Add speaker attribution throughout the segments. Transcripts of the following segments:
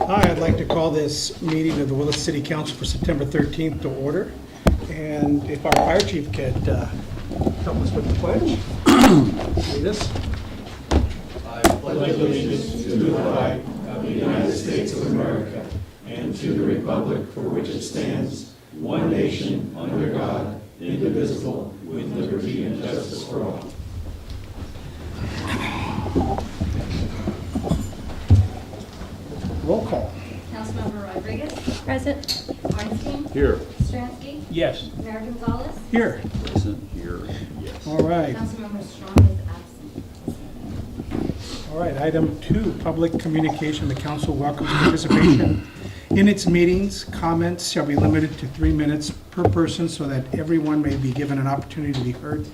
Speaker 1: Hi, I'd like to call this meeting of the Willits City Council for September 13th to order. And if our fire chief could help us with the pledge. Read this.
Speaker 2: I pledge allegiance to the flag of the United States of America and to the republic for which it stands, one nation, under God, indivisible, with liberty and justice for all.
Speaker 1: Roll call.
Speaker 3: Councilmember Rodriguez.
Speaker 4: Present.
Speaker 3: Weinstein.
Speaker 2: Here.
Speaker 3: Stransky.
Speaker 5: Yes.
Speaker 3: Mayor Gonzalez.
Speaker 1: Here.
Speaker 2: Present here, yes.
Speaker 1: All right.
Speaker 3: Councilmember Strong is absent.
Speaker 1: All right. Item 2, public communication. The council welcomes participation in its meetings. Comments shall be limited to 3 minutes per person so that everyone may be given an opportunity to be heard.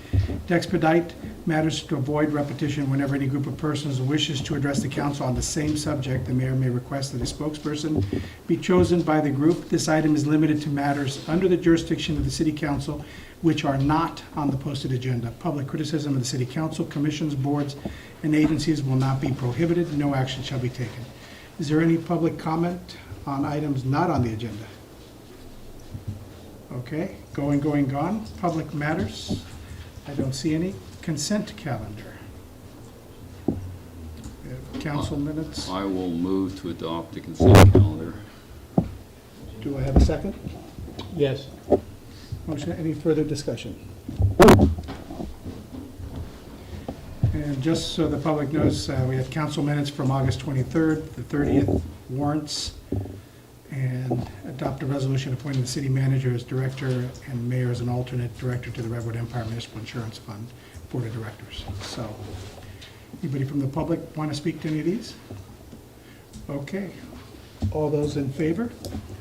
Speaker 1: To expedite matters to avoid repetition, whenever any group of persons wishes to address the council on the same subject, the mayor may request that a spokesperson be chosen by the group. This item is limited to matters under the jurisdiction of the city council which are not on the posted agenda. Public criticism of the city council, commissions, boards, and agencies will not be prohibited. No action shall be taken. Is there any public comment on items not on the agenda? Okay, gone. Public matters. I don't see any. Consent calendar. We have council minutes.
Speaker 6: I will move to adopt the consent calendar.
Speaker 1: Do I have a second?
Speaker 5: Yes.
Speaker 1: Motion, any further discussion? And just so the public knows, we have council minutes from August 23rd, the 30th, warrants, and adopt a resolution appointing the city manager as director and mayor as an alternate director to the Redwood Empire Municipal Insurance Fund Board of Directors. So, anybody from the public want to speak to any of these? Okay. All those in favor?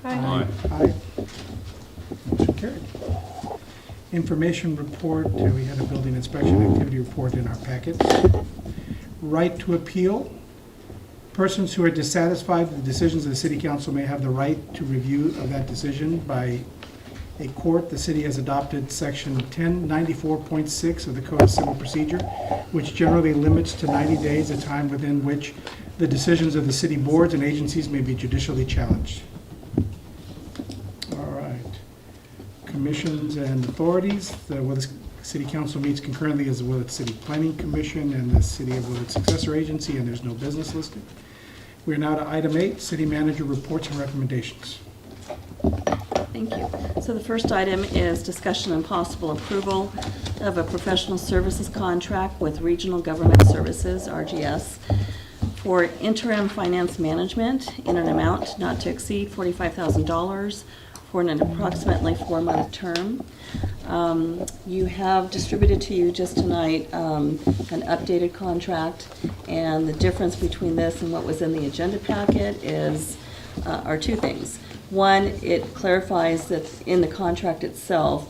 Speaker 6: Aye.
Speaker 1: Aye. Motion carried. Information report, we had a building inspection activity report in our packet. Right to appeal. Persons who are dissatisfied with the decisions of the city council may have the right to review of that decision by a court. The city has adopted section 1094.6 of the Code of Civil Procedure, which generally limits to 90 days the time within which the decisions of the city boards and agencies may be judicially challenged. All right. Commissions and authorities. The Willits City Council meets concurrently as the Willits City Planning Commission and the City of Willits Successor Agency, and there's no business listed. We are now to item 8, City Manager reports and recommendations.
Speaker 4: Thank you. So the first item is discussion and possible approval of a professional services contract with Regional Government Services, RGS, for interim finance management in an amount not to exceed $45,000 for an approximately 4-month term. You have distributed to you just tonight an updated contract, and the difference between this and what was in the agenda packet are 2 things. One, it clarifies that in the contract itself,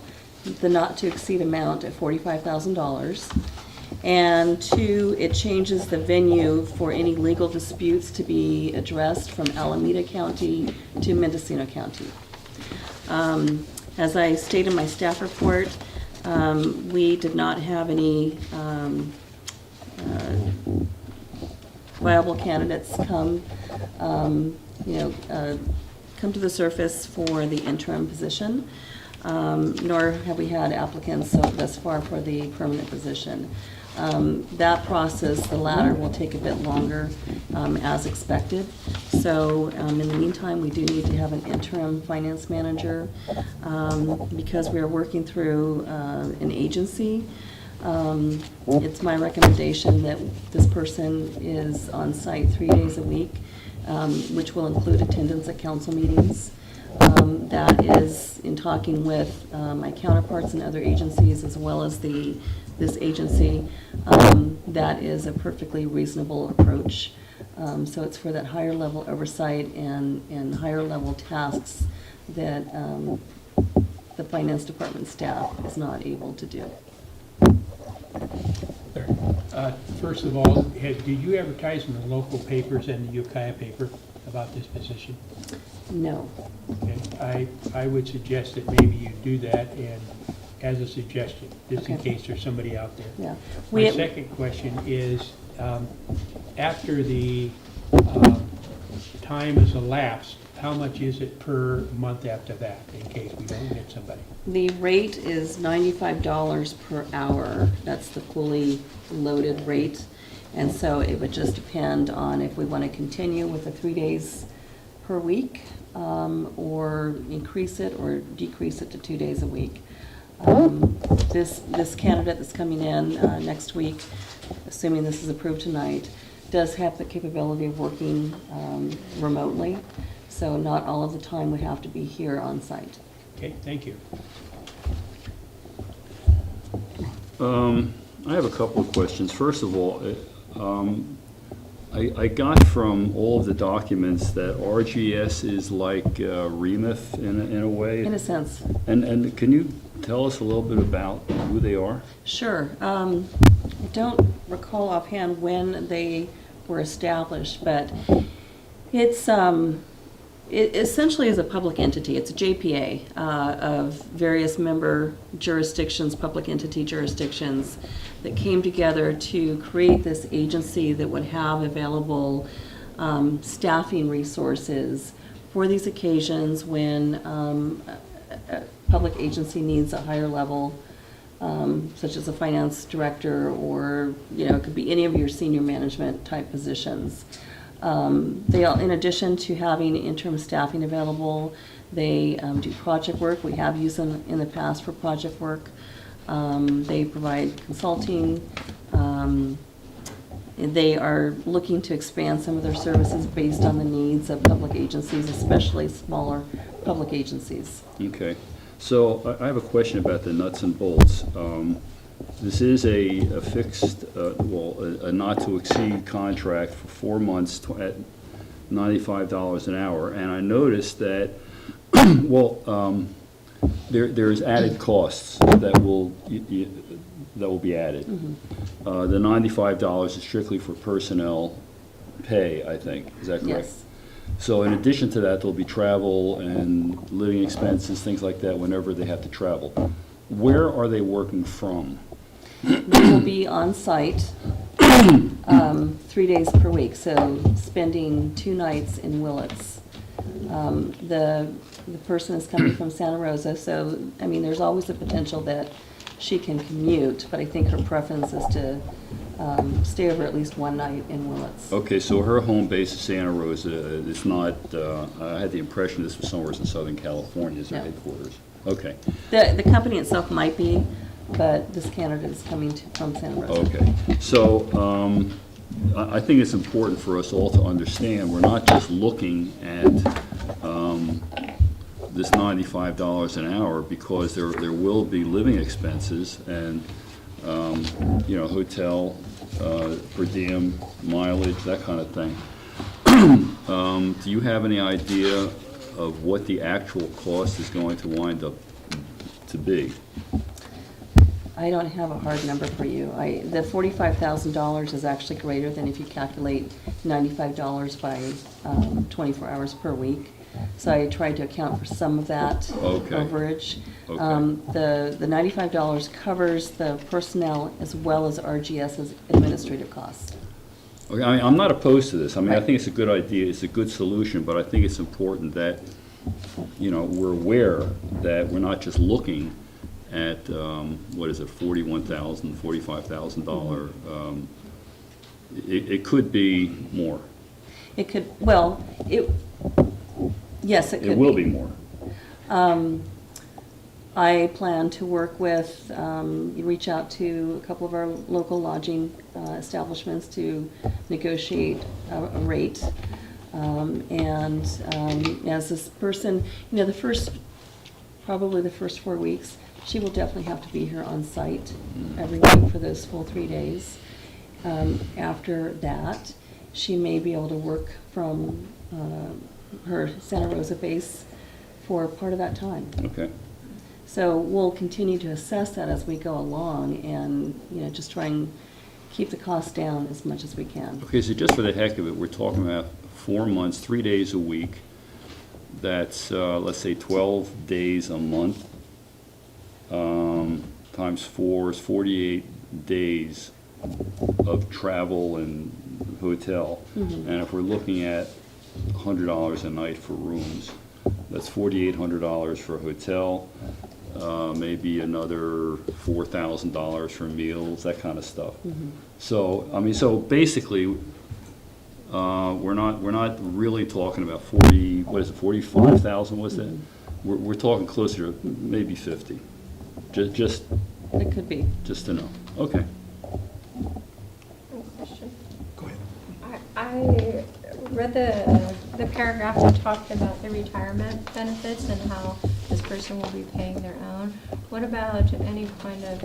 Speaker 4: the not to exceed amount at $45,000. And 2, it changes the venue for any legal disputes to be addressed from Alameda County to Mendocino County. As I stated in my staff report, we did not have any viable candidates come to the surface for the interim position, nor have we had applicants thus far for the permanent position. That process, the latter, will take a bit longer as expected. So in the meantime, we do need to have an interim finance manager because we are working through an agency. It's my recommendation that this person is on site 3 days a week, which will include attendance at council meetings. That is in talking with my counterparts in other agencies as well as this agency. That is a perfectly reasonable approach. So it's for that higher level oversight and higher level tasks that the finance department staff is not able to do.
Speaker 5: First of all, did you advertise in the local papers and the Ukiah paper about this position?
Speaker 4: No.
Speaker 5: Okay. I would suggest that maybe you do that, and as a suggestion, just in case there's somebody out there.
Speaker 4: Yeah.
Speaker 5: My second question is, after the time has elapsed, how much is it per month after that, in case we don't get somebody?
Speaker 4: The rate is $95 per hour. That's the fully loaded rate. And so it would just depend on if we want to continue with the 3 days per week, or increase it or decrease it to 2 days a week. This candidate that's coming in next week, assuming this is approved tonight, does have the capability of working remotely, so not all of the time would have to be here on site.
Speaker 5: Okay, thank you.
Speaker 6: I have a couple of questions. First of all, I got from all of the documents that RGS is like REMIF in a way.
Speaker 4: In a sense.
Speaker 6: And can you tell us a little bit about who they are?
Speaker 4: Sure. I don't recall offhand when they were established, but it's it essentially is a public entity. It's a JPA of various member jurisdictions, public entity jurisdictions, that came together to create this agency that would have available staffing resources for these occasions when a public agency needs a higher level, such as a finance director, or it could be any of your senior management type positions. They, in addition to having interim staffing available, they do project work. We have used them in the past for project work. They provide consulting. They are looking to expand some of their services based on the needs of public agencies, especially smaller public agencies.
Speaker 6: Okay. So I have a question about the nuts and bolts. This is a fixed, a not-to-exceed contract for 4 months at $95 an hour, and I noticed that, there's added costs that will be added.
Speaker 4: Mm-hmm.
Speaker 6: The $95 is strictly for personnel pay, I think. Is that correct?
Speaker 4: Yes.
Speaker 6: So in addition to that, there'll be travel and living expenses, things like that, whenever they have to travel. Where are they working from?
Speaker 4: They will be on site 3 days per week, so spending 2 nights in Willits. The person is coming from Santa Rosa, so, I mean, there's always the potential that she can commute, but I think her preference is to stay over at least 1 night in Willits.
Speaker 6: Okay, so her home base is Santa Rosa. It's not, I had the impression this was somewhere in Southern California as their
Speaker 4: No.
Speaker 6: headquarters. Okay,
Speaker 4: The company itself might be, but this candidate is coming from Santa Rosa.
Speaker 6: okay. So I think it's important for us all to understand, we're not just looking at this $95 an hour, because there will be living expenses and, hotel, per diem, mileage, that kind of thing. Do you have any idea of what the actual cost is going to wind up to be?
Speaker 4: I don't have a hard number for you. The $45,000 is actually greater than if you calculate $95 by 24 hours per week. So I tried to account for some of that
Speaker 6: Okay.
Speaker 4: overage.
Speaker 6: Okay.
Speaker 4: The $95 covers the personnel as well as RGS's administrative costs.
Speaker 6: Okay, I mean, I'm not opposed to this. I mean, I
Speaker 4: Right.
Speaker 6: think it's a good idea, it's a good solution, but I think it's important that, we're aware that we're not just looking at, $41,000, $45,000. It could be more.
Speaker 4: It could, yes, it could
Speaker 6: It will be more.
Speaker 4: I plan to work with, reach out to a couple of our local lodging establishments to negotiate a rate. As this person, probably the first 4 weeks, she will definitely have to be here on site every week for those full 3 days. After that, she may be able to work from her Santa Rosa base for part of that time.
Speaker 6: Okay.
Speaker 4: So we'll continue to assess that as we go along and, just try and keep the costs down as much as we can.
Speaker 6: Okay, so just for the heck of it, we're talking about 4 months, 3 days a week. That's, let's say, 12 days a month. Times 4 is 48 days of travel and hotel.
Speaker 4: Mhm.
Speaker 6: And if we're looking at $100 a night for rooms. That's $4,800 for a hotel, maybe another $4,000 for meals, that kind of stuff. So, I mean, so basically, we're not really talking about 45,000 was it? We're talking closer to maybe 50. Just
Speaker 4: It could be.
Speaker 6: to know. Okay.
Speaker 7: Question.
Speaker 1: Go ahead.
Speaker 7: I read the paragraph that talked about the retirement benefits and how this person will be paying their own. What about any kind of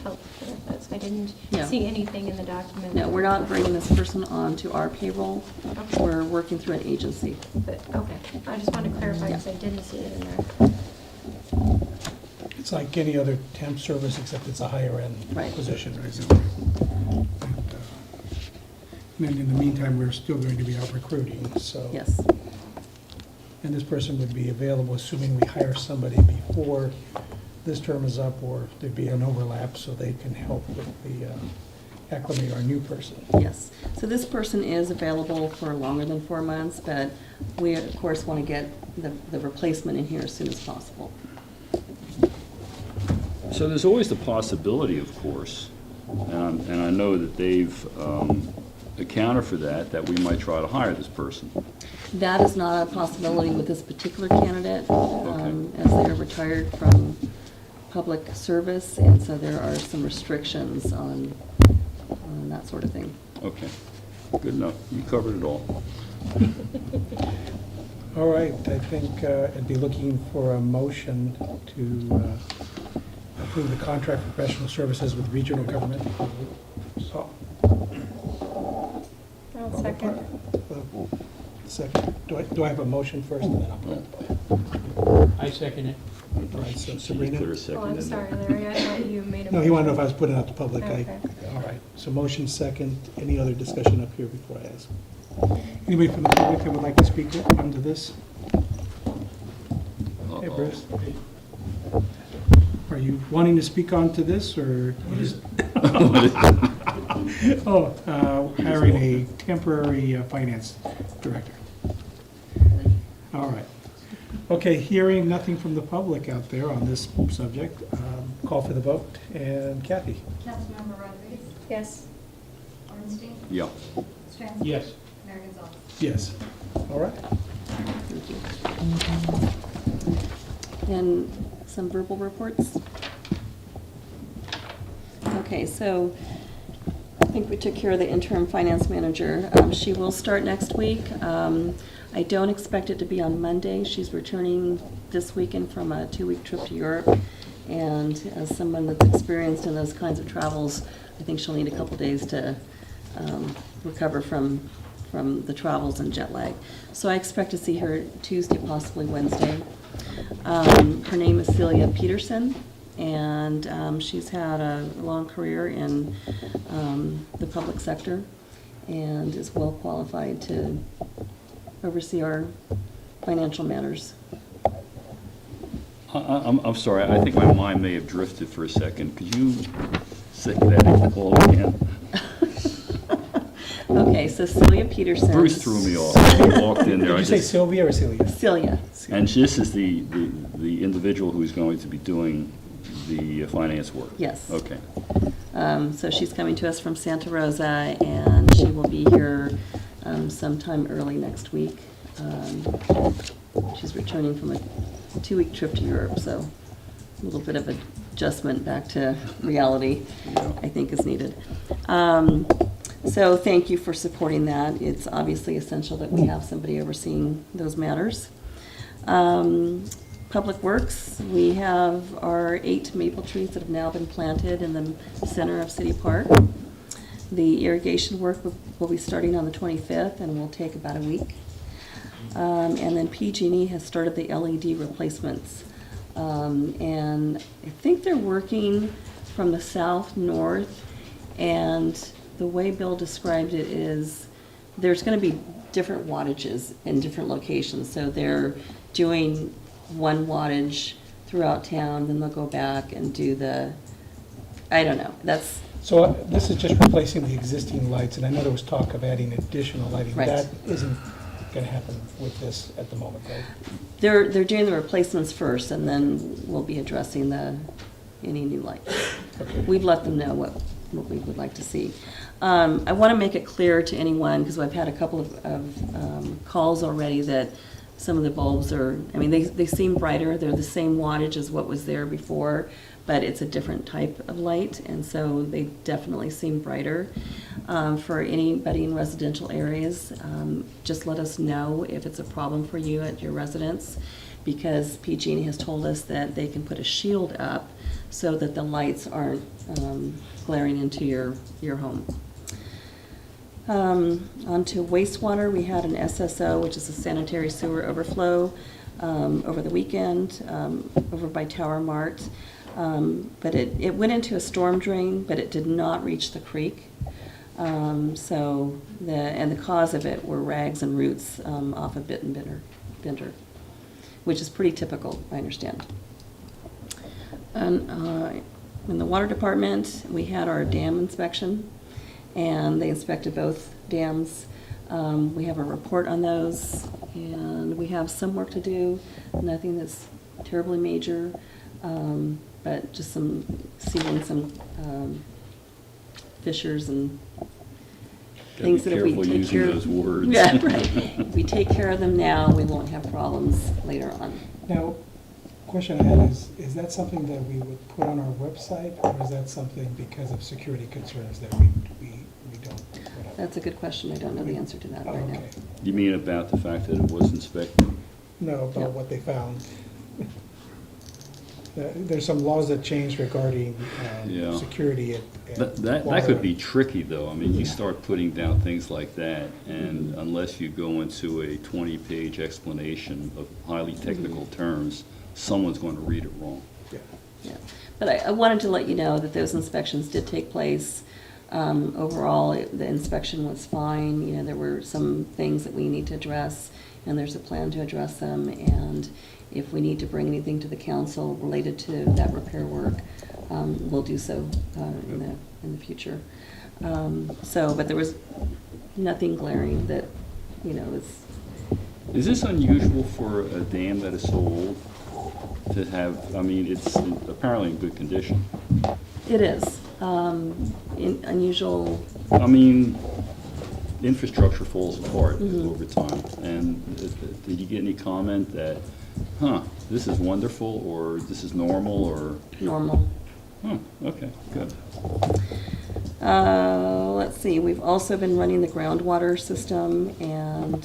Speaker 7: health benefits? I didn't
Speaker 4: No.
Speaker 7: see anything in the document.
Speaker 4: No, we're not bringing this person on to our payroll.
Speaker 7: Okay.
Speaker 4: We're working through an agency.
Speaker 7: But, okay, I just wanted to clarify because I didn't see it in there.
Speaker 1: It's like any other temp service, except it's a higher end
Speaker 4: Right.
Speaker 1: position, right? And then in the meantime, we're still going to be out recruiting, so.
Speaker 4: Yes.
Speaker 1: And this person would be available, assuming we hire somebody before this term is up, or there'd be an overlap, so they can help with the acclimate our new person.
Speaker 4: Yes. So this person is available for longer than 4 months, but we, of course, want to get the replacement in here as soon as possible.
Speaker 6: So there's always the possibility, of course, and I know that they've accounted for that we might try to hire this person.
Speaker 4: That is not a possibility with this particular candidate, as they are retired from public service, and so there are some restrictions on that sort of thing.
Speaker 6: Okay, good enough. You covered it all.
Speaker 1: All right, I think I'd be looking for a motion to approve the contract for professional services with regional government. So,
Speaker 7: I'll second.
Speaker 1: second, do I have a motion first, and then I'll put it?
Speaker 5: I second it.
Speaker 1: All right, so
Speaker 6: Can you
Speaker 1: Sabrina?
Speaker 6: clear a
Speaker 7: Oh,
Speaker 6: second
Speaker 7: I'm
Speaker 6: in
Speaker 7: sorry,
Speaker 6: there?
Speaker 7: Larry, I thought you made a.
Speaker 1: No, he wanted to know if I was putting it out to public.
Speaker 7: Okay.
Speaker 1: All right, so motion second. Any other discussion up here before I ask? Anybody from the public that would like to speak onto this? Hey, Bruce. Are you wanting to speak onto this, or you just? Hiring a temporary finance director. All right. Okay, hearing nothing from the public out there on this subject, call for the vote. And Kathy?
Speaker 3: Councilmember Rodriguez?
Speaker 7: Yes.
Speaker 3: Ornstein?
Speaker 6: Yeah.
Speaker 3: Stransky?
Speaker 5: Yes.
Speaker 3: Mayor Gonzalez?
Speaker 1: Yes. All right.
Speaker 4: Thank you. And some verbal reports. Okay, so I think we took care of the interim finance manager. She will start next week. I don't expect it to be on Monday. She's returning this weekend from a 2-week trip to Europe. And as someone that's experienced in those kinds of travels, I think she'll need a couple days to recover from the travels and jet lag. So I expect to see her Tuesday, possibly Wednesday. Her name is Celia Peterson, and she's had a long career in the public sector and is well qualified to oversee our financial matters.
Speaker 6: I'm sorry, I think my mind may have drifted for a second. Could you say that all again?
Speaker 4: Okay, so Celia Peterson.
Speaker 6: Bruce threw me off. He walked in there.
Speaker 1: Did
Speaker 6: I
Speaker 1: you say
Speaker 6: just-
Speaker 1: Sylvia or Celia?
Speaker 4: Celia.
Speaker 6: And this is the individual who's going to be doing the finance work?
Speaker 4: Yes.
Speaker 6: Okay.
Speaker 4: So she's coming to us from Santa Rosa, and she will be here sometime early next week. She's returning from a 2-week trip to Europe, so a little bit of adjustment back to reality, I think, is needed. So thank you for supporting that. It's obviously essential that we have somebody overseeing those matters. Public Works, we have our 8 maple trees that have now been planted in the center of City Park. The irrigation work will be starting on the 25th and will take about a week. And then PG&E has started the LED replacements. And I think they're working from the south north, and the way Bill described it is there's going to be different wattages in different locations. So they're doing 1 wattage throughout town, then they'll go back and do I don't know, that's.
Speaker 1: So this is just replacing the existing lights, and I know there was talk of adding additional lighting.
Speaker 4: Right.
Speaker 1: That isn't gonna happen with this at the moment, right?
Speaker 4: They're doing the replacements first, and then we'll be addressing any new lights.
Speaker 1: Okay.
Speaker 4: We've let them know what we would like to see. I want to make it clear to anyone, because I've had a couple of calls already, that some of the bulbs are, I mean, they seem brighter. They're the same wattage as what was there before, but it's a different type of light, and so they definitely seem brighter. For anybody in residential areas, just let us know if it's a problem for you at your residence, because PG&E has told us that they can put a shield up so that the lights aren't glaring into your home. Onto wastewater, we had an SSO, which is a sanitary sewer overflow, over the weekend, over by Tower Mart. But it went into a storm drain, but it did not reach the creek. So the cause of it were rags and roots off of Bender, which is pretty typical, I understand. And in the water department, we had our dam inspection, and they inspected both dams. We have a report on those, and we have some work to do. Nothing that's terribly major, but just sealing some fissures and things that if we
Speaker 6: Gotta be
Speaker 4: take
Speaker 6: careful
Speaker 4: care
Speaker 6: using those words.
Speaker 4: Yeah, right. If we take care of them now, we won't have problems later on.
Speaker 1: Now, question I had is that something that we would put on our website, or is that something because of security concerns that we don't put up?
Speaker 4: That's a good question. I don't know the answer to that
Speaker 1: Oh,
Speaker 4: right now.
Speaker 1: okay.
Speaker 6: You mean about the fact that it was inspected?
Speaker 1: No,
Speaker 4: Yeah.
Speaker 1: about what they found. There's some laws that changed regarding
Speaker 6: Yeah.
Speaker 1: security at
Speaker 6: That could be
Speaker 1: water.
Speaker 6: tricky, though. I mean, you start putting down things like that, and unless you go into a 20-page explanation of highly technical terms, someone's going to read it wrong.
Speaker 1: Yeah.
Speaker 4: Yeah, but I wanted to let you know that those inspections did take place. Overall, the inspection was fine. You know, there were some things that we need to address, and there's a plan to address them. And if we need to bring anything to the council related to that repair work, we'll do so in the future. But there was nothing glaring that, you know,
Speaker 6: Is this unusual for a dam that is so old to have, I mean, it's apparently in good condition.
Speaker 4: it is unusual.
Speaker 6: I mean, infrastructure falls apart
Speaker 4: Mhm.
Speaker 6: over time. And did you get any comment that, this is wonderful, or this is normal, or,
Speaker 4: Normal.
Speaker 6: okay, good.
Speaker 4: Let's see, we've also been running the groundwater system, and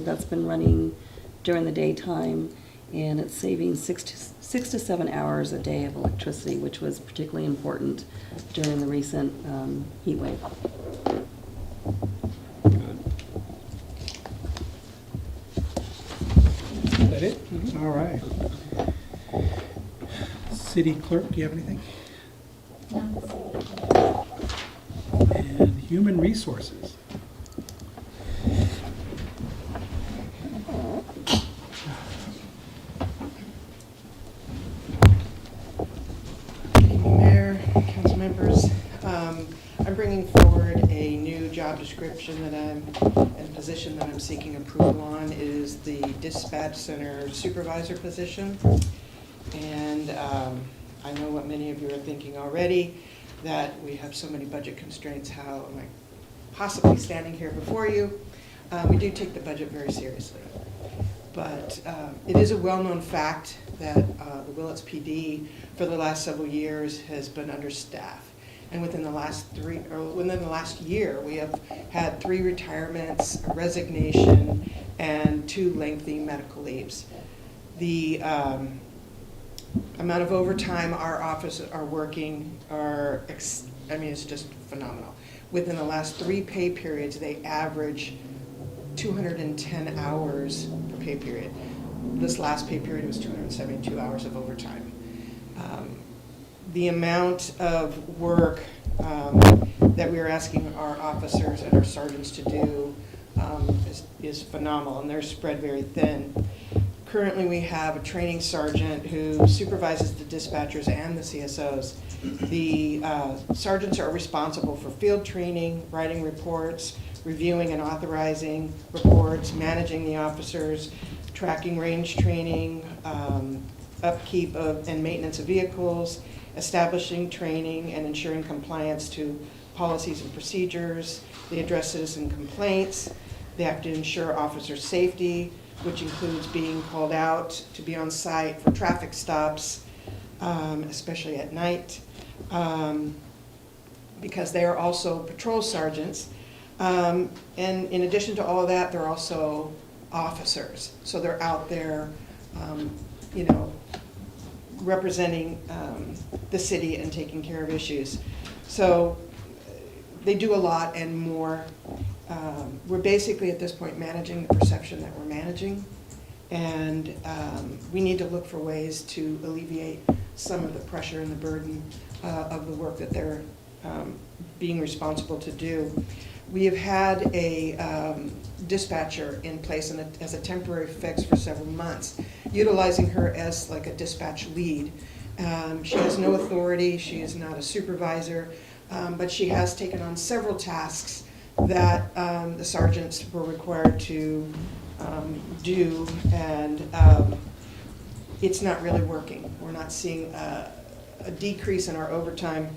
Speaker 4: that's been running during the daytime, and it's saving 6 to 7 hours a day of electricity, which was particularly important during the recent heat wave.
Speaker 6: Good.
Speaker 1: Is that it? All right. City clerk, do you have anything? And human resources.
Speaker 8: Good evening, Mayor, council members. I'm bringing forward a new job description and position that I'm seeking approval on. It is the dispatch center supervisor position. And I know what many of you are thinking already, that we have so many budget constraints. How am I possibly standing here before you? We do take the budget very seriously. But it is a well-known fact that the Willits PD for the last several years has been understaffed. And within the last year, we have had 3 retirements, a resignation, and 2 lengthy medical leaves. The amount of overtime our offices are working it's just phenomenal. Within the last 3 pay periods, they average 210 hours per pay period. This last pay period was 272 hours of overtime. The amount of work that we are asking our officers and our sergeants to do is phenomenal, and they're spread very thin. Currently, we have a training sergeant who supervises the dispatchers and the CSOs. The sergeants are responsible for field training, writing reports, reviewing and authorizing reports, managing the officers, tracking range training, upkeep of and maintenance of vehicles, establishing training and ensuring compliance to policies and procedures. They address citizen complaints. They have to ensure officer safety, which includes being called out to be on site for traffic stops, especially at night, because they are also patrol sergeants. And in addition to all of that, they're also officers. So they're out there, representing the city and taking care of issues. So they do a lot and more. We're basically at this point managing the perception that we're managing, and we need to look for ways to alleviate some of the pressure and the burden of the work that they're being responsible to do. We have had a dispatcher in place as a temporary fix for several months, utilizing her as like a dispatch lead. She has no authority, she is not a supervisor, but she has taken on several tasks that the sergeants were required to do, and it's not really working. We're not seeing a decrease in our overtime.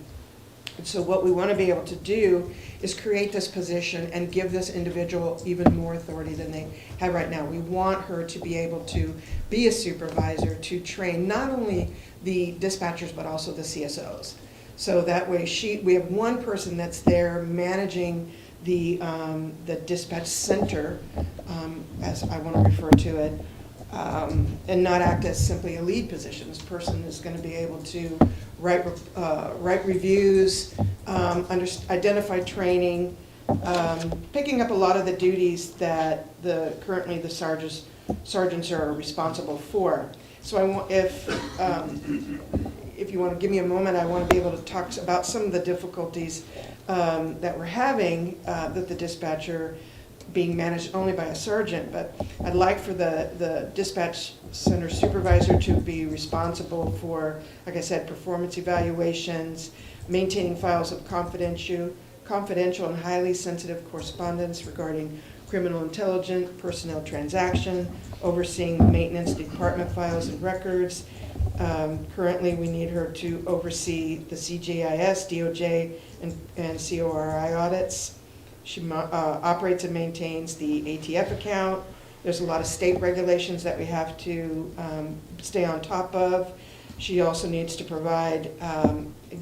Speaker 8: And so what we want to be able to do is create this position and give this individual even more authority than they have right now. We want her to be able to be a supervisor, to train not only the dispatchers but also the CSOs. So that way we have one person that's there managing the dispatch center, as I want to refer to it, and not act as simply a lead position. This person is going to be able to write reviews, identify training, picking up a lot of the duties that currently the sergeants are responsible for. So I want, if you want to give me a moment, I want to be able to talk about some of the difficulties that we're having, that the dispatcher being managed only by a sergeant, but I'd like for the dispatch center supervisor to be responsible for, like I said, performance evaluations, maintaining files of confidential and highly sensitive correspondence regarding criminal intelligence, personnel transaction, overseeing maintenance department files and records. Currently, we need her to oversee the CJIS, DOJ, and CORI audits. She operates and maintains the ATF account. There's a lot of state regulations that we have to stay on top of. She also needs to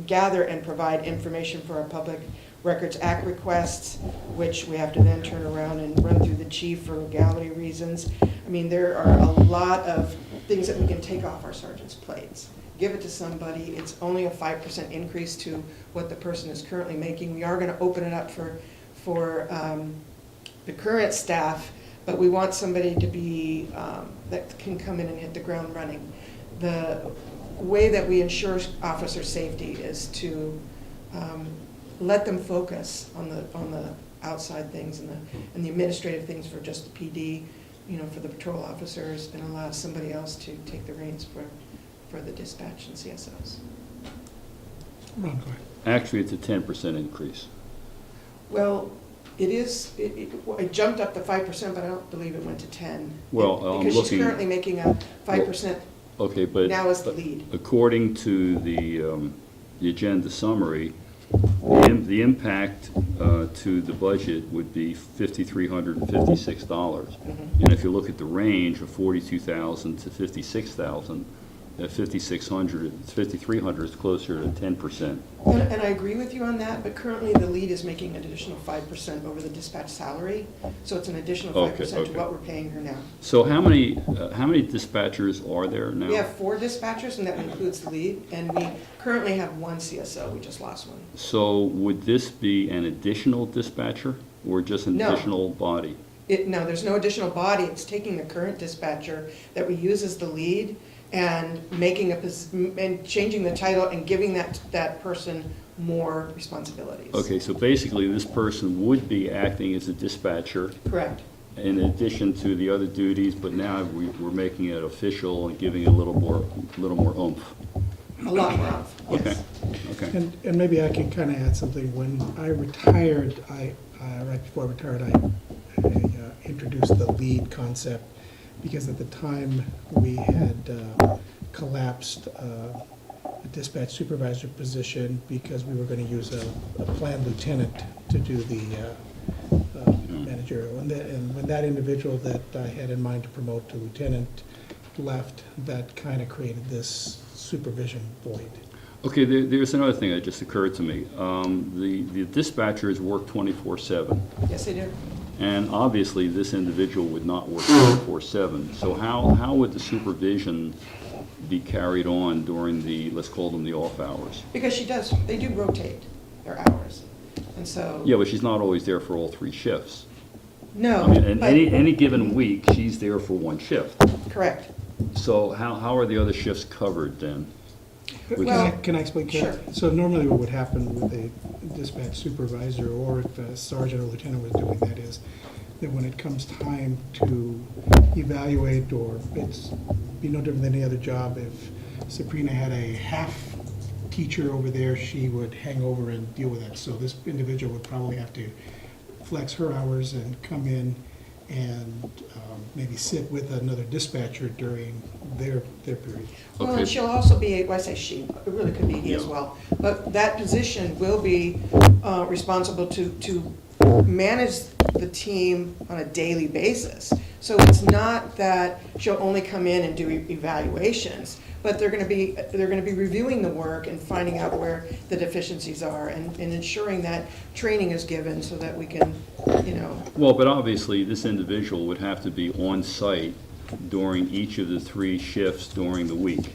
Speaker 8: gather and provide information for our Public Records Act requests, which we have to then turn around and run through the chief for legality reasons. I mean, there are a lot of things that we can take off our sergeants' plates. Give it to somebody. It's only a 5% increase to what the person is currently making. We are going to open it up for the current staff, but we want somebody to be that can come in and hit the ground running. The way that we ensure officer safety is to let them focus on the outside things and the administrative things for just the PD, for the patrol officers, and allow somebody else to take the reins for the dispatch and CSOs.
Speaker 1: Ron, go ahead.
Speaker 6: Actually, it's a 10% increase.
Speaker 8: Well, it is. It jumped up to 5%, but I don't believe it went to 10.
Speaker 6: Well,
Speaker 8: because she's currently making a 5%.
Speaker 6: Okay, but
Speaker 8: now as the lead.
Speaker 6: According to the agenda summary, the impact to the budget would be $5,356.
Speaker 8: Mm-hmm.
Speaker 6: And if you look at the range of $42,000 to $56,000, at $5,300 is closer to 10%.
Speaker 8: And I agree with you on that, but currently the lead is making an additional 5% over the dispatch salary, so it's an additional 5% to what we're paying her now.
Speaker 6: So how many dispatchers are there now?
Speaker 8: We have 4 dispatchers, and that includes the lead, and we currently have 1 CSO. We just lost one.
Speaker 6: So would this be an additional dispatcher or just an additional body?
Speaker 8: No, there's no additional body. It's taking the current dispatcher that we use as the lead and and changing the title and giving that person more responsibilities.
Speaker 6: Okay, so basically this person would be acting as a dispatcher.
Speaker 8: Correct.
Speaker 6: In addition to the other duties, but now we're making it official and giving it a little more oomph.
Speaker 8: a lot more of.
Speaker 6: Okay,
Speaker 8: Yes.
Speaker 6: okay.
Speaker 1: And maybe I can kind of add something. When I retired, right before I retired, I introduced the lead concept, because at the time we had collapsed a dispatch supervisor position because we were going to use a planned lieutenant to do the managerial. And when that individual that I had in mind to promote to lieutenant left, that kind of created this supervision void.
Speaker 6: Okay, there's another thing that just occurred to me. The dispatchers work 24/7,
Speaker 8: Yes, they do.
Speaker 6: and obviously this individual would not work 24/7. So how would the supervision be carried on during the, let's call them the off hours?
Speaker 8: Because they do rotate their hours. And so,
Speaker 6: Yeah, but she's not always there for all 3 shifts.
Speaker 8: no.
Speaker 6: I mean, in
Speaker 8: but-
Speaker 6: any given week, she's there for 1 shift.
Speaker 8: Correct.
Speaker 6: So how are the other shifts covered then?
Speaker 8: Well,
Speaker 1: Can I explain? Ken?
Speaker 8: sure.
Speaker 1: So normally what would happen with a dispatch supervisor, or if a sergeant or lieutenant was doing that, is that when it comes time to evaluate, or it's be no different than any other job, if Sabrina had a half teacher over there, she would hang over and deal with that. So this individual would probably have to flex her hours and come in and maybe sit with another dispatcher during their period.
Speaker 8: Well,
Speaker 6: Okay.
Speaker 8: and she'll also be, well, I say she, it really could be he as
Speaker 6: Yeah.
Speaker 8: well. But that position will be responsible to manage the team on a daily basis. So it's not that she'll only come in and do evaluations, but they're gonna be reviewing the work and finding out where the deficiencies are, and ensuring that training is given so that we can,
Speaker 6: Well, but obviously, this individual would have to be on site during each of the 3 shifts during the week,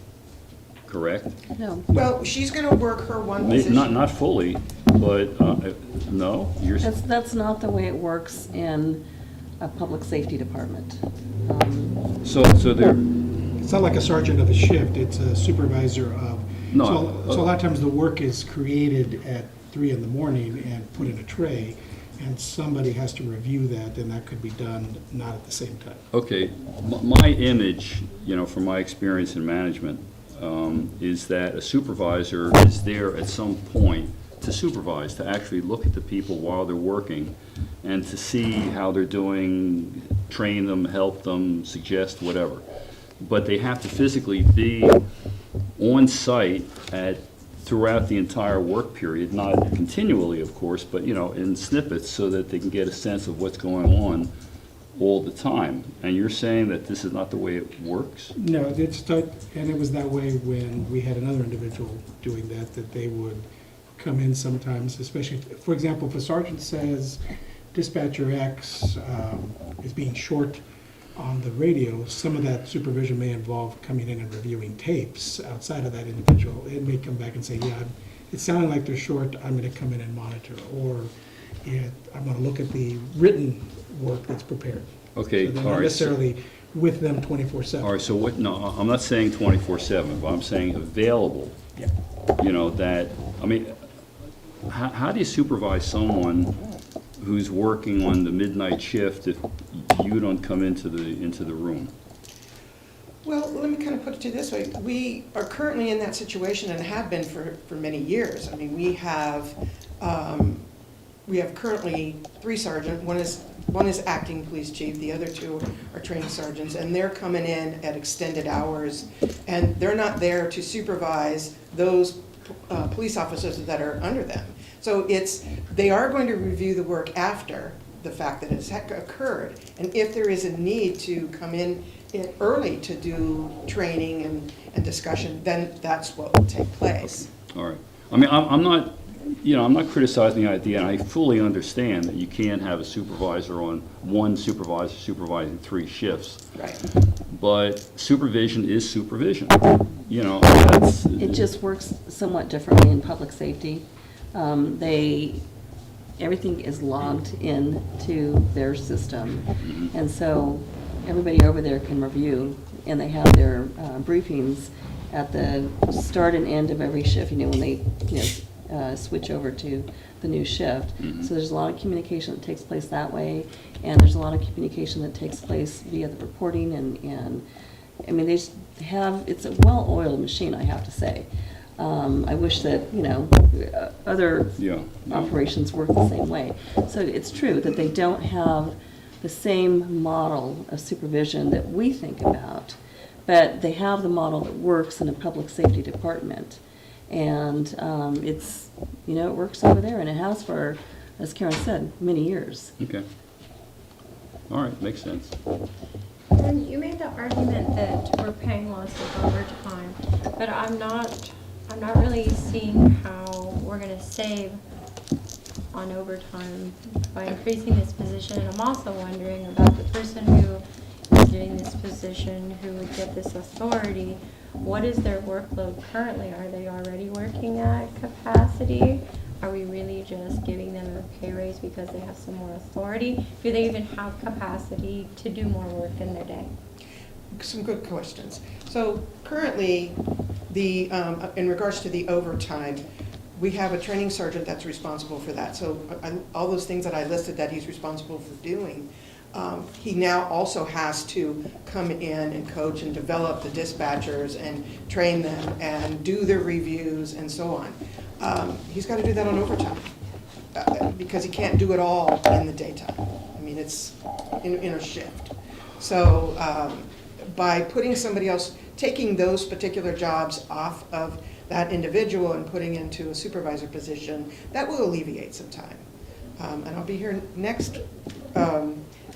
Speaker 6: correct?
Speaker 4: No,
Speaker 8: well, she's gonna work her one position.
Speaker 6: Not fully, but, no? You're,
Speaker 4: that's not the way it works in a public safety department.
Speaker 6: so there,
Speaker 1: It's not like a sergeant of a shift, it's a supervisor of.
Speaker 6: No,
Speaker 1: So a lot of times the work is created at 3 in the morning and put in a tray, and somebody has to review that, and that could be done not at the same time.
Speaker 6: okay, my image, from my experience in management, is that a supervisor is there at some point to supervise, to actually look at the people while they're working, and to see how they're doing, train them, help them, suggest, whatever. But they have to physically be on site throughout the entire work period, not continually, of course, but, in snippets, so that they can get a sense of what's going on all the time. And you're saying that this is not the way it works?
Speaker 1: No, and it was that way when we had another individual doing that they would come in sometimes, especially, for example, if a sergeant says dispatcher X is being short on the radio, some of that supervision may involve coming in and reviewing tapes outside of that individual. It may come back and say, yeah, it's sounding like they're short, I'm going to come in and monitor, or I'm going to look at the written work that's prepared.
Speaker 6: Okay,
Speaker 1: So they're
Speaker 6: all
Speaker 1: not
Speaker 6: right.
Speaker 1: necessarily with them 24/7.
Speaker 6: All right, so no, I'm not saying 24/7, but I'm saying available.
Speaker 1: Yeah.
Speaker 6: How do you supervise someone who's working on the midnight shift if you don't come into the room?
Speaker 8: Well, let me kind of put it to you this way. We are currently in that situation and have been for many years. I mean, we have currently 3 sergeants. One is acting police chief, the other 2 are trained sergeants, and they're coming in at extended hours, and they're not there to supervise those police officers that are under them. So they are going to review the work after the fact that it's occurred, and if there is a need to come in early to do training and discussion, then that's what will take place.
Speaker 6: All right. I mean, I'm not criticizing the idea, and I fully understand that you can't have a supervisor one supervisor supervising 3 shifts.
Speaker 8: Right.
Speaker 6: But supervision is supervision.
Speaker 4: It just works somewhat differently in public safety. Everything is logged into their system, and so everybody over there can review, and they have their briefings at the start and end of every shift, when they switch over to the new shift. So there's a lot of communication that takes place that way, and there's a lot of communication that takes place via the reporting, and I mean, it's a well-oiled machine, I have to say. I wish that, other
Speaker 6: Yeah.
Speaker 4: operations work the same way. So it's true that they don't have the same model of supervision that we think about, but they have the model that works in a public safety department. And it works over there, and it has for, as Karen said, many years.
Speaker 6: Okay. All right, makes sense.
Speaker 7: And you made the argument that we're paying lots of overtime, but I'm not really seeing how we're gonna save on overtime by increasing this position. And I'm also wondering about the person who is doing this position, who would get this authority. What is their workload currently? Are they already working at capacity? Are we really just giving them a pay raise because they have some more authority? Do they even have capacity to do more work in their day?
Speaker 8: Some good questions. So currently, in regards to the overtime, we have a training sergeant that's responsible for that. So all those things that I listed that he's responsible for doing, he now also has to come in and coach and develop the dispatchers and train them and do their reviews and so on. He's got to do that on overtime because he can't do it all in the daytime. I mean, it's in a shift. So by putting somebody else, taking those particular jobs off of that individual and putting into a supervisor position, that will alleviate some time. And I'll be here next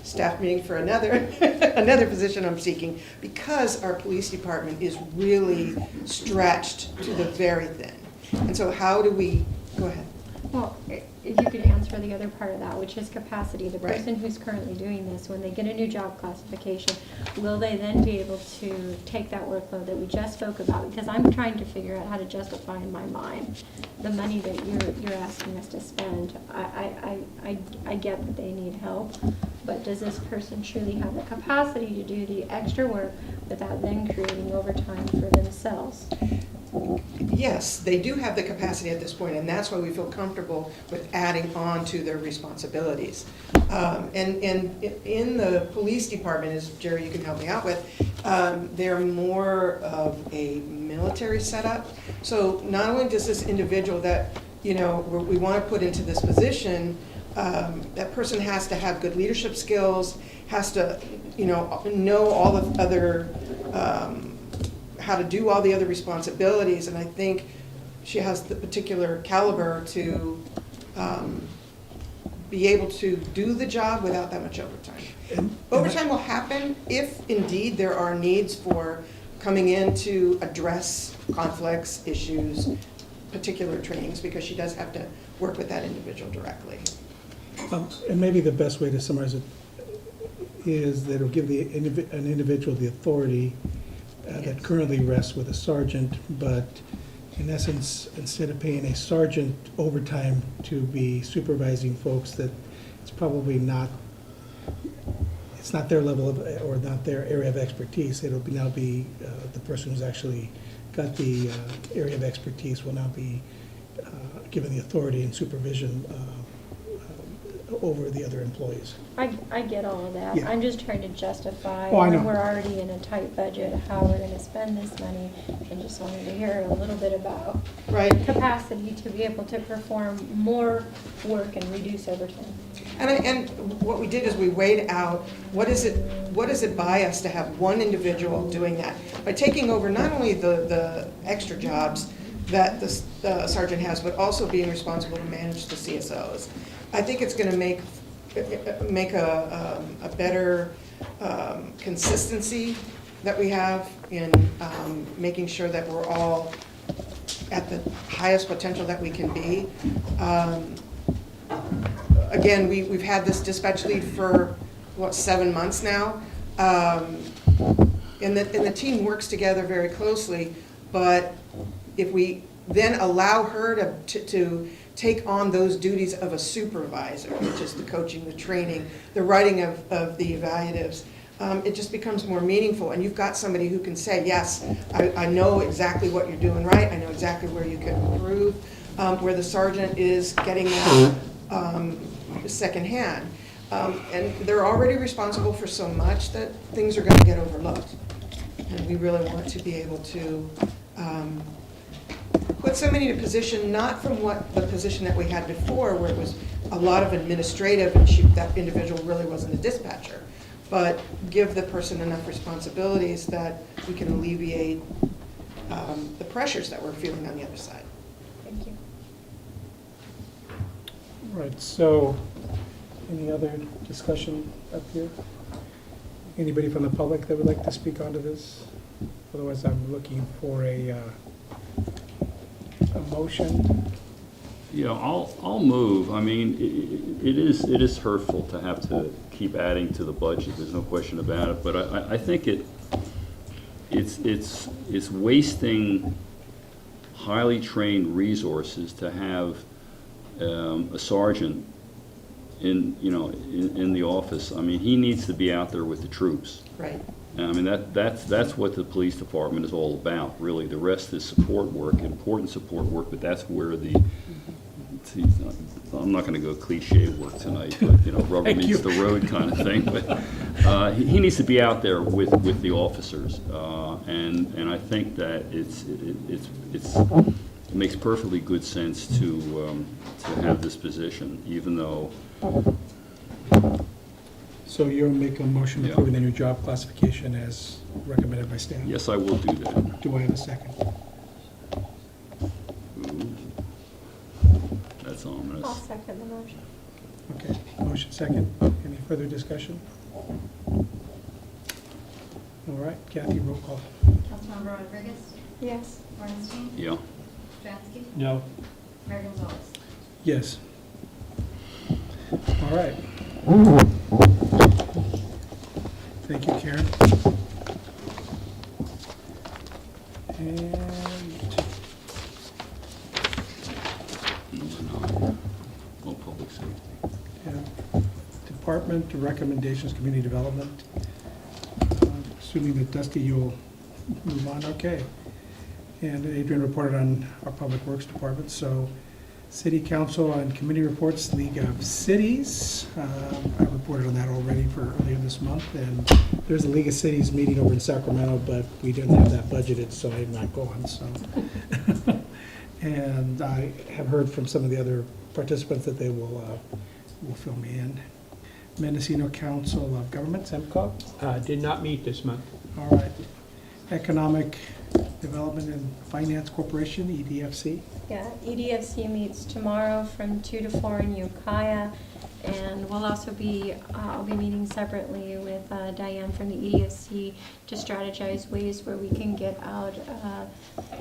Speaker 8: staff meeting for another another position I'm seeking, because our police department is really stretched to the very thin. And so how do we, go ahead.
Speaker 7: Well, if you could answer the other part of that, which is capacity. The
Speaker 8: Right.
Speaker 7: person who's currently doing this, when they get a new job classification, will they then be able to take that workload that we just spoke about? Because I'm trying to figure out how to justify in my mind the money that you're asking us to spend. I get that they need help, but does this person truly have the capacity to do the extra work without then creating overtime for themselves?
Speaker 8: Yes, they do have the capacity at this point, and that's why we feel comfortable with adding on to their responsibilities. And in the police department, as Jerry, you can help me out with, they're more of a military setup. So not only does this individual that, we want to put into this position, that person has to have good leadership skills, has to, know all the other, how to do all the other responsibilities, and I think she has the particular caliber to be able to do the job without that much overtime. Overtime will happen if indeed there are needs for coming in to address conflicts, issues, particular trainings, because she does have to work with that individual directly.
Speaker 1: And maybe the best way to summarize it is that it'll give an individual the authority that currently rests with a sergeant, but in essence, instead of paying a sergeant overtime to be supervising folks, that it's probably not, it's not their level of, or not their area of expertise. It'll now be the person who's actually got the area of expertise will now be given the authority and supervision over the other employees.
Speaker 7: I get all of that.
Speaker 1: Yeah.
Speaker 7: I'm just trying to justify,
Speaker 1: Oh, I know.
Speaker 7: when we're already in a tight budget, how we're gonna spend this money, and just wanted to hear a little bit about
Speaker 8: Right.
Speaker 7: capacity to be able to perform more work and reduce overtime.
Speaker 8: And what we did is we weighed out, what does it buy us to have one individual doing that? By taking over not only the extra jobs that the sergeant has, but also being responsible to manage the CSOs. I think it's going to make a better consistency that we have in making sure that we're all at the highest potential that we can be. Again, we've had this dispatch lead for, 7 months now? And the team works together very closely, but if we then allow her to take on those duties of a supervisor, which is the coaching, the training, the writing of the evaluatives, it just becomes more meaningful. And you've got somebody who can say, yes, I know exactly what you're doing right, I know exactly where you can improve, where the sergeant is getting that secondhand. And they're already responsible for so much that things are going to get overlooked. And we really want to be able to put somebody in a position, not from what the position that we had before, where it was a lot of administrative and that individual really wasn't a dispatcher, but give the person enough responsibilities that we can alleviate the pressures that we're feeling on the other side.
Speaker 7: Thank you.
Speaker 1: Right, so, any other discussion up here? Anybody from the public that would like to speak onto this? Otherwise, I'm looking for a motion.
Speaker 6: Yeah, I'll move. I mean, it is hurtful to have to keep adding to the budget, there's no question about it, but I think it's wasting highly trained resources to have a sergeant in the office. I mean, he needs to be out there with the troops.
Speaker 8: Right.
Speaker 6: I mean, that's what the police department is all about, really. The rest is support work, important support work, but that's where I'm not gonna go cliche work tonight, but, rubber
Speaker 1: Thank
Speaker 6: meets
Speaker 1: you.
Speaker 6: the road kind of thing, but he needs to be out there with the officers, and I think that it makes perfectly good sense to have this position, even though,
Speaker 1: So you'll make a motion
Speaker 6: Yeah.
Speaker 1: approving the new job classification as recommended by staff?
Speaker 6: yes, I will do that.
Speaker 1: Do I have a second?
Speaker 6: Ooh. That's
Speaker 7: I'll
Speaker 6: ominous.
Speaker 7: second the motion.
Speaker 1: Okay, motion second. Any further discussion? All right, Kathy, roll call.
Speaker 3: Councilmember Rodriguez?
Speaker 7: Yes.
Speaker 3: Ornstein?
Speaker 6: Yeah.
Speaker 3: Stransky?
Speaker 5: No,
Speaker 3: Mayor Gonzalez?
Speaker 1: Yes. All right. Thank you, Karen. And
Speaker 6: Well, public safety.
Speaker 1: yeah, Department Recommendations, Community Development. Assuming that Dusty, you'll move on, okay. And Adrian reported on our Public Works Department, so City Council and Committee Reports, League of Cities. I reported on that already for earlier this month, and there's a League of Cities meeting over in Sacramento, but we didn't have that budgeted, so I'm not going, so. And I have heard from some of the other participants that they will fill me in. Mendocino Council of Governments, MCOG.
Speaker 5: did not meet this month.
Speaker 1: All right. Economic Development and Finance Corporation, EDFC.
Speaker 7: Yeah, EDFC meets tomorrow from 2 to 4 in Ukiah, and we'll also I'll be meeting separately with Diane from the EDFC to strategize ways where we can get out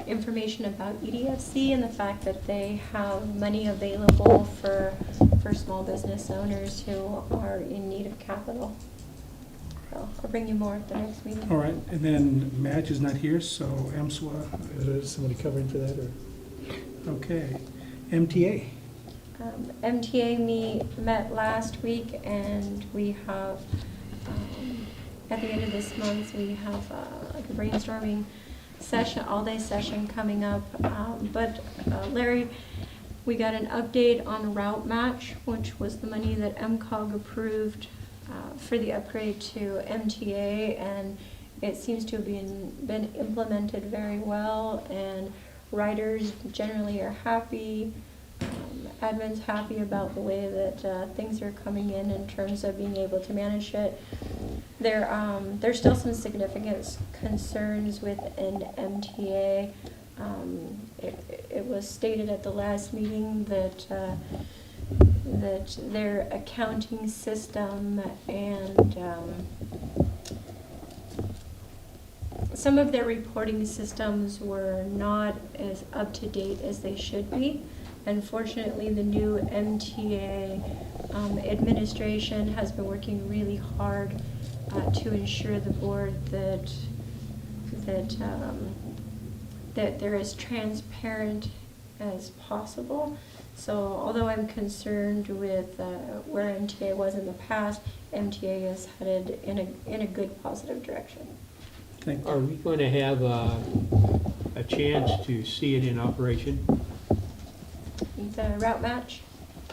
Speaker 7: information about EDFC and the fact that they have money available for small business owners who are in need of capital. So I'll bring you more at the next meeting.
Speaker 1: All right, and then Madge is not here, so MSWA, is somebody covering for that, or? Okay. MTA.
Speaker 7: MTA met last week, and we have, at the end of this month, we have like a brainstorming session, all-day session coming up. But Larry, we got an update on route match, which was the money that MCOG approved for the upgrade to MTA, and it seems to have been implemented very well, and riders generally are happy. Admin's happy about the way that things are coming in terms of being able to manage it. There's still some significant concerns with an MTA. It was stated at the last meeting that their accounting system and some of their reporting systems were not as up to date as they should be. Unfortunately, the new MTA administration has been working really hard to ensure the board that they're as transparent as possible. So although I'm concerned with where MTA was in the past, MTA is headed in a good, positive direction.
Speaker 1: Thank
Speaker 5: Are
Speaker 1: you.
Speaker 5: we going to have a chance to see it in operation?
Speaker 7: The route match?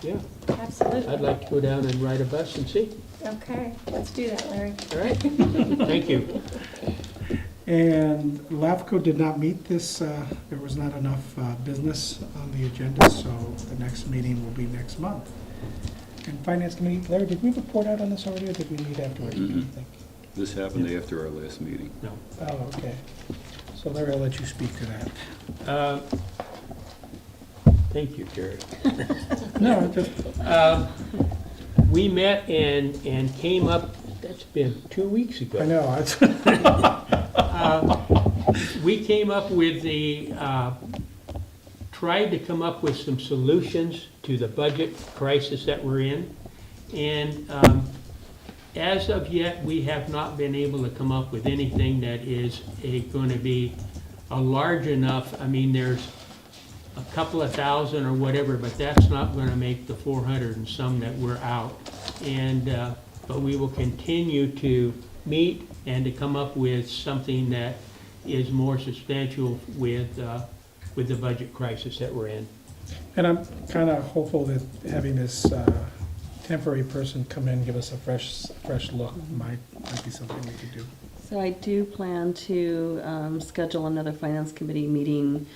Speaker 5: Yeah,
Speaker 7: Absolutely.
Speaker 5: I'd like to go down and ride a bus and see.
Speaker 7: Okay, let's do that, Larry.
Speaker 5: All right, thank you.
Speaker 1: And LAFCO did not meet this, there was not enough business on the agenda, so the next meeting will be next month. And Finance Committee, Larry, did we report out on this already, or did we meet afterwards? What do you think?
Speaker 6: This happened after our last meeting.
Speaker 5: No.
Speaker 1: Oh, okay. So Larry, I'll let you speak to that.
Speaker 5: Thank you, Jerry.
Speaker 1: No, just,
Speaker 5: We met and came up, that's been 2 weeks ago.
Speaker 1: I know, it's,
Speaker 5: We came up with tried to come up with some solutions to the budget crisis that we're in. And as of yet, we have not been able to come up with anything that is going to be a large enough, I mean, there's a couple of thousand or whatever, but that's not going to make the 400 and some that we're out. And, but we will continue to meet and to come up with something that is more substantial with the budget crisis that we're in.
Speaker 1: and I'm kind of hopeful that having this temporary person come in, give us a fresh look, might be something we could do.
Speaker 4: So I do plan to schedule another Finance Committee meeting,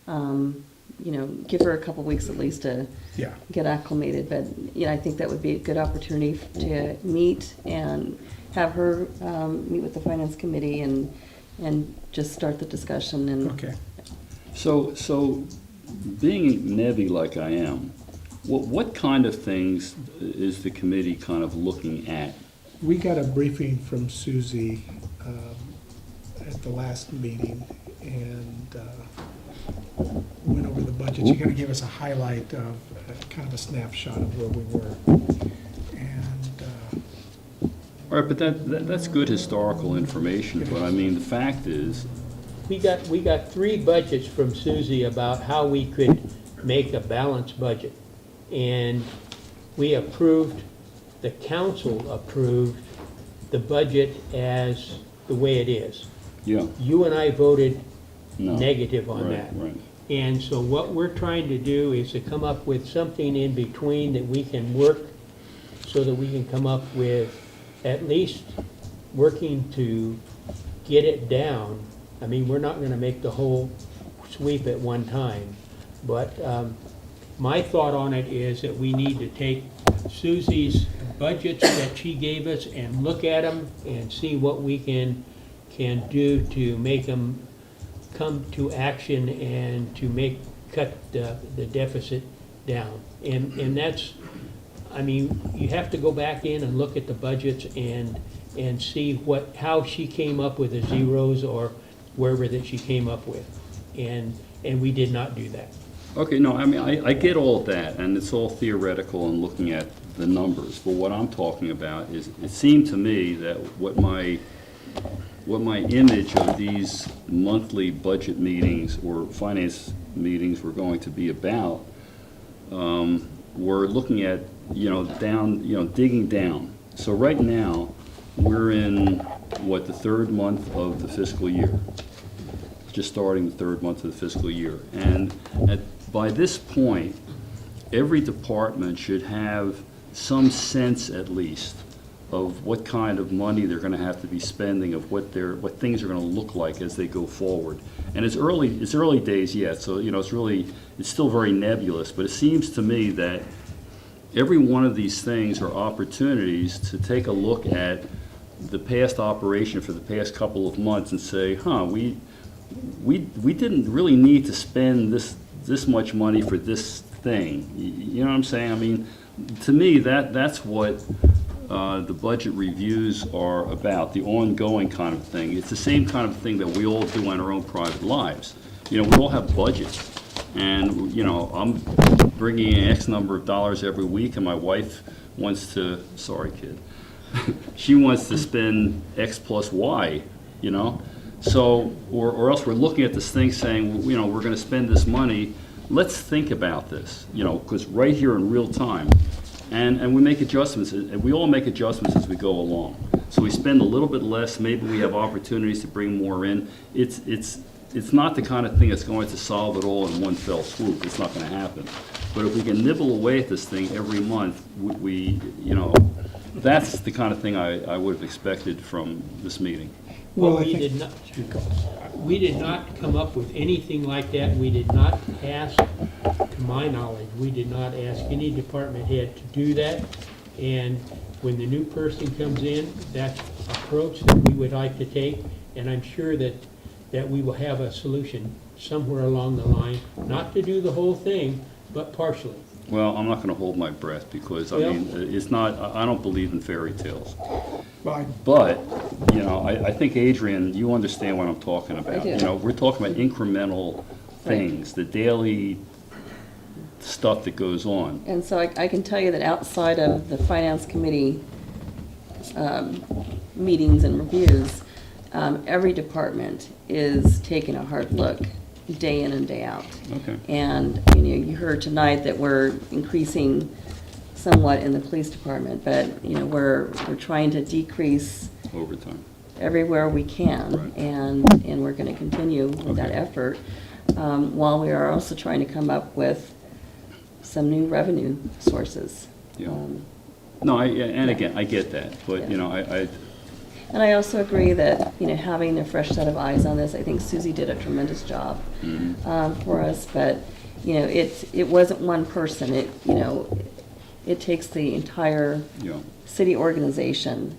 Speaker 4: give her a couple weeks at least to
Speaker 1: Yeah,
Speaker 4: get acclimated, but, I think that would be a good opportunity to meet and have her meet with the Finance Committee and just start the discussion and.
Speaker 1: okay.
Speaker 6: So being nebby like I am, what kind of things is the committee kind of looking at?
Speaker 1: We got a briefing from Susie at the last meeting, and went over the budget. She's going to give us a highlight of kind of a snapshot of where we were. And
Speaker 6: All right, but that's good historical information, but I mean, the fact is,
Speaker 5: We got 3 budgets from Susie about how we could make a balanced budget. And we approved, the council approved the budget as the way it is.
Speaker 6: yeah,
Speaker 5: You and I voted
Speaker 6: no.
Speaker 5: negative on
Speaker 6: Right,
Speaker 5: that.
Speaker 6: right.
Speaker 5: And so what we're trying to do is to come up with something in between that we can work so that we can come up with at least working to get it down. I mean, we're not gonna make the whole sweep at one time, but my thought on it is that we need to take Susie's budgets that she gave us and look at them and see what we can do to make them come to action and to cut the deficit down. And that's, I mean, you have to go back in and look at the budgets and see how she came up with the zeros or wherever that she came up with. And we did not do that.
Speaker 6: Okay, no, I mean, I get all of that, and it's all theoretical and looking at the numbers, but what I'm talking about is, it seemed to me that what my image of these monthly budget meetings or finance meetings were going to be about, we're looking at, digging down. So right now, we're in, the third month of the fiscal year. Just starting the third month of the fiscal year. And by this point, every department should have some sense at least of what kind of money they're gonna have to be spending, of what things are gonna look like as they go forward. And it's early days yet, so, it's still very nebulous, but it seems to me that every one of these things are opportunities to take a look at the past operation for the past couple of months and say, we didn't really need to spend this much money for this thing. You know what I'm saying? I mean, to me, that's what the budget reviews are about, the ongoing kind of thing. It's the same kind of thing that we all do in our own private lives. We all have budgets. And, I'm bringing in X number of dollars every week, and my wife wants to, sorry, kid, she wants to spend X plus Y, So, or else we're looking at this thing saying, we're going to spend this money. Let's think about this, because right here in real time. And we make adjustments, and we all make adjustments as we go along. So we spend a little bit less, maybe we have opportunities to bring more in. It's not the kind of thing that's going to solve it all in one fell swoop. It's not going to happen. But if we can nibble away at this thing every month, that's the kind of thing I would have expected from this meeting.
Speaker 1: Well, I
Speaker 5: we
Speaker 1: think-
Speaker 5: did not, we did not come up with anything like that. We did not ask, to my knowledge, we did not ask any department head to do that. And when the new person comes in, that's the approach that we would like to take. And I'm sure that we will have a solution somewhere along the line, not to do the whole thing, but partially.
Speaker 6: Well, I'm not going to hold my breath because, I
Speaker 5: Well-
Speaker 6: mean, it's not, I don't believe in fairy tales.
Speaker 1: Well,
Speaker 6: But, you know, I think, Adrian, you understand what I'm talking about.
Speaker 4: do.
Speaker 6: You know, we're talking about incremental things, the daily stuff that goes on.
Speaker 4: And so I can tell you that outside of the finance committee meetings and reviews, every department is taking a hard look, day in and day out.
Speaker 6: Okay.
Speaker 4: And, you know, you heard tonight that we're increasing somewhat in the police department, but, you know, we're trying to decrease
Speaker 6: Overtime.
Speaker 4: everywhere we can,
Speaker 6: Right.
Speaker 4: and we're going to continue with that
Speaker 6: Okay.
Speaker 4: effort, while we are also trying to come up with some new revenue sources.
Speaker 6: Yeah. No, and again, I get that, but,
Speaker 4: Yeah.
Speaker 6: you know,
Speaker 4: And I also agree that, you know, having a fresh set of eyes on this, I think Susie did a tremendous job for us, but, you know, it wasn't one person. It, you know, it takes the entire
Speaker 6: you know,
Speaker 4: city organization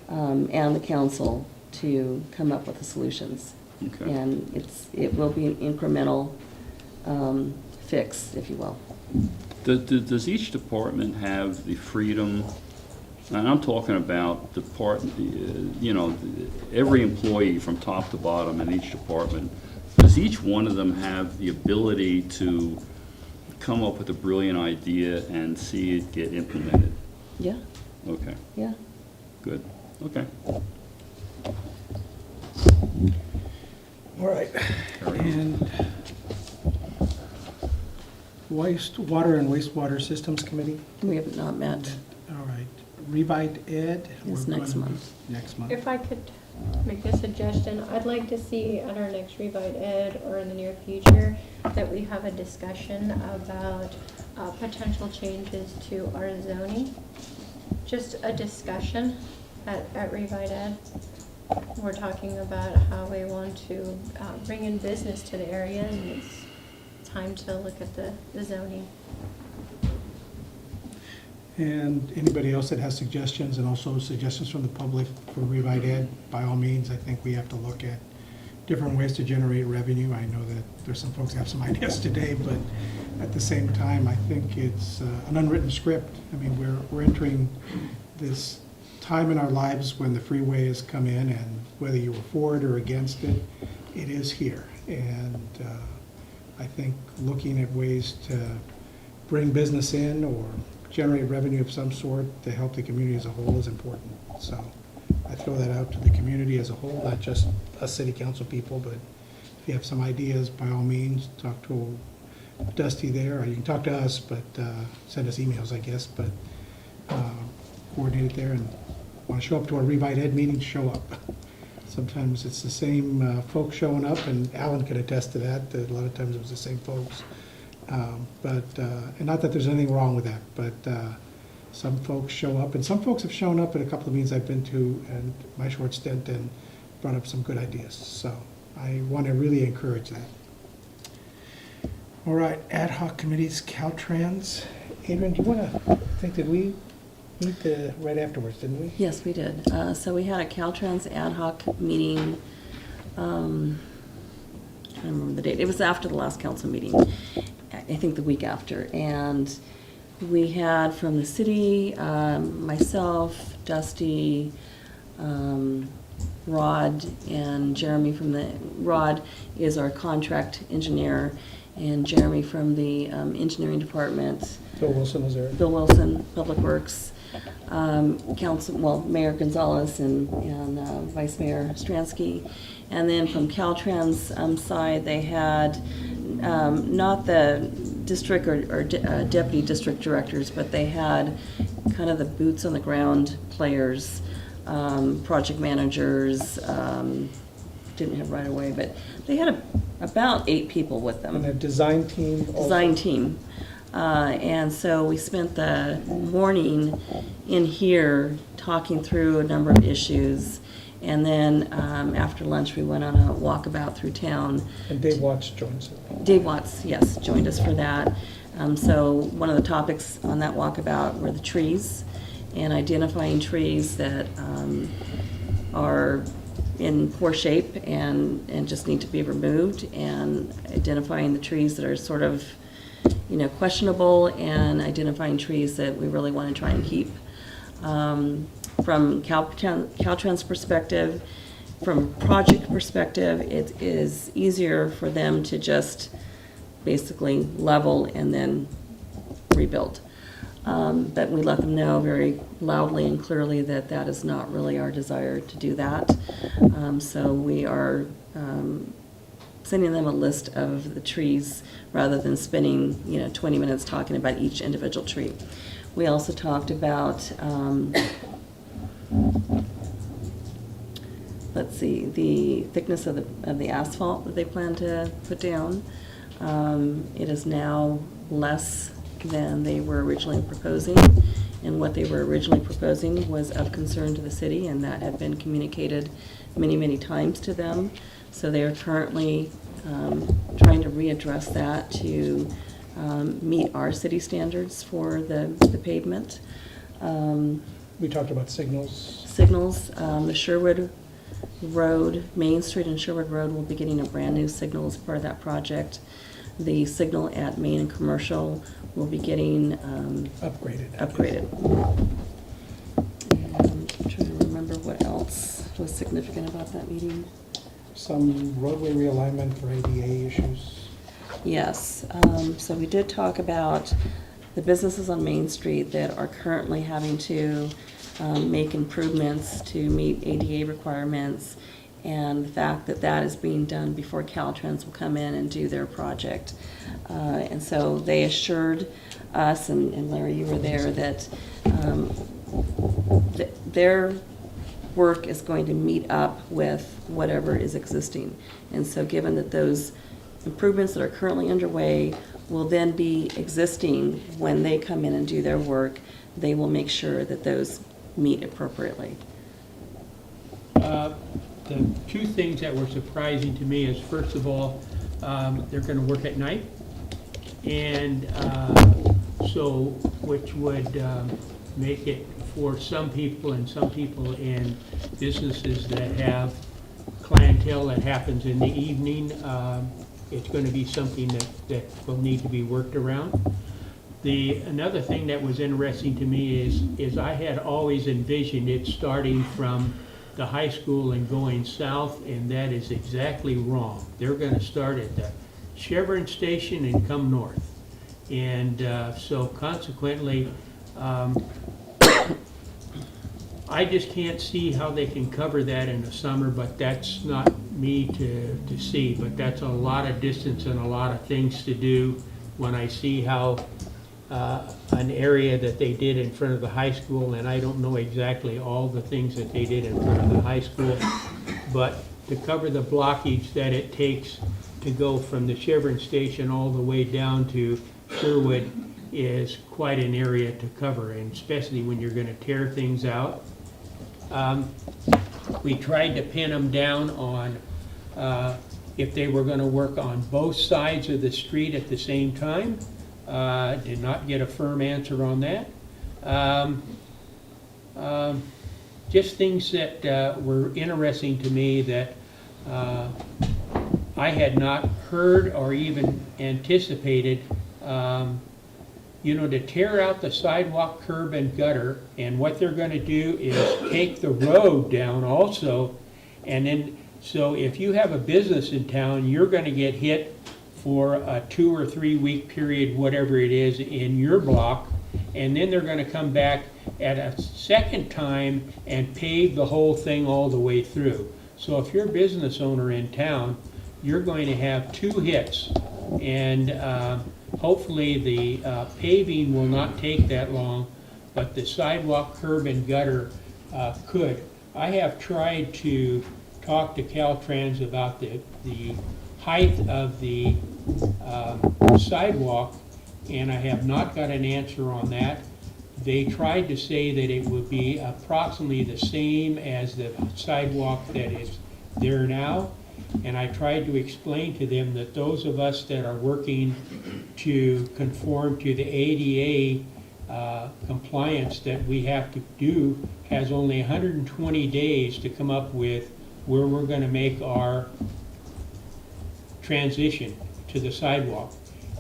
Speaker 4: and the council to come up with the solutions.
Speaker 6: okay.
Speaker 4: And it will be an incremental fix, if you will.
Speaker 6: Does each department have the freedom, and I'm talking about you know, every employee from top to bottom in each department, does each one of them have the ability to come up with a brilliant idea and see it get implemented?
Speaker 4: Yeah,
Speaker 6: Okay,
Speaker 4: yeah.
Speaker 6: good, okay.
Speaker 1: all right. And Water and Wastewater Systems Committee,
Speaker 4: We have not met.
Speaker 1: all right. Revive Ed.
Speaker 4: It's
Speaker 1: we're
Speaker 4: next
Speaker 1: gonna-
Speaker 4: month.
Speaker 1: Next month.
Speaker 7: If I could make a suggestion, I'd like to see at our next Revive Ed or in the near future that we have a discussion about potential changes to our zoning. Just a discussion at Revive Ed. We're talking about how we want to bring in business to the area, and it's time to look at the zoning.
Speaker 1: And anybody else that has suggestions, and also suggestions from the public for Revive Ed, by all means, I think we have to look at different ways to generate revenue. I know that there's some folks that have some ideas today, but at the same time, I think it's an unwritten script. I mean, we're entering this time in our lives when the freeway has come in, and whether you were for it or against it, it is here. And I think looking at ways to bring business in or generate revenue of some sort to help the community as a whole is important. So I throw that out to the community as a whole, not just us city council people, but if you have some ideas, by all means, talk to Dusty there, or you can talk to us, but send us emails, I guess, but coordinate it there, and want to show up to our Revive Ed meetings, show up. Sometimes it's the same folks showing up, and Alan could attest to that, that a lot of times it was the same folks. And not that there's anything wrong with that, but some folks show up, and some folks have shown up at a couple of meetings I've been to in my short stint and brought up some good ideas. So I want to really encourage that. All right, ad hoc committees, Caltrans. Adrian, do you want to, did we meet right afterwards, didn't we?
Speaker 4: Yes, we did. So we had a Caltrans ad hoc meeting, I can't remember the date. It was after the last council meeting, I think the week after. And we had from the city, myself, Dusty, Rod, and Jeremy from Rod is our contract engineer, and Jeremy from the engineering department.
Speaker 1: Bill Wilson was there.
Speaker 4: Bill Wilson, Public Works, Mayor Gonzalez and Vice Mayor Stransky. And then from Caltrans side, they had not the district or deputy district directors, but they had kind of the boots on the ground players, project managers, didn't have right away, but they had about 8 people with them.
Speaker 1: And a design team. also.
Speaker 4: Design team. And so we spent the morning in here talking through a number of issues And then after lunch, we went on a walkabout through town.
Speaker 1: And Dave Watts joins us.
Speaker 4: Dave Watts, yes, joined us for that. So one of the topics on that walkabout were the trees and identifying trees that are in poor shape and just need to be removed, and identifying the trees that are sort of, questionable, and identifying trees that we really want to try and keep. From Caltrans perspective, from project perspective, it is easier for them to just basically level and then rebuild. But we let them know very loudly and clearly that that is not really our desire to do that. So we are sending them a list of the trees rather than spending 20 minutes talking about each individual tree. We also talked about the thickness of the asphalt that they plan to put down. It is now less than they were originally proposing, and what they were originally proposing was of concern to the city, and that had been communicated many, many times to them. So they are currently trying to readdress that to meet our city standards for the pavement.
Speaker 1: We talked about signals.
Speaker 4: Signals, the Sherwood Road, Main Street and Sherwood Road will be getting a brand new signal as part of that project. The signal at Main and Commercial will be getting
Speaker 1: Upgraded.
Speaker 4: And I'm trying to remember what else was significant about that meeting.
Speaker 1: Some roadway realignment for ADA issues.
Speaker 4: Yes, so we did talk about the businesses on Main Street that are currently having to make improvements to meet ADA requirements, and the fact that that is being done before Caltrans will come in and do their project. And so they assured us, and Larry, you were there, that their work is going to meet up with whatever is existing. And so given that those improvements that are currently underway will then be existing when they come in and do their work, they will make sure that those meet appropriately.
Speaker 5: The two things that were surprising to me is, first of all, they're going to work at night, and so which would make it for some people in businesses that have clientele that happens in the evening, it's going to be something that will need to be worked around. Another thing that was interesting to me is I had always envisioned it starting from the high school and going south, and that is exactly wrong. They're going to start at the Chevron station and come north. And so consequently, I just can't see how they can cover that in the summer, but that's not me to see. But that's a lot of distance and a lot of things to do when I see how an area that they did in front of the high school, and I don't know exactly all the things that they did in front of the high school, but to cover the blockage that it takes to go from the Chevron station all the way down to Sherwood is quite an area to cover, and especially when you're going to tear things out. We tried to pin them down on if they were going to work on both sides of the street at the same time. Did not get a firm answer on that. Just things that were interesting to me that I had not heard or even anticipated. To tear out the sidewalk, curb, and gutter, and what they're going to do is take the road down also, and then, so if you have a business in town, you're going to get hit for a 2 or 3 week period, whatever it is, in your block, and then they're going to come back at a second time and pave the whole thing all the way through. So if you're a business owner in town, you're going to have 2 hits, and hopefully the paving will not take that long, but the sidewalk, curb, and gutter could. I have tried to talk to Caltrans about the height of the sidewalk, and I have not got an answer on that. They tried to say that it would be approximately the same as the sidewalk that is there now. And I tried to explain to them that those of us that are working to conform to the ADA compliance that we have to do has only 120 days to come up with where we're going to make our transition to the sidewalk.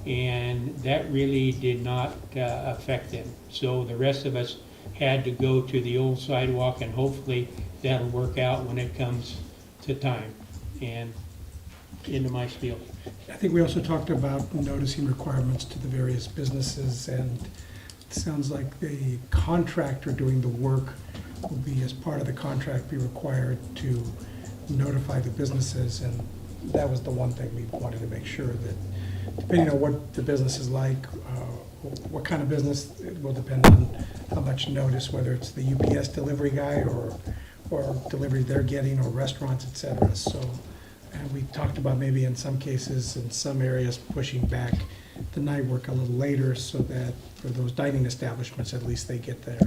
Speaker 5: And that really did not affect them. So the rest of us had to go to the old sidewalk, and hopefully that'll work out when it comes to time. And into my spiel.
Speaker 1: I think we also talked about noticing requirements to the various businesses, and it sounds like the contractor doing the work will be, as part of the contract, be required to notify the businesses, and that was the one thing we wanted to make sure that, depending on what the business is like, what kind of business, it will depend on how much notice, whether it's the UPS delivery guy or delivery they're getting, or restaurants, et cetera. So, and we talked about maybe in some cases, in some areas, pushing back the night work a little later, so that for those dining establishments, at least they get their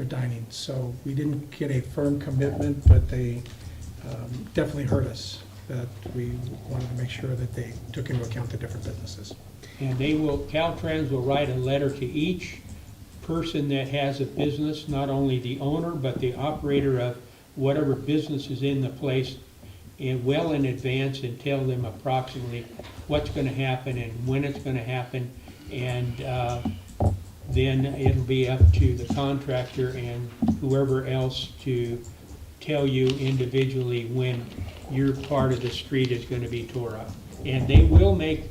Speaker 1: dining. So we didn't get a firm commitment, but they definitely heard us, that we wanted to make sure that they took into account the different businesses.
Speaker 5: And they will, Caltrans will write a letter to each person that has a business, not only the owner, but the operator of whatever business is in the place, and well in advance, and tell them approximately what's going to happen and when it's going to happen. And then it'll be up to the contractor and whoever else to tell you individually when your part of the street is going to be tore up. And they will make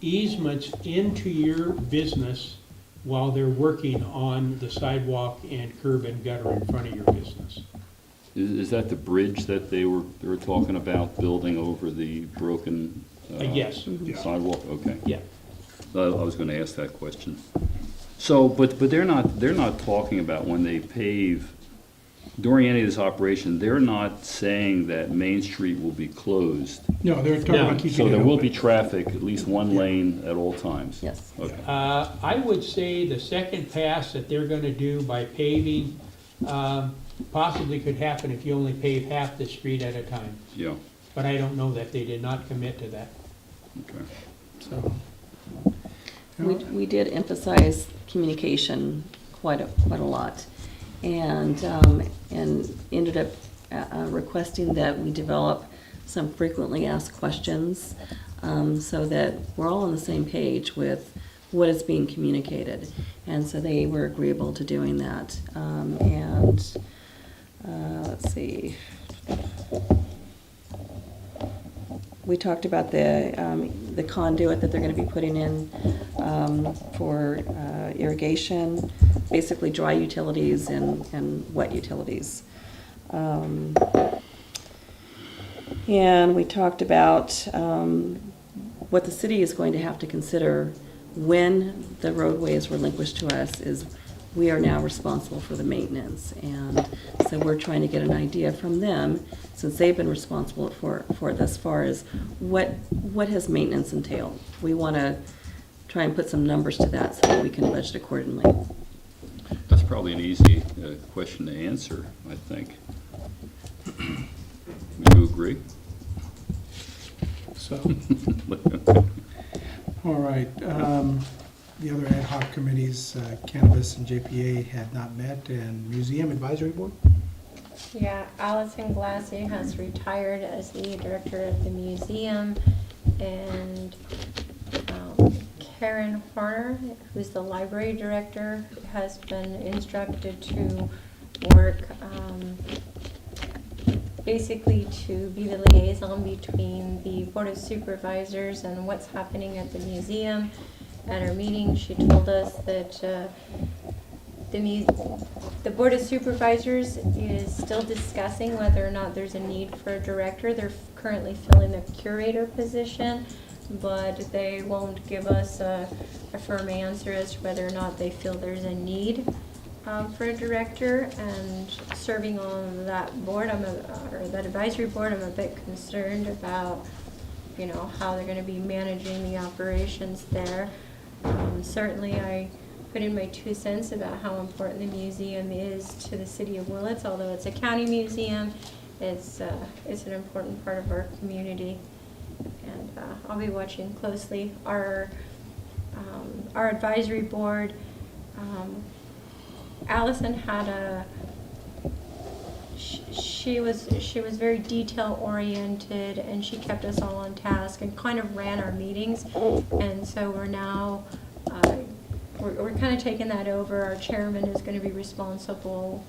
Speaker 5: easements into your business while they're working on the sidewalk and curb and gutter in front of your business.
Speaker 6: Is that the bridge that they were talking about building over the broken
Speaker 5: Yes.
Speaker 6: sidewalk? Okay.
Speaker 5: Yeah.
Speaker 6: I was going to ask that question. So, but they're not talking about when they pave during any of this operation. They're not saying that Main Street will be closed.
Speaker 1: No, they're talking
Speaker 5: No.
Speaker 1: about keeping it
Speaker 6: So there will
Speaker 1: open.
Speaker 6: be traffic, at least one lane at all times.
Speaker 4: Yes.
Speaker 6: Okay.
Speaker 5: I would say the second pass that they're going to do by paving possibly could happen if you only pave half the street at a time.
Speaker 6: Yeah.
Speaker 5: But I don't know that. They did not commit to that.
Speaker 6: Okay.
Speaker 1: So,
Speaker 4: We did emphasize communication quite a lot, and ended up requesting that we develop some frequently asked questions, so that we're all on the same page with what is being communicated. And so they were agreeable to doing that. Let's see. We talked about the conduit that they're going to be putting in for irrigation, basically dry utilities and wet utilities. And we talked about what the city is going to have to consider when the roadway is relinquished to us is we are now responsible for the maintenance. And so we're trying to get an idea from them, since they've been responsible for it thus far, is what has maintenance entailed. We want to try and put some numbers to that so that we can budget accordingly.
Speaker 6: That's probably an easy question to answer, I think. Would you agree?
Speaker 1: so, all right. The other ad hoc committees, Cannabis and JPA, had not met, and Museum Advisory Board?
Speaker 7: Yeah, Allison Glassy has retired as the director of the museum, and Karen Horner, who's the library director, has been instructed to work basically to be the liaison between the Board of Supervisors and what's happening at the museum. At our meeting, she told us that the Board of Supervisors is still discussing whether or not there's a need for a director. They're currently filling the curator position, but they won't give us a firm answer as to whether or not they feel there's a need for a director. And serving on that board, or that advisory board, I'm a bit concerned about, how they're going to be managing the operations there. Certainly, I put in my 2 cents about how important the museum is to the city of Willits. Although it's a county museum, it's an important part of our community. And I'll be watching closely. Our advisory board, Allison had she was very detail oriented, and she kept us all on task and kind of ran our meetings. And so we're now we're kind of taking that over. Our chairman is going to be responsible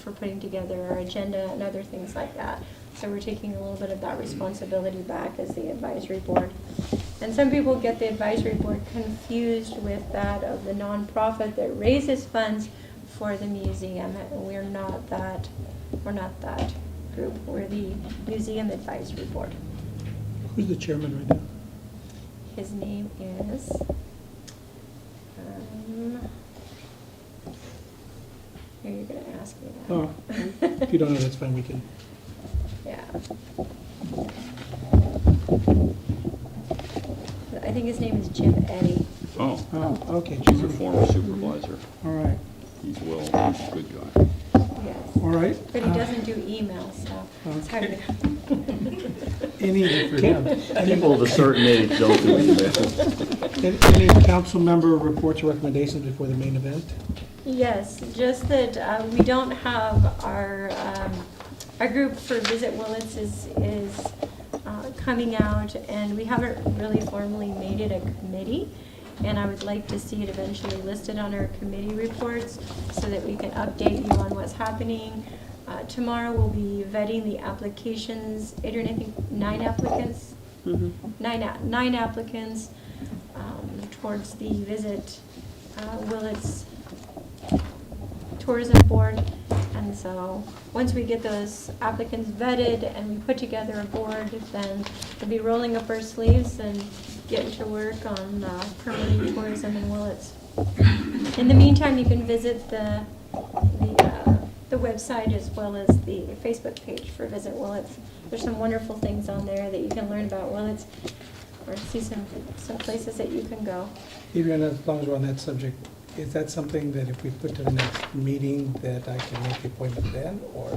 Speaker 7: for putting together our agenda and other things like that. So we're taking a little bit of that responsibility back as the advisory board. And some people get the advisory board confused with that of the nonprofit that raises funds for the museum. We're not that group. We're the museum advisory board.
Speaker 1: Who's the chairman right now?
Speaker 7: His name is here, you're gonna ask me that.
Speaker 1: Oh, if you don't know, that's fine, we can.
Speaker 7: Yeah. I think his name is Jim Eddy.
Speaker 6: Oh,
Speaker 1: Oh, okay.
Speaker 6: he's a former supervisor.
Speaker 1: All right,
Speaker 6: He's a good guy.
Speaker 7: Yes.
Speaker 1: all right.
Speaker 7: But he doesn't do emails, so it's hard to.
Speaker 1: Any
Speaker 6: People of a certain age don't do email.
Speaker 1: Any council member reports or recommendations before the main event?
Speaker 7: Yes, just that we don't have our group for Visit Willits is coming out, and we haven't really formally made it a committee. And I would like to see it eventually listed on our committee reports so that we can update you on what's happening. Tomorrow we'll be vetting the applications, 9 applicants.
Speaker 4: Mhm.
Speaker 7: Nine applicants towards the Visit Willits Tourism Board. And so once we get those applicants vetted and we put together a board, then we'll be rolling up our sleeves and getting to work on promoting tourism in Willits. In the meantime, you can visit the website as well as the Facebook page for Visit Willits. There's some wonderful things on there that you can learn about Willits or see some places that you can go.
Speaker 1: Adriana, as long as we're on that subject, is that something that if we put to the next meeting that I can make the appointment then, or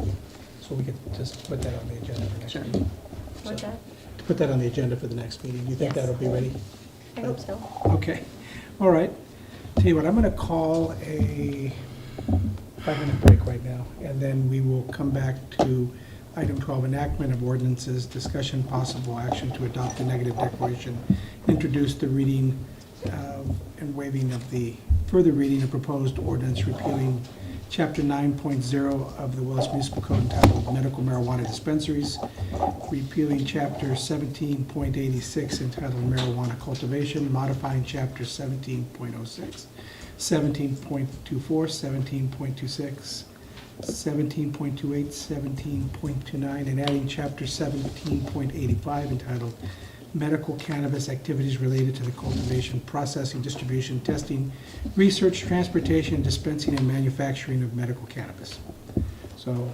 Speaker 1: so we could just put that on the agenda for next
Speaker 4: Sure.
Speaker 1: meeting?
Speaker 7: What's that?
Speaker 1: To put that on the agenda for the next meeting, you think
Speaker 4: Yes.
Speaker 1: that'll be ready?
Speaker 7: I hope so.
Speaker 1: Okay, all right. Tell you what, I'm gonna call a 5-minute break right now, and then we will come back to item 12, enactment of ordinances, discussion, possible action to adopt the negative declaration, introduce the reading and waiving of the further reading of proposed ordinance repealing Chapter 9.0 of the Willits Municipal Code entitled Medical Marijuana Dispensaries, repealing Chapter 17.86 entitled Marijuana Cultivation, modifying Chapter 17.06, 17.24, 17.26, 17.28, 17.29, and adding Chapter 17.85 entitled Medical Cannabis Activities Related to the Cultivation, Processing, Distribution, Testing, Research, Transportation, Dispensing, and Manufacturing of Medical Cannabis. So,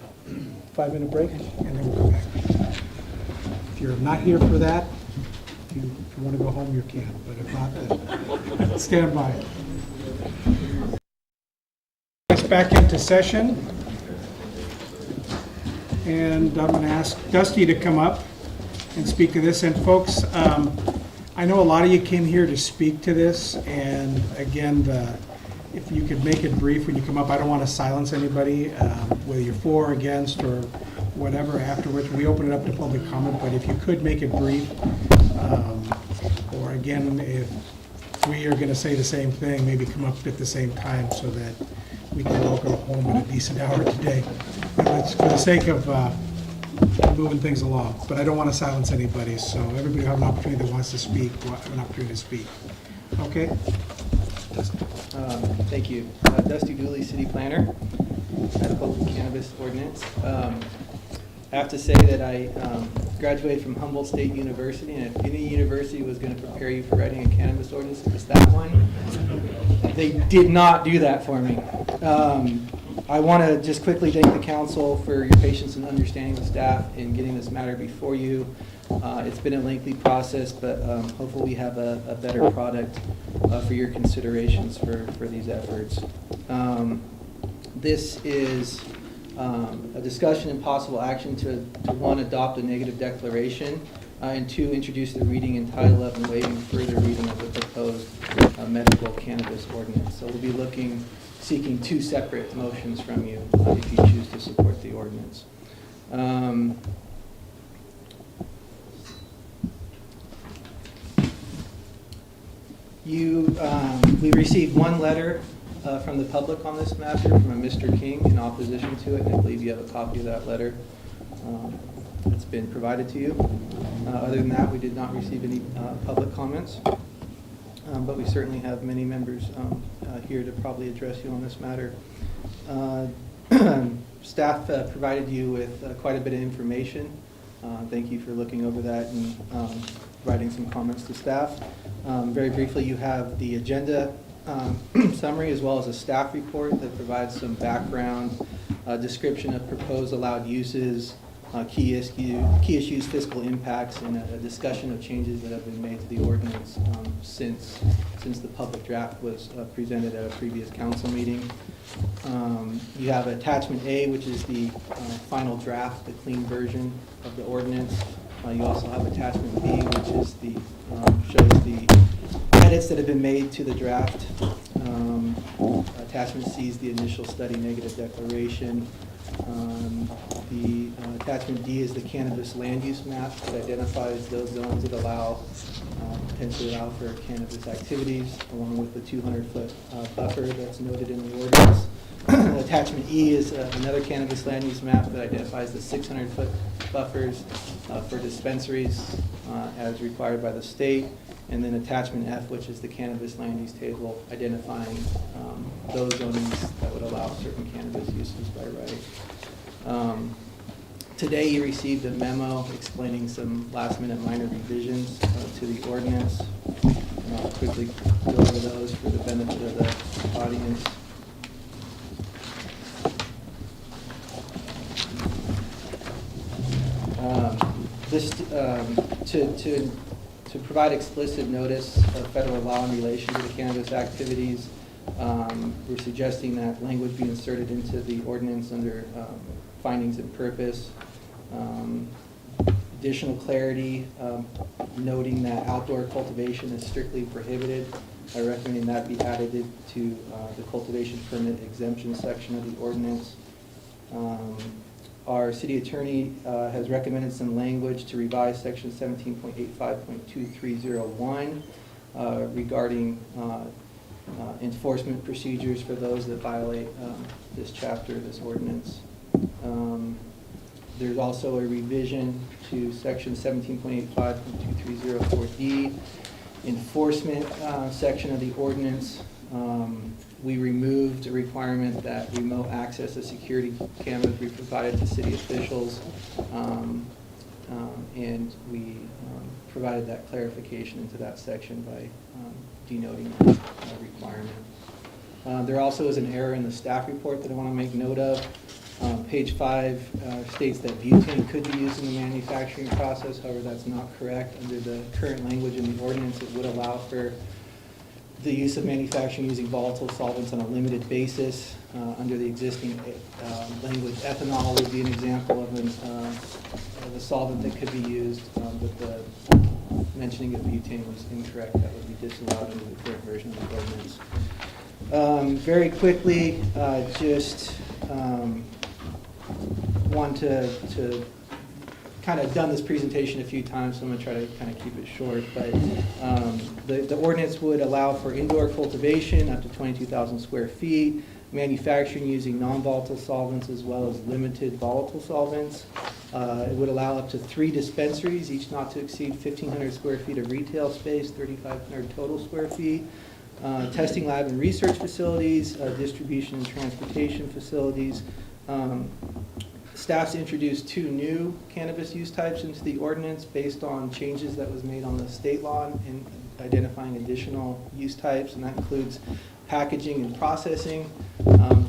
Speaker 1: 5-minute break, and then we'll come back. If you're not here for that, if you want to go home, you can, but if not, then stand by. Let's back into session. And I'm going to ask Dusty to come up and speak to this. And folks, I know a lot of you came here to speak to this, and again, if you could make it brief when you come up. I don't want to silence anybody, whether you're for or against or whatever afterwards. We open it up to public comment, but if you could make it brief, or again, if we are going to say the same thing, maybe come up at the same time so that we can all go home at a decent hour today. And that's for the sake of moving things along, but I don't want to silence anybody, so everybody will have an opportunity that wants to speak, will have an opportunity to speak. Okay?
Speaker 9: Thank you. Dusty Dooley, City Planner, Medical Cannabis Ordinance. I have to say that I graduated from Humboldt State University, and if any university was going to prepare you for writing a cannabis ordinance, it was that one. They did not do that for me. I want to just quickly thank the council for your patience and understanding with staff in getting this matter before you. It's been a lengthy process, but hopefully we have a better product for your considerations for these efforts. This is a discussion and possible action to one, adopt a negative declaration, and two, introduce the reading and title of and waiving further reading of the proposed medical cannabis ordinance. So we'll be seeking two separate motions from you if you choose to support the ordinance. We received one letter from the public on this matter from a Mr. King in opposition to it, and I believe you have a copy of that letter. It's been provided to you. Other than that, we did not receive any public comments, but we certainly have many members here to probably address you on this matter. Staff provided you with quite a bit of information. Thank you for looking over that and providing some comments to staff. Very briefly, you have the agenda summary as well as a staff report that provides some background, description of proposed allowed uses, key issues, fiscal impacts, and a discussion of changes that have been made to the ordinance since the public draft was presented at a previous council meeting. You have attachment A, which is the final draft, the clean version of the ordinance. You also have attachment B, which is shows the edits that have been made to the draft. Attachment C is the initial study negative declaration. The attachment D is the cannabis land use map that identifies those zones that potentially allow for cannabis activities, along with the 200-foot buffer that's noted in the ordinance. Attachment E is another cannabis land use map that identifies the 600-foot buffers for dispensaries as required by the state. And then attachment F, which is the cannabis land use table, identifying those zonings that would allow certain cannabis uses by right. Today you received a memo explaining some last-minute minor revisions to the ordinance. And I'll quickly go over those for the benefit of the audience. To provide explicit notice of federal law in relation to the cannabis activities, we're suggesting that language be inserted into the ordinance under findings and purpose. Additional clarity, noting that outdoor cultivation is strictly prohibited. I recommend that be added to the cultivation permit exemption section of the ordinance. Our city attorney has recommended some language to revise section 17.85.2301 regarding enforcement procedures for those that violate this chapter, this ordinance. There's also a revision to section 17.85.2304D, enforcement section of the ordinance. We removed a requirement that remote access to security cameras be provided to city officials, and we provided that clarification into that section by denoting that requirement. There also is an error in the staff report that I want to make note of. Page 5 states that butane could be used in the manufacturing process. However, that's not correct. Under the current language in the ordinance, it would allow for the use of manufacturing using volatile solvents on a limited basis. Under the existing language, ethanol would be an example of a solvent that could be used, but the mentioning of butane was incorrect. That would be disallowed under the current version of the ordinance. Very quickly, just want to kind of done this presentation a few times, so I'm going to try to kind of keep it short. But the ordinance would allow for indoor cultivation up to 22,000 square feet, manufacturing using non-volatile solvents as well as limited volatile solvents. It would allow up to 3 dispensaries, each not to exceed 1,500 square feet of retail space, 3,500 total square feet. Testing lab and research facilities, distribution and transportation facilities. Staff's introduced 2 new cannabis use types into the ordinance based on changes that was made on the state law in identifying additional use types, and that includes packaging and processing.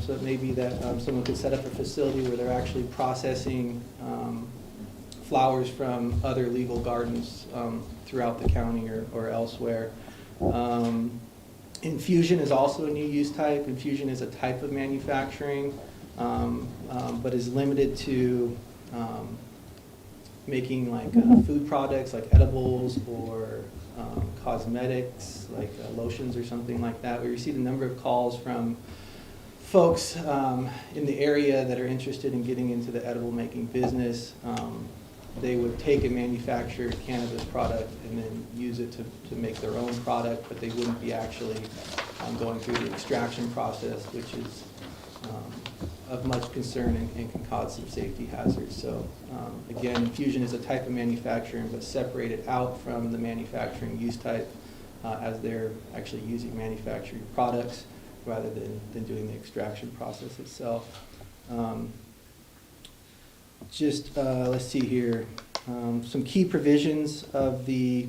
Speaker 9: So it may be that someone could set up a facility where they're actually processing flowers from other legal gardens throughout the county or elsewhere. Infusion is also a new use type. Infusion is a type of manufacturing, but is limited to making like food products like edibles or cosmetics like lotions or something like that. We received a number of calls from folks in the area that are interested in getting into the edible making business. They would take a manufactured cannabis product and then use it to make their own product, but they wouldn't be actually going through the extraction process, which is of much concern and can cause some safety hazards. So again, infusion is a type of manufacturing, but separated out from the manufacturing use type as they're actually using manufactured products rather than doing the extraction process itself. Let's see here, some key provisions of the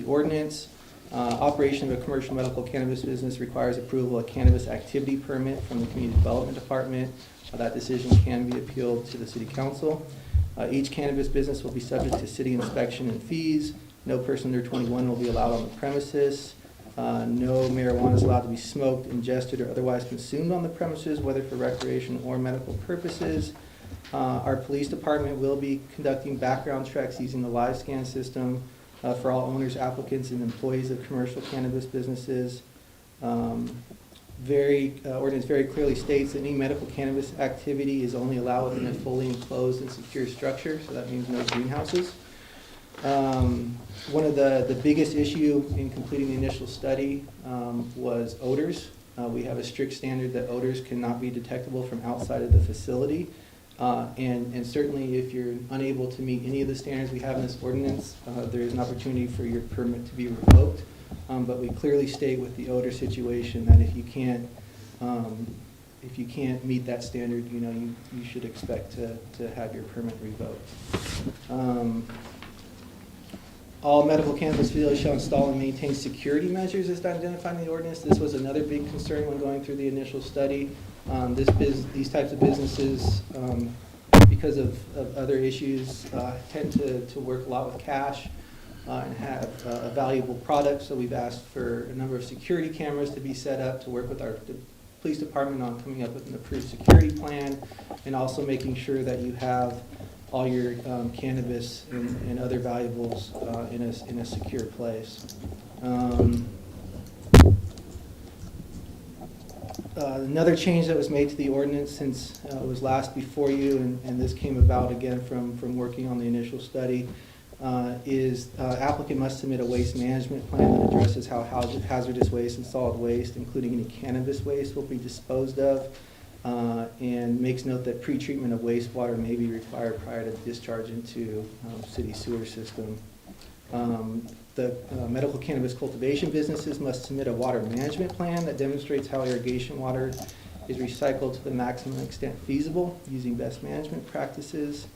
Speaker 9: ordinance. Operation of a commercial medical cannabis business requires approval of a cannabis activity permit from the Community Development Department. That decision can be appealed to the City Council. Each cannabis business will be subject to city inspection and fees. No person under 21 will be allowed on the premises. No marijuana is allowed to be smoked, ingested, or otherwise consumed on the premises, whether for recreation or medical purposes. Our police department will be conducting background checks using the live scan system for all owners, applicants, and employees of commercial cannabis businesses. Ordinance very clearly states that any medical cannabis activity is only allowed within a fully enclosed and secure structure, so that means no greenhouses. One of the biggest issue in completing the initial study was odors. We have a strict standard that odors cannot be detectable from outside of the facility. And certainly if you're unable to meet any of the standards we have in this ordinance, there is an opportunity for your permit to be revoked. But we clearly state with the odor situation that if you can't meet that standard, you should expect to have your permit revoked. All medical cannabis facilities shall install and maintain security measures as identified in the ordinance. This was another big concern when going through the initial study. These types of businesses, because of other issues, tend to work a lot with cash and have a valuable product. So we've asked for a number of security cameras to be set up to work with our police department on coming up with an approved security plan, and also making sure that you have all your cannabis and other valuables in a secure place. Another change that was made to the ordinance since it was last before you, and this came about again from working on the initial study, is applicant must submit a waste management plan that addresses how hazardous waste and solid waste, including any cannabis waste, will be disposed of, and makes note that pretreatment of wastewater may be required prior to discharge into city sewer system. The medical cannabis cultivation businesses must submit a water management plan that demonstrates how irrigation water is recycled to the maximum extent feasible using best management practices.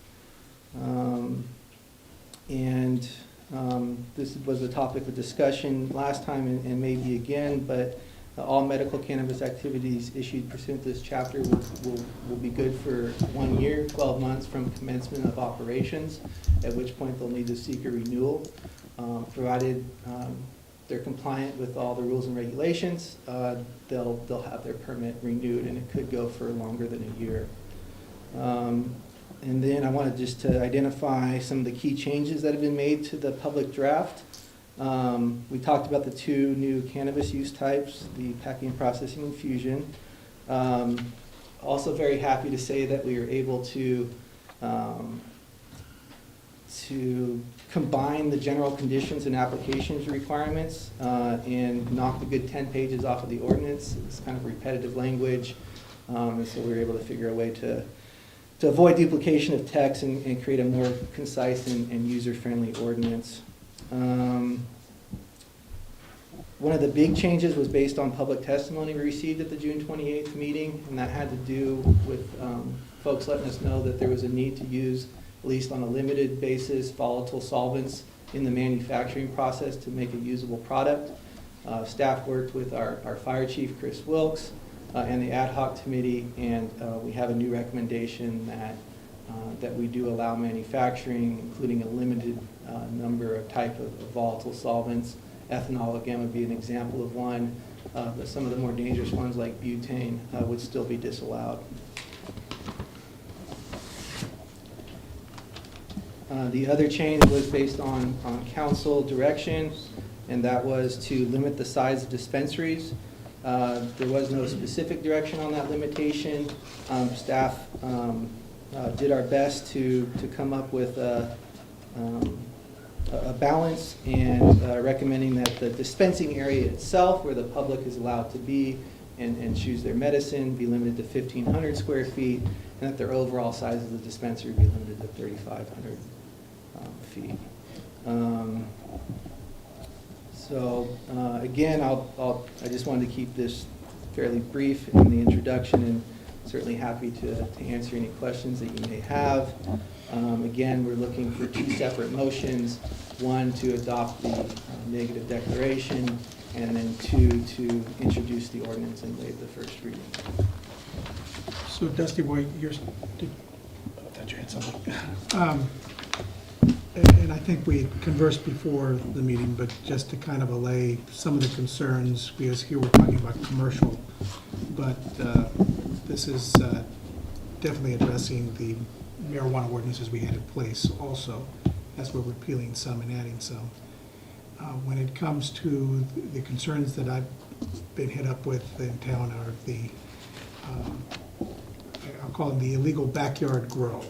Speaker 9: This was a topic of discussion last time and maybe again, but all medical cannabis activities issued pursuant to this chapter will be good for 1 year, 12 months from commencement of operations, at which point they'll need to seek a renewal. Provided they're compliant with all the rules and regulations, they'll have their permit renewed, and it could go for longer than a year. And then I wanted just to identify some of the key changes that have been made to the public draft. We talked about the 2 new cannabis use types, the packing and processing infusion. Also very happy to say that we were able to combine the general conditions and applications requirements and knock a good 10 pages off of the ordinance. It's kind of repetitive language, and so we were able to figure a way to avoid duplication of text and create a more concise and user-friendly ordinance. One of the big changes was based on public testimony we received at the June 28th meeting, and that had to do with folks letting us know that there was a need to use, at least on a limited basis, volatile solvents in the manufacturing process to make a usable product. Staff worked with our fire chief, Chris Wilkes, and the ad hoc committee, and we have a new recommendation that we do allow manufacturing, including a limited number of type of volatile solvents. Ethanol, again, would be an example of one, but some of the more dangerous ones like butane would still be disallowed. The other change was based on council direction, and that was to limit the size of dispensaries. There was no specific direction on that limitation. Staff did our best to come up with a balance, and recommending that the dispensing area itself, where the public is allowed to be and choose their medicine, be limited to 1,500 square feet, and that their overall size of the dispensary be limited to 3,500 feet. Again, I just wanted to keep this fairly brief in the introduction, and certainly happy to answer any questions that you may have. Again, we're looking for two separate motions: one, to adopt the negative declaration, and then two, to introduce the ordinance and waive the first reading.
Speaker 1: So Dusty Boy, I thought you had something. And I think we conversed before the meeting, but just to kind of allay some of the concerns, because here we're talking about commercial, but this is definitely addressing the marijuana ordinances we had in place also, as we're repealing some and adding some. When it comes to the concerns that I've been hit up with in town are the, I'll call them the illegal backyard grow,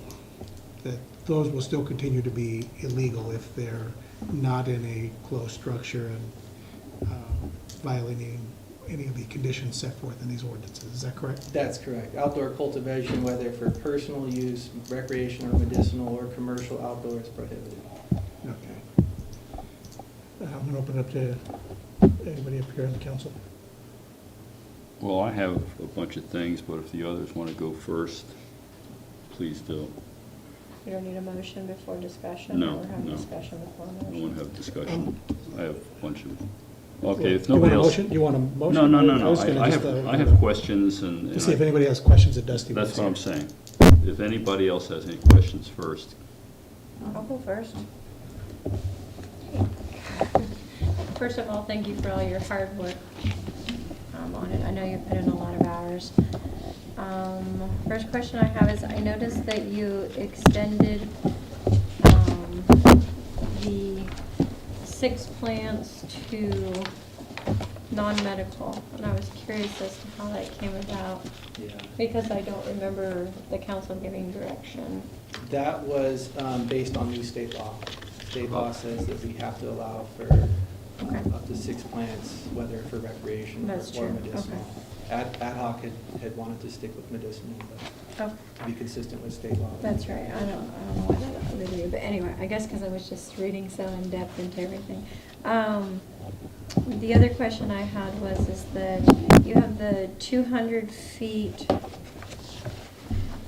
Speaker 1: that those will still continue to be illegal if they're not in a closed structure and violating any of the conditions set forth in these ordinances. Is that correct?
Speaker 9: That's correct. Outdoor cultivation, whether for personal use, recreational, medicinal, or commercial outdoor, is prohibited.
Speaker 1: Okay. I'm going to open it up to anybody up here in the council.
Speaker 6: Well, I have a bunch of things, but if the others want to go first, please do.
Speaker 7: You don't need a motion before discussion?
Speaker 6: No,
Speaker 7: Or have
Speaker 6: no.
Speaker 7: discussion before a
Speaker 6: I
Speaker 7: motion?
Speaker 6: want to have discussion. I have a bunch of, okay, if
Speaker 1: You want
Speaker 6: nobody
Speaker 1: a
Speaker 6: else.
Speaker 1: motion? You want a motion?
Speaker 6: No, no, no,
Speaker 1: I
Speaker 6: no.
Speaker 1: was gonna
Speaker 6: I
Speaker 1: just,
Speaker 6: have questions and.
Speaker 1: to see if anybody has questions at Dusty.
Speaker 6: That's what I'm saying. If anybody else has any questions first.
Speaker 7: I'll go first. First of all, thank you for all your hard work on it. I know you put in a lot of hours. First question I have is, I noticed that you extended the 6 plants to non-medical, and I was curious as to how that came about,
Speaker 9: Yeah.
Speaker 7: because I don't remember the council giving direction.
Speaker 9: That was based on new state law. State law says that we have to allow for
Speaker 7: Okay.
Speaker 9: up to 6 plants, whether for recreation
Speaker 7: That's
Speaker 9: or
Speaker 7: true.
Speaker 9: medicinal. Ad hoc had wanted to stick with medicinal, but
Speaker 7: Oh,
Speaker 9: to be consistent with state law.
Speaker 7: that's right. I don't know why that they do, but anyway, I guess because I was just reading so in depth into everything. The other question I had is that you have the 200 feet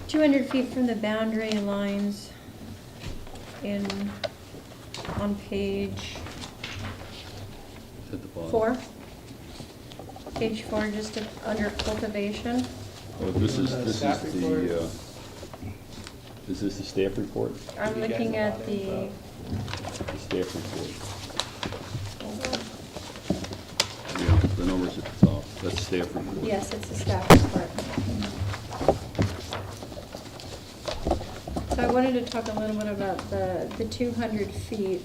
Speaker 7: from the boundary lines on page
Speaker 6: At the bottom.
Speaker 7: 4. Page 4, just under cultivation.
Speaker 6: Oh, this is
Speaker 9: Staff report.
Speaker 6: is this the staff report?
Speaker 7: I'm
Speaker 9: You guys
Speaker 7: looking
Speaker 9: have a
Speaker 7: at
Speaker 9: lot
Speaker 7: the,
Speaker 9: of
Speaker 6: The staff report. Yeah, the numbers at the top. That's staff report.
Speaker 7: yes, it's the staff report. So I wanted to talk a little bit about the 200 feet.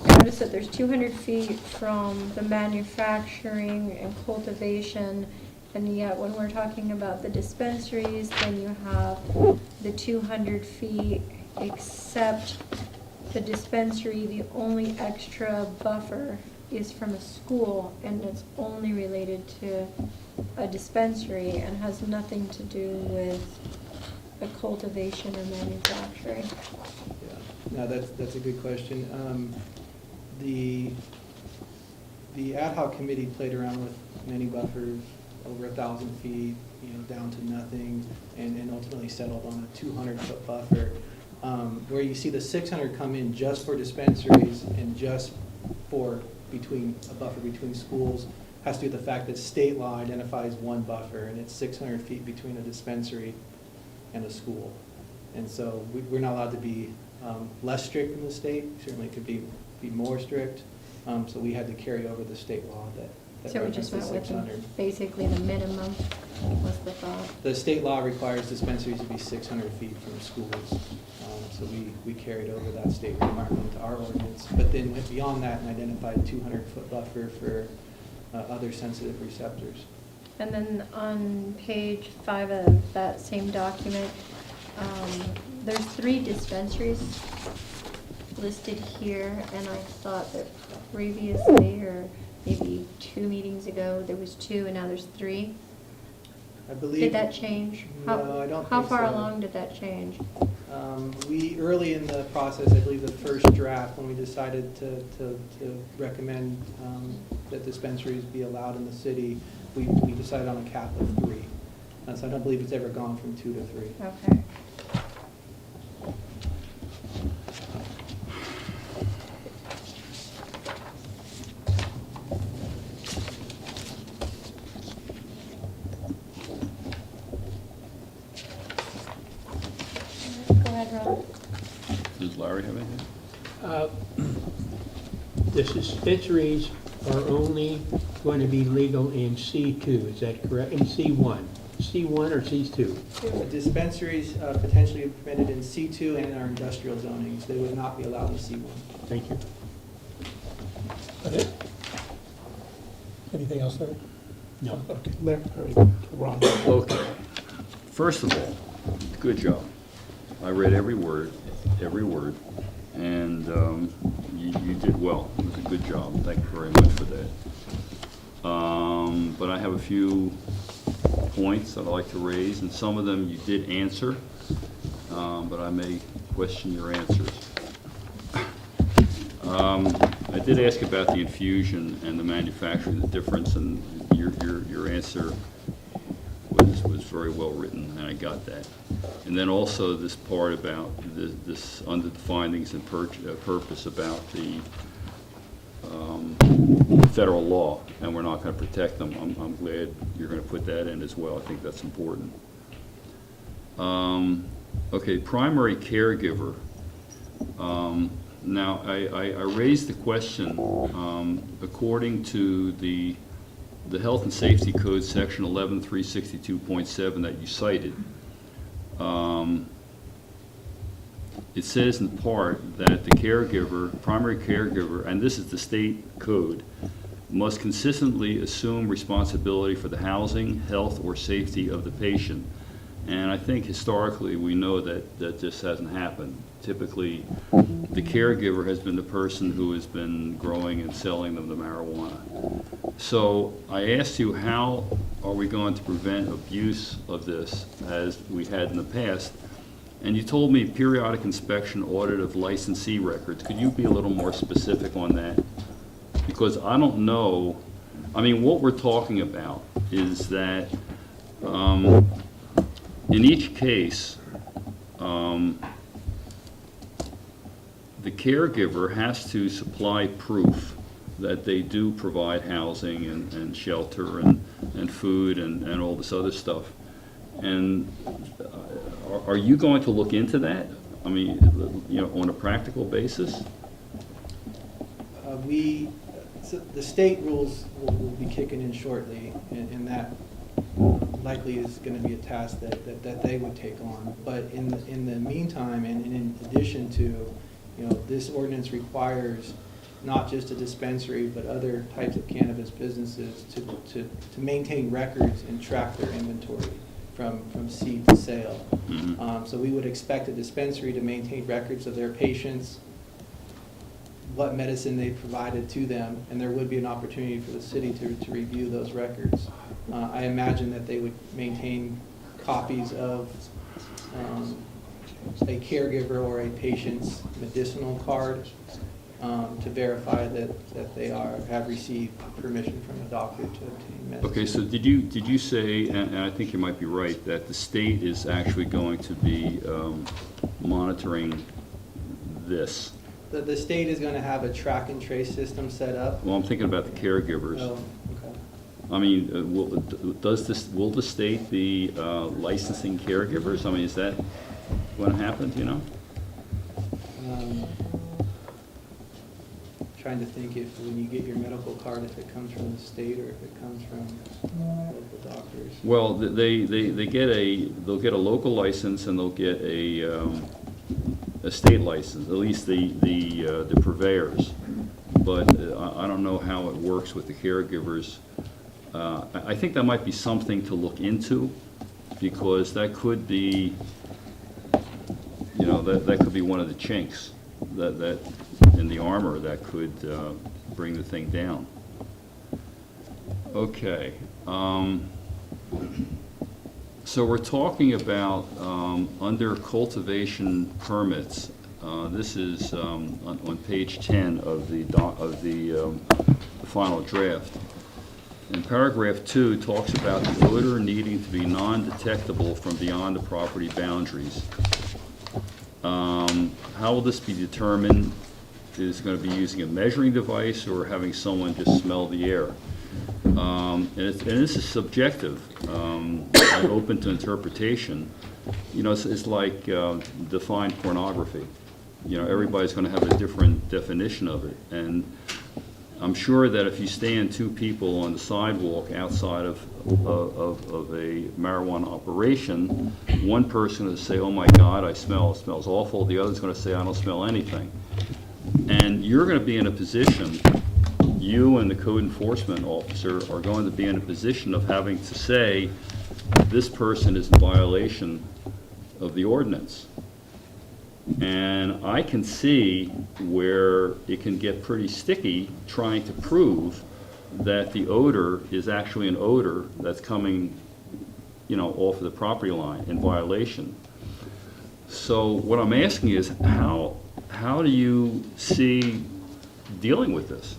Speaker 7: I noticed that there's 200 feet from the manufacturing and cultivation, and yet when we're talking about the dispensaries, then you have the 200 feet, except the dispensary, the only extra buffer is from a school, and it's only related to a dispensary and has nothing to do with a cultivation or manufacturing.
Speaker 9: Yeah, no, that's a good question. The ad hoc committee played around with many buffers, over 1,000 feet, down to nothing, and ultimately settled on a 200-foot buffer. Where you see the 600 come in just for dispensaries and just for a buffer between schools. has to do with the fact that state law identifies one buffer, and it's 600 feet between a dispensary and a school. And so we're not allowed to be less strict than the state, certainly could be more strict. So we had to carry over the state law that
Speaker 7: So we just
Speaker 9: references
Speaker 7: went with
Speaker 9: 600.
Speaker 7: basically the minimum was the thought.
Speaker 9: The state law requires dispensaries to be 600 feet from schools. So we carried over that state requirement into our ordinance, but then went beyond that and identified 200-foot buffer for other sensitive receptors.
Speaker 7: And then on page 5 of that same document, there's 3 dispensaries listed here, and I thought that previously, or maybe 2 meetings ago, there was 2, and now there's 3.
Speaker 9: I believe.
Speaker 7: Did that change?
Speaker 9: No, I don't
Speaker 7: How
Speaker 9: think
Speaker 7: far
Speaker 9: so.
Speaker 7: along did that change?
Speaker 9: We, early in the process, I believe the first draft, when we decided to recommend that dispensaries be allowed in the city, we decided on a cap of 3. So I don't believe it's ever gone from 2 to 3.
Speaker 7: Okay. Go ahead, Ron.
Speaker 6: Does Larry have anything?
Speaker 5: The dispensaries are only going to be legal in C2, is that correct? In C1? C1 or C2?
Speaker 9: Dispensaries potentially permitted in C2 and in our industrial zonings. They would not be allowed in C1.
Speaker 5: Thank you.
Speaker 1: That it? Anything else, Larry?
Speaker 5: No.
Speaker 1: Okay, Larry, Ron.
Speaker 6: Okay. First of all, good job. I read every word, and you did well. It was a good job. Thank you very much for that. But I have a few points that I'd like to raise, and some of them you did answer, but I may question your answers. I did ask about the infusion and the manufacturing, the difference, and your answer was very well written, and I got that. And then also this part about this under the findings and purpose about the federal law, and we're not going to protect them. I'm glad you're going to put that in as well. I think that's important. Okay, primary caregiver. Now, I raised the question, according to the Health and Safety Code, Section 11362.7 that you cited, it says in part that the caregiver, primary caregiver, and this is the state code, must consistently assume responsibility for the housing, health, or safety of the patient. And I think historically we know that this hasn't happened. Typically, the caregiver has been the person who has been growing and selling them the marijuana. So I asked you, how are we going to prevent abuse of this as we had in the past? And you told me periodic inspection, audit of licensee records. Could you be a little more specific on that? Because I don't know, I mean, what we're talking about is that in each case, the caregiver has to supply proof that they do provide housing and shelter and food and all this other stuff. And are you going to look into that? I mean, you know, on a practical basis?
Speaker 9: So the state rules will be kicking in shortly, and that likely is going to be a task that they would take on. But in the meantime, and in addition to, you know, this ordinance requires not just a dispensary, but other types of cannabis businesses to maintain records and track their inventory from seed to sale.
Speaker 6: Mm-hmm.
Speaker 9: So we would expect a dispensary to maintain records of their patients, what medicine they provided to them, and there would be an opportunity for the city to review those records. I imagine that they would maintain copies of a caregiver or a patient's medicinal card to verify that they have received permission from a doctor to obtain medicine.
Speaker 6: Okay, so did you say, and I think you might be right, that the state is actually going to be monitoring this?
Speaker 9: The state is going to have a track and trace system set up.
Speaker 6: Well, I'm thinking about the caregivers.
Speaker 9: Oh, okay.
Speaker 6: I mean, will the state be licensing caregivers? I mean, is that going to happen, do you know?
Speaker 9: Trying to think if when you get your medical card, if it comes from the state or if it comes from local doctors.
Speaker 6: Well, they'll get a local license and they'll get a state license, at least the purveyors. But I don't know how it works with the caregivers. I think that might be something to look into, because that could be, you know, that could be one of the chinks that in the armor that could bring the thing down. Okay. So we're talking about under cultivation permits. This is on page 10 of the final draft. And paragraph 2 talks about the odor needing to be non-detectable from beyond the property boundaries. How will this be determined? Is it going to be using a measuring device or having someone just smell the air? And this is subjective and open to interpretation. You know, it's like defined pornography. You know, everybody's going to have a different definition of it. And I'm sure that if you stand two people on the sidewalk outside of a marijuana operation, one person will say, "Oh my God, it smells awful." The other's going to say, "I don't smell anything." And you're going to be in a position, you and the code enforcement officer are going to be in a position of having to say, this person is in violation of the ordinance. And I can see where it can get pretty sticky trying to prove that the odor is actually an odor that's coming, you know, off of the property line in violation. So what I'm asking is, how do you see dealing with this?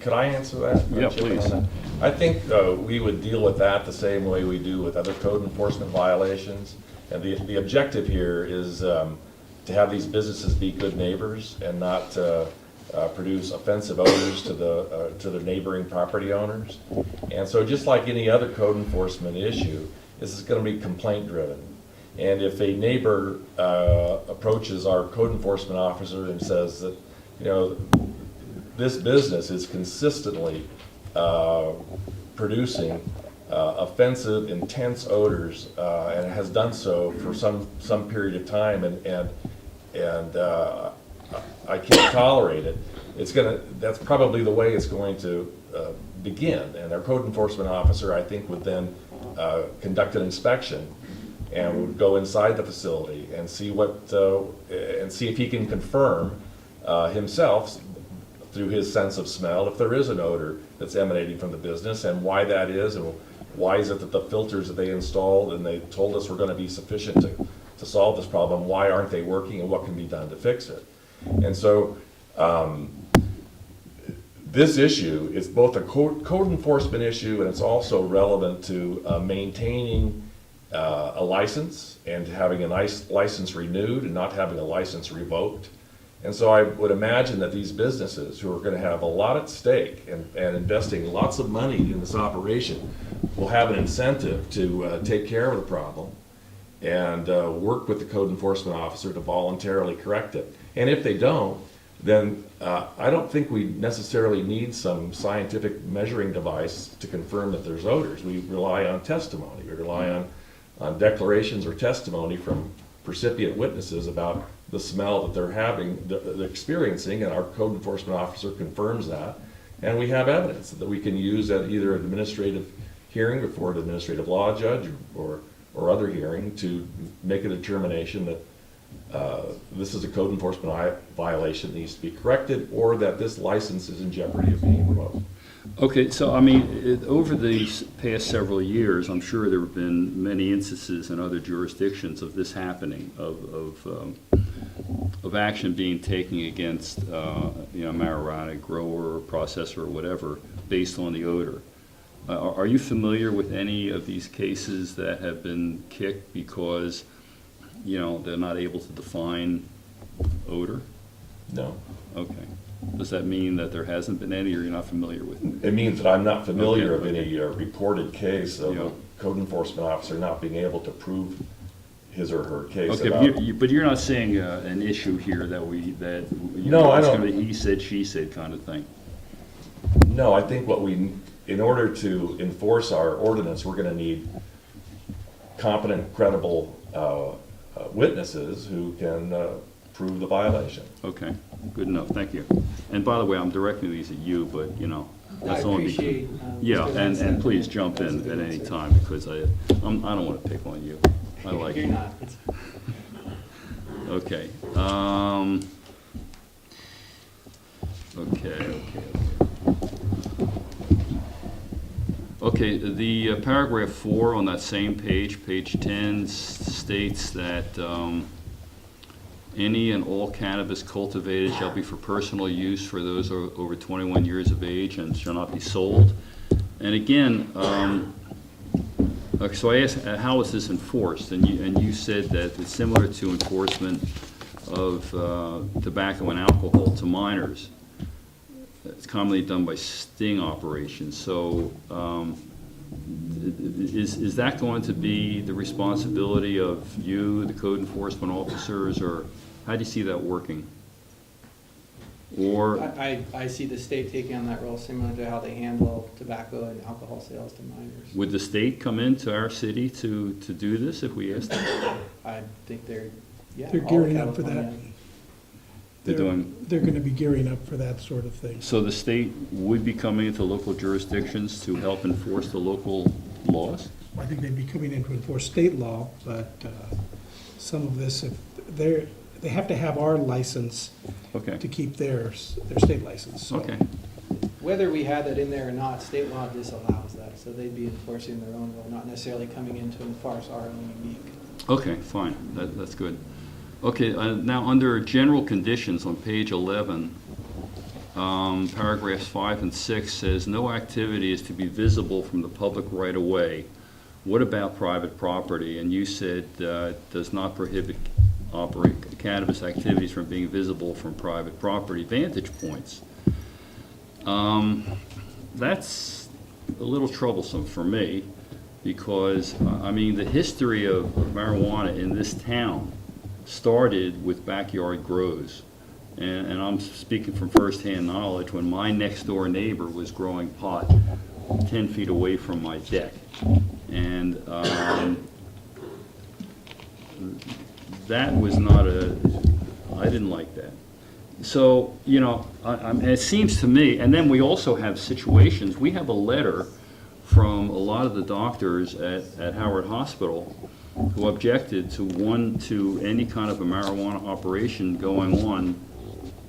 Speaker 2: Could I answer that?
Speaker 6: Yeah, please.
Speaker 2: I think we would deal with that the same way we do with other code enforcement violations. And the objective here is to have these businesses be good neighbors and not produce offensive odors to the neighboring property owners. And so just like any other code enforcement issue, this is going to be complaint driven. And if a neighbor approaches our code enforcement officer and says that, you know, this business is consistently producing offensive, intense odors, and has done so for some period of time, and I can't tolerate it, that's probably the way it's going to begin. And our code enforcement officer, I think, would then conduct an inspection and would go inside the facility and see if he can confirm himself through his sense of smell if there is an odor that's emanating from the business, and why that is, and why is it that the filters that they installed and they told us were going to be sufficient to solve this problem, why aren't they working, and what can be done to fix it. And so this issue is both a code enforcement issue, and it's also relevant to maintaining a license and having a nice license renewed and not having a license revoked. And so I would imagine that these businesses who are going to have a lot at stake and investing lots of money in this operation will have an incentive to take care of the problem and work with the code enforcement officer to voluntarily correct it. And if they don't, then I don't think we necessarily need some scientific measuring device to confirm that there's odors. We rely on testimony. We rely on declarations or testimony from recipient witnesses about the smell that they're having, they're experiencing, and our code enforcement officer confirms that. And we have evidence that we can use at either an administrative hearing before an administrative law judge or other hearing to make a determination that this is a code enforcement violation that needs to be corrected, or that this license is in jeopardy of being revoked.
Speaker 6: Okay, so I mean, over the past several years, I'm sure there have been many instances in other jurisdictions of this happening, of action being taken against marijuana grower or processor or whatever based on the odor. Are you familiar with any of these cases that have been kicked because they're not able to define odor?
Speaker 2: No.
Speaker 6: Okay. Does that mean that there hasn't been any, or you're not familiar with it?
Speaker 2: It means that I'm not familiar
Speaker 6: Okay.
Speaker 2: of any reported case of
Speaker 6: Yeah.
Speaker 2: a code enforcement officer not being able to prove his or her case.
Speaker 6: Okay,
Speaker 2: about-
Speaker 6: but you're not saying an issue here that
Speaker 2: No, I
Speaker 6: it's
Speaker 2: don't.
Speaker 6: gonna be he said, she said kind of thing?
Speaker 2: No, I think in order to enforce our ordinance, we're gonna need competent, credible witnesses who can prove the violation.
Speaker 6: Okay, good enough, thank you. And by the way, I'm directing these at you, but,
Speaker 9: I
Speaker 6: that's only because.
Speaker 9: appreciate.
Speaker 6: Yeah,
Speaker 9: Mr.
Speaker 6: and
Speaker 9: Vincent.
Speaker 6: please jump
Speaker 9: That's a
Speaker 6: in
Speaker 9: good
Speaker 6: at any
Speaker 9: answer.
Speaker 6: time, because I don't want to pick on you. I like
Speaker 9: You're
Speaker 6: you.
Speaker 9: not. It's-
Speaker 6: Okay. Okay. Okay, the paragraph 4 on that same page, page 10, states that any and all cannabis cultivated shall be for personal use for those over 21 years of age and shall not be sold. And again, so I asked, how is this enforced? And you said that it's similar to enforcement of tobacco and alcohol to minors. It's commonly done by sting operations. So is that going to be the responsibility of you, the code enforcement officers, or how do you see that working? Or,
Speaker 9: I see the state taking on that role similar to how they handle tobacco and alcohol sales to minors.
Speaker 6: would the state come into our city to do this if we asked them?
Speaker 9: I think they're
Speaker 1: They're
Speaker 9: all
Speaker 1: gearing up for that.
Speaker 9: California.
Speaker 6: They're doing,
Speaker 1: They're going to be gearing up for that sort of thing.
Speaker 6: so the state would be coming into local jurisdictions to help enforce the local laws?
Speaker 1: I think they'd be coming in to enforce state law, but some of this, if they have to have our license
Speaker 6: Okay,
Speaker 1: to keep their state license. So
Speaker 6: okay,
Speaker 9: Whether we had that in there or not, state law disallows that, so they'd be enforcing their own rule, not necessarily coming in to enforce our own unique.
Speaker 6: okay, fine, that's good. Okay, now, under general conditions on page 11, paragraphs 5 and 6 says, no activity is to be visible from the public right of way. What about private property? And you said does not prohibit cannabis activities from being visible from private property vantage points. That's a little troublesome for me, because, the history of marijuana in this town started with backyard grows. And I'm speaking from firsthand knowledge, when my next door neighbor was growing pot 10 feet away from my deck. And that was not I didn't like that. So, it seems to me, and then we also have situations, we have a letter from a lot of the doctors at Howard Hospital who objected to any kind of a marijuana operation going on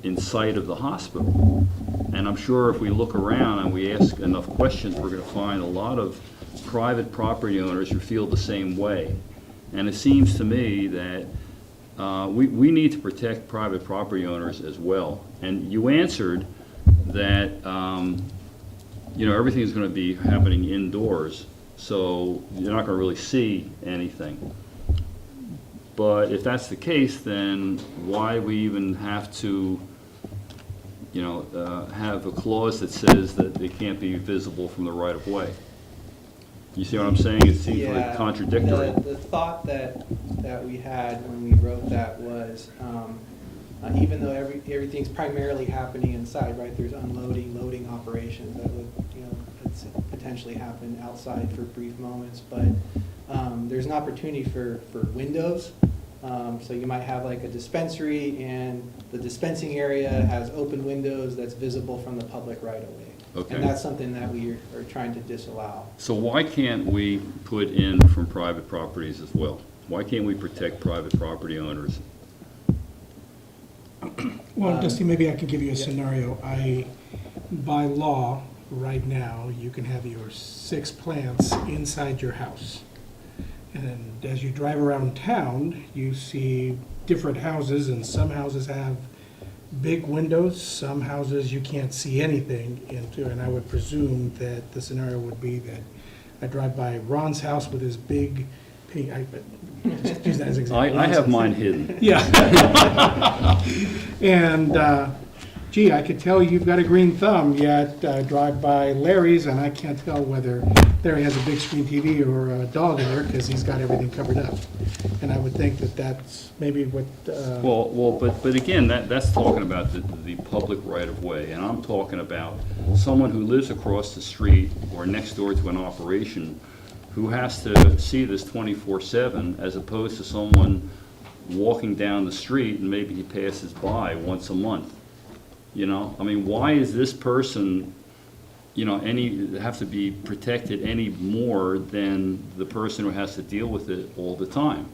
Speaker 6: in sight of the hospital. And I'm sure if we look around and we ask enough questions, we're going to find a lot of private property owners who feel the same way. And it seems to me that we need to protect private property owners as well. And you answered that everything is going to be happening indoors, so you're not going to really see anything. But if that's the case, then why we even have to, have a clause that says that it can't be visible from the right of way? You see what I'm saying? It seems like
Speaker 9: Yeah,
Speaker 6: contradictory.
Speaker 9: The thought that we had when we wrote that was, even though everything's primarily happening inside, right? There's unloading, loading operations that would, potentially happen outside for brief moments, but there's an opportunity for windows. So you might have like a dispensary, and the dispensing area has open windows that's visible from the public right away.
Speaker 6: Okay.
Speaker 9: And that's something that we are trying to disallow.
Speaker 6: So why can't we put in from private properties as well? Why can't we protect private property owners?
Speaker 1: Well, Dusty, maybe I can give you a
Speaker 9: yeah.
Speaker 1: scenario. By law, right now, you can have your 6 plants inside your house. And as you drive around town, you see different houses, and some houses have big windows, some houses you can't see anything into, and I would presume that the scenario would be that I drive by Ron's house with his big Just use that as an example.
Speaker 6: I have mine hidden.
Speaker 1: Yeah. And, gee, I could tell you've got a green thumb, yet drive by Larry's, and I can't tell whether Larry has a big screen TV or a dog in there, because he's got everything covered up. And I would think that that's maybe what,
Speaker 6: But again, that's talking about the public right-of-way, and I'm talking about someone who lives across the street or next door to an operation who has to see this 24/7, as opposed to someone walking down the street and maybe he passes by once a month. You know, I mean, why is this person, you know, have to be protected any more than the person who has to deal with it all the time?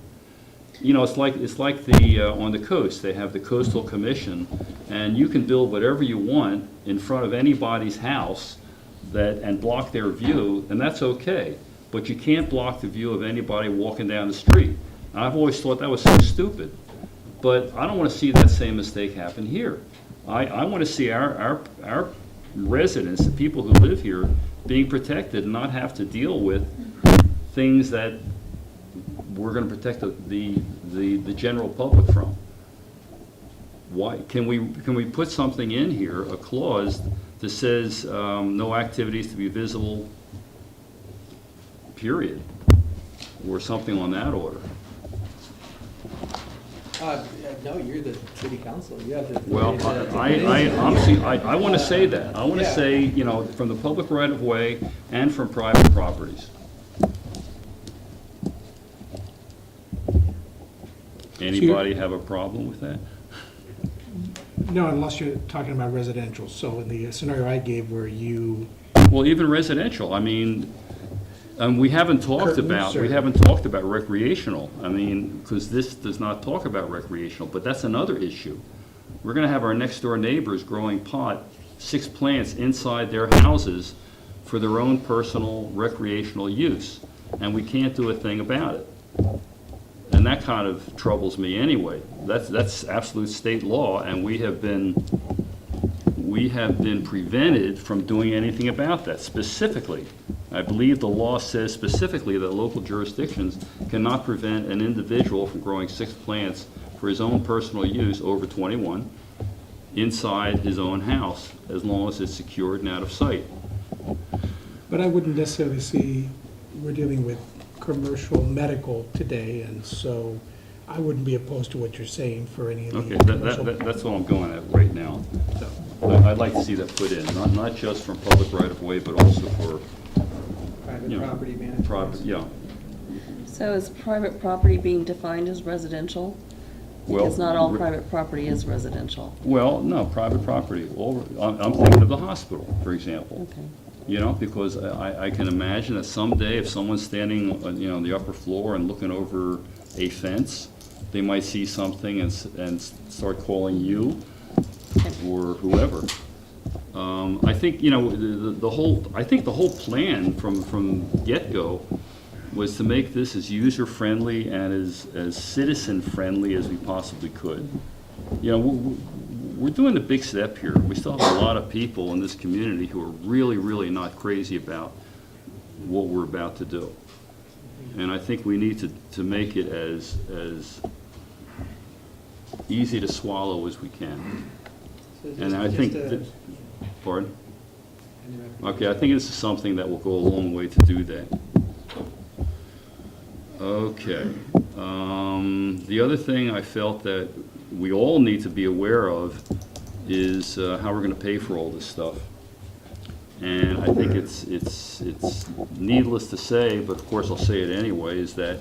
Speaker 6: You know, it's like the on the coast, they have the coastal commission, and you can build whatever you want in front of anybody's house and block their view, and that's okay. But you can't block the view of anybody walking down the street. And I've always thought that was so stupid. But I don't want to see that same mistake happen here. I want to see our residents, the people who live here, being protected and not have to deal with things that we're going to protect the general public from. Why can we put something in here, a clause that says no activities to be visible, period, or something on that order?
Speaker 9: No, you're the city council. You have the.
Speaker 6: Well, I want to say that. I want to say, you know, from the public right-of-way and from private properties. Anybody have a problem with that?
Speaker 1: no, unless you're talking about residential. So in the scenario I gave where you,
Speaker 6: Well, even residential, I mean, we haven't talked
Speaker 1: Curtains,
Speaker 6: about recreational. I mean, because this does not talk about recreational, but that's another issue. We're going to have our next door neighbors growing 6 plants inside their houses for their own personal recreational use, and we can't do a thing about it. And that kind of troubles me anyway. That's absolute state law, and we have been prevented from doing anything about that specifically. I believe the law says specifically that local jurisdictions cannot prevent an individual from growing 6 plants for his own personal use over 21 inside his own house, as long as it's secured and out of sight.
Speaker 1: but I wouldn't necessarily see, we're dealing with commercial medical today, and so I wouldn't be opposed to what you're saying for any of the
Speaker 6: Okay,
Speaker 1: commercial.
Speaker 6: that's what I'm going at right now.
Speaker 1: So,
Speaker 6: I'd like to see that put in, not just from public right-of-way, but also for
Speaker 9: Private
Speaker 6: you know,
Speaker 9: property management.
Speaker 6: private, yeah.
Speaker 4: So is private property being defined as residential?
Speaker 6: Well,
Speaker 4: Because not all private property is residential.
Speaker 6: Well, no, private property. I'm thinking of the hospital, for example.
Speaker 4: Okay.
Speaker 6: You know, because I can imagine that someday if someone's standing, you know, on the upper floor and looking over a fence, they might see something and start calling you or whoever. I think, you know, the whole plan from get-go was to make this as user-friendly and as citizen-friendly as we possibly could. You know, we're doing a big step here. We still have a lot of people in this community who are really, really not crazy about what we're about to do. And I think we need to make it as easy to swallow as we can.
Speaker 9: So
Speaker 6: And I think,
Speaker 9: just
Speaker 6: pardon? Okay, I think this is something that will go a long way to do that. Okay. The other thing I felt that we all need to be aware of is how we're going to pay for all this stuff. And I think it's needless to say, but of course I'll say it anyway, is that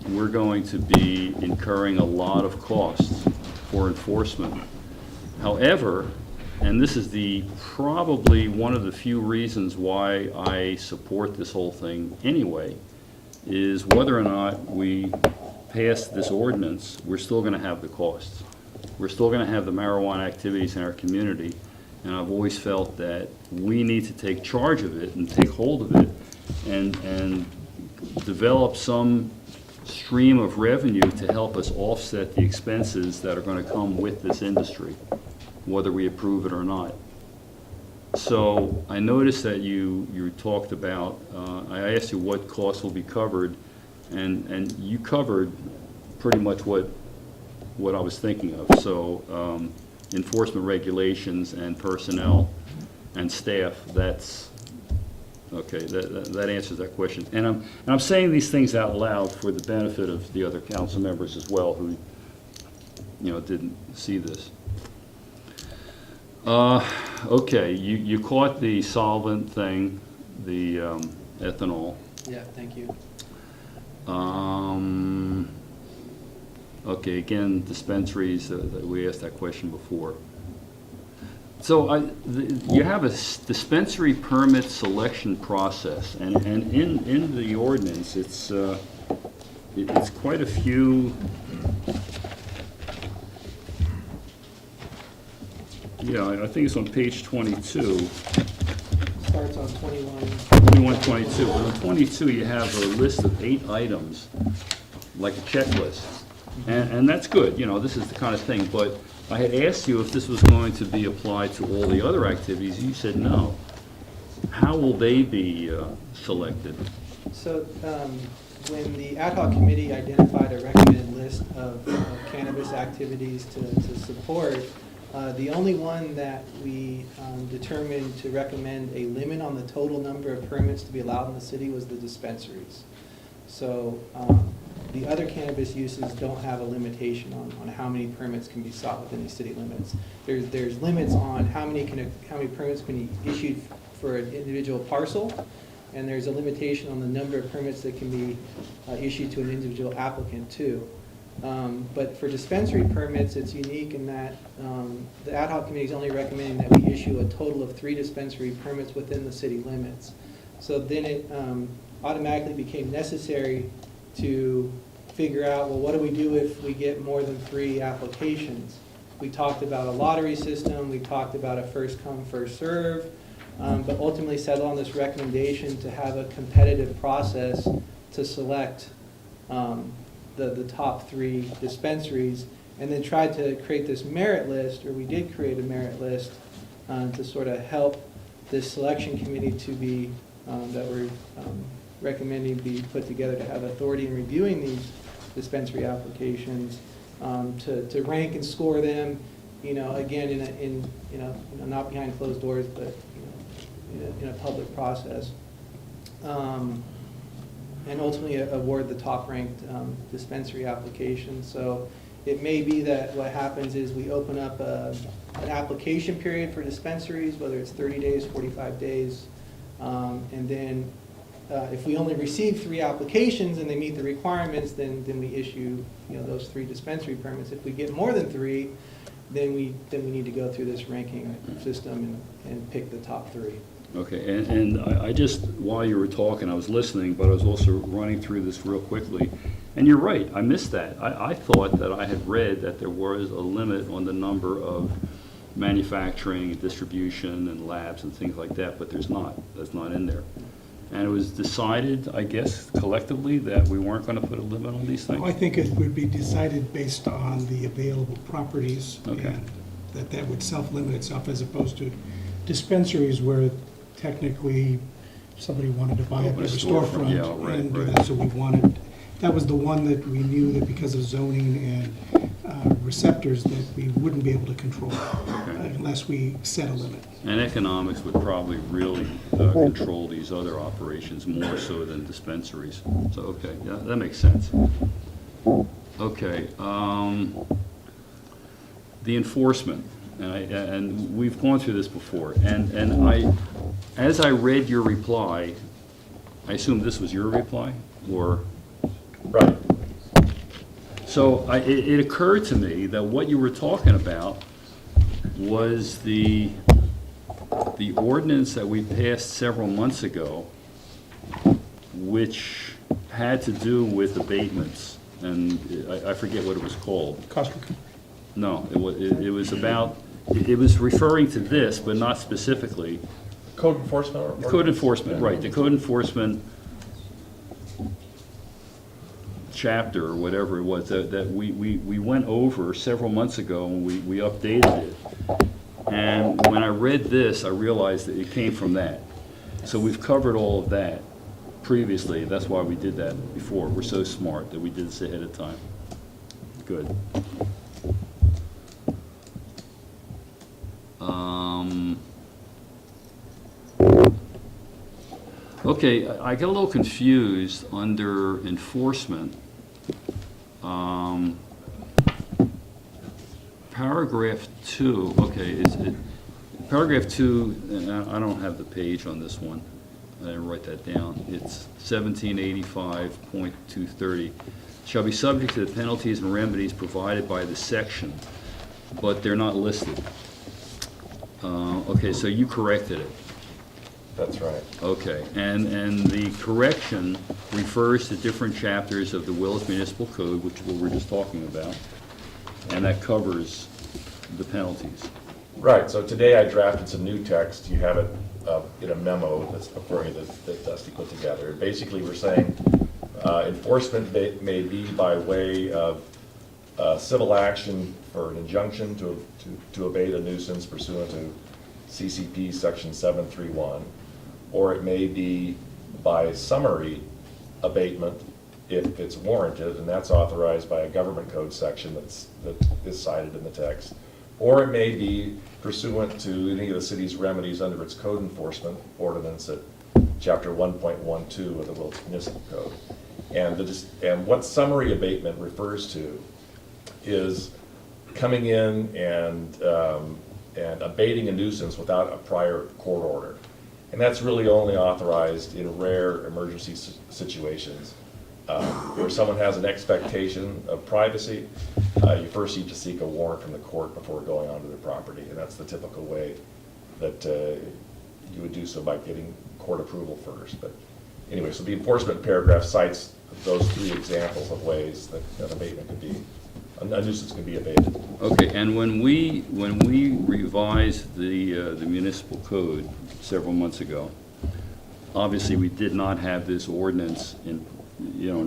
Speaker 6: we're going to be incurring a lot of costs for enforcement. However, and this is probably one of the few reasons why I support this whole thing anyway, is whether or not we pass this ordinance, we're still going to have the costs. We're still going to have the marijuana activities in our community, and I've always felt that we need to take charge of it and take hold of it and develop some stream of revenue to help us offset the expenses that are going to come with this industry, whether we approve it or not. So I noticed that you talked about, I asked you what costs will be covered, and you covered pretty much what I was thinking of. So enforcement regulations and personnel and staff, that's, okay, that answers that question. And I'm saying these things out loud for the benefit of the other council members as well who, didn't see this. Okay, you caught the solvent thing, the ethanol.
Speaker 9: Yeah, thank you.
Speaker 6: Okay, again, dispensaries, we asked that question before. So you have a dispensary permit selection process, and in the ordinance, it's quite a few. Yeah, I think it's on page 22.
Speaker 9: Starts on 21.
Speaker 6: 21, 22. On 22, you have a list of 8 items, like a checklist. And that's good, this is the kind of thing. But I had asked you if this was going to be applied to all the other activities. You said no. How will they be selected?
Speaker 9: So when the ad hoc committee identified a recommended list of cannabis activities to support, the only one that we determined to recommend a limit on the total number of permits to be allowed in the city was the dispensaries. So the other cannabis uses don't have a limitation on how many permits can be sought within the city limits. There's limits on how many permits can be issued for an individual parcel, and there's a limitation on the number of permits that can be issued to an individual applicant too. But for dispensary permits, it's unique in that the ad hoc committee is only recommending that we issue a total of 3 dispensary permits within the city limits. So then it automatically became necessary to figure out, well, what do we do if we get more than 3 applications? We talked about a lottery system, we talked about a first come, first serve, but ultimately settled on this recommendation to have a competitive process to select the top 3 dispensaries, and then tried to create this merit list, or we did create a merit list to sort of help this selection committee to be, that we're recommending be put together to have authority in reviewing these dispensary applications, to rank and score them, again, in not behind closed doors, but in a public process. And ultimately award the top-ranked dispensary application. So it may be that what happens is we open up an application period for dispensaries, whether it's 30 days, 45 days, and then if we only receive 3 applications and they meet the requirements, then we issue those 3 dispensary permits. If we get more than 3, then we need to go through this ranking system and pick the top 3.
Speaker 6: Okay, and I just, while you were talking, I was listening, but I was also running through this real quickly. And you're right, I missed that. I thought that I had read that there was a limit on the number of manufacturing and distribution and labs and things like that, but there's not. That's not in there. And it was decided, I guess, collectively that we weren't going to put a limit on these things?
Speaker 1: I think it would be decided based on the available properties.
Speaker 6: Okay.
Speaker 1: And that would self-limit itself as opposed to dispensaries where technically somebody wanted to buy up
Speaker 6: Open a
Speaker 1: every
Speaker 6: storefront,
Speaker 1: storefront
Speaker 6: yeah, right,
Speaker 1: and do
Speaker 6: right.
Speaker 1: that. So we wanted, that was the one that we knew that because of zoning and receptors that we wouldn't be able to control unless we set a limit.
Speaker 6: And economics would probably really control these other operations more so than dispensaries. So, okay, yeah, that makes sense. Okay, the enforcement, and we've gone through this before, and as I read your reply, I assume this was your reply, or? Right. So it occurred to me that what you were talking about was the ordinance that we passed several months ago, which had to do with abatements, and I forget what it was called.
Speaker 1: Cost recovery.
Speaker 6: No, it was about, it was referring to this, but not specifically.
Speaker 2: Code enforcement?
Speaker 6: The code enforcement, right, the code enforcement chapter, or whatever it was, that we went over several months ago, and we updated it. And when I read this, I realized that it came from that. So we've covered all of that. previously. That's why we did that before. We're so smart that we did this ahead of time. Good. Okay, I got a little confused under enforcement. Paragraph 2, okay, paragraph 2, and I don't have the page on this one. I didn't write that down. It's 1785.230. Shall be subject to the penalties and remedies provided by the section, but they're not listed. Okay, so you corrected it.
Speaker 2: That's right.
Speaker 6: Okay, and the correction refers to different chapters of the Willits Municipal Code, which is what we were just talking about, and that covers the penalties.
Speaker 2: Right, so today I drafted some new text. You have it in a memo that's before you that Dusty put together. Basically, we're saying enforcement may be by way of civil action for an injunction to abate a nuisance pursuant to CCP Section 731, or it may be by summary abatement if it's warranted, and that's authorized by a government code section that is cited in the text, or it may be pursuant to any of the city's remedies under its code enforcement ordinance at Chapter 1.12 of the Willits Municipal Code. And what summary abatement refers to is coming in and abating a nuisance without a prior court order. And that's really only authorized in rare emergency situations where someone has an expectation of privacy. You first need to seek a warrant from the court before going onto the property, and that's the typical way that you would do so, by getting court approval first. But anyway, so the enforcement paragraph cites those three examples of ways that an abatement could be, a nuisance can be abated.
Speaker 6: Okay, and when we revised the municipal code several months ago, obviously we did not have this ordinance in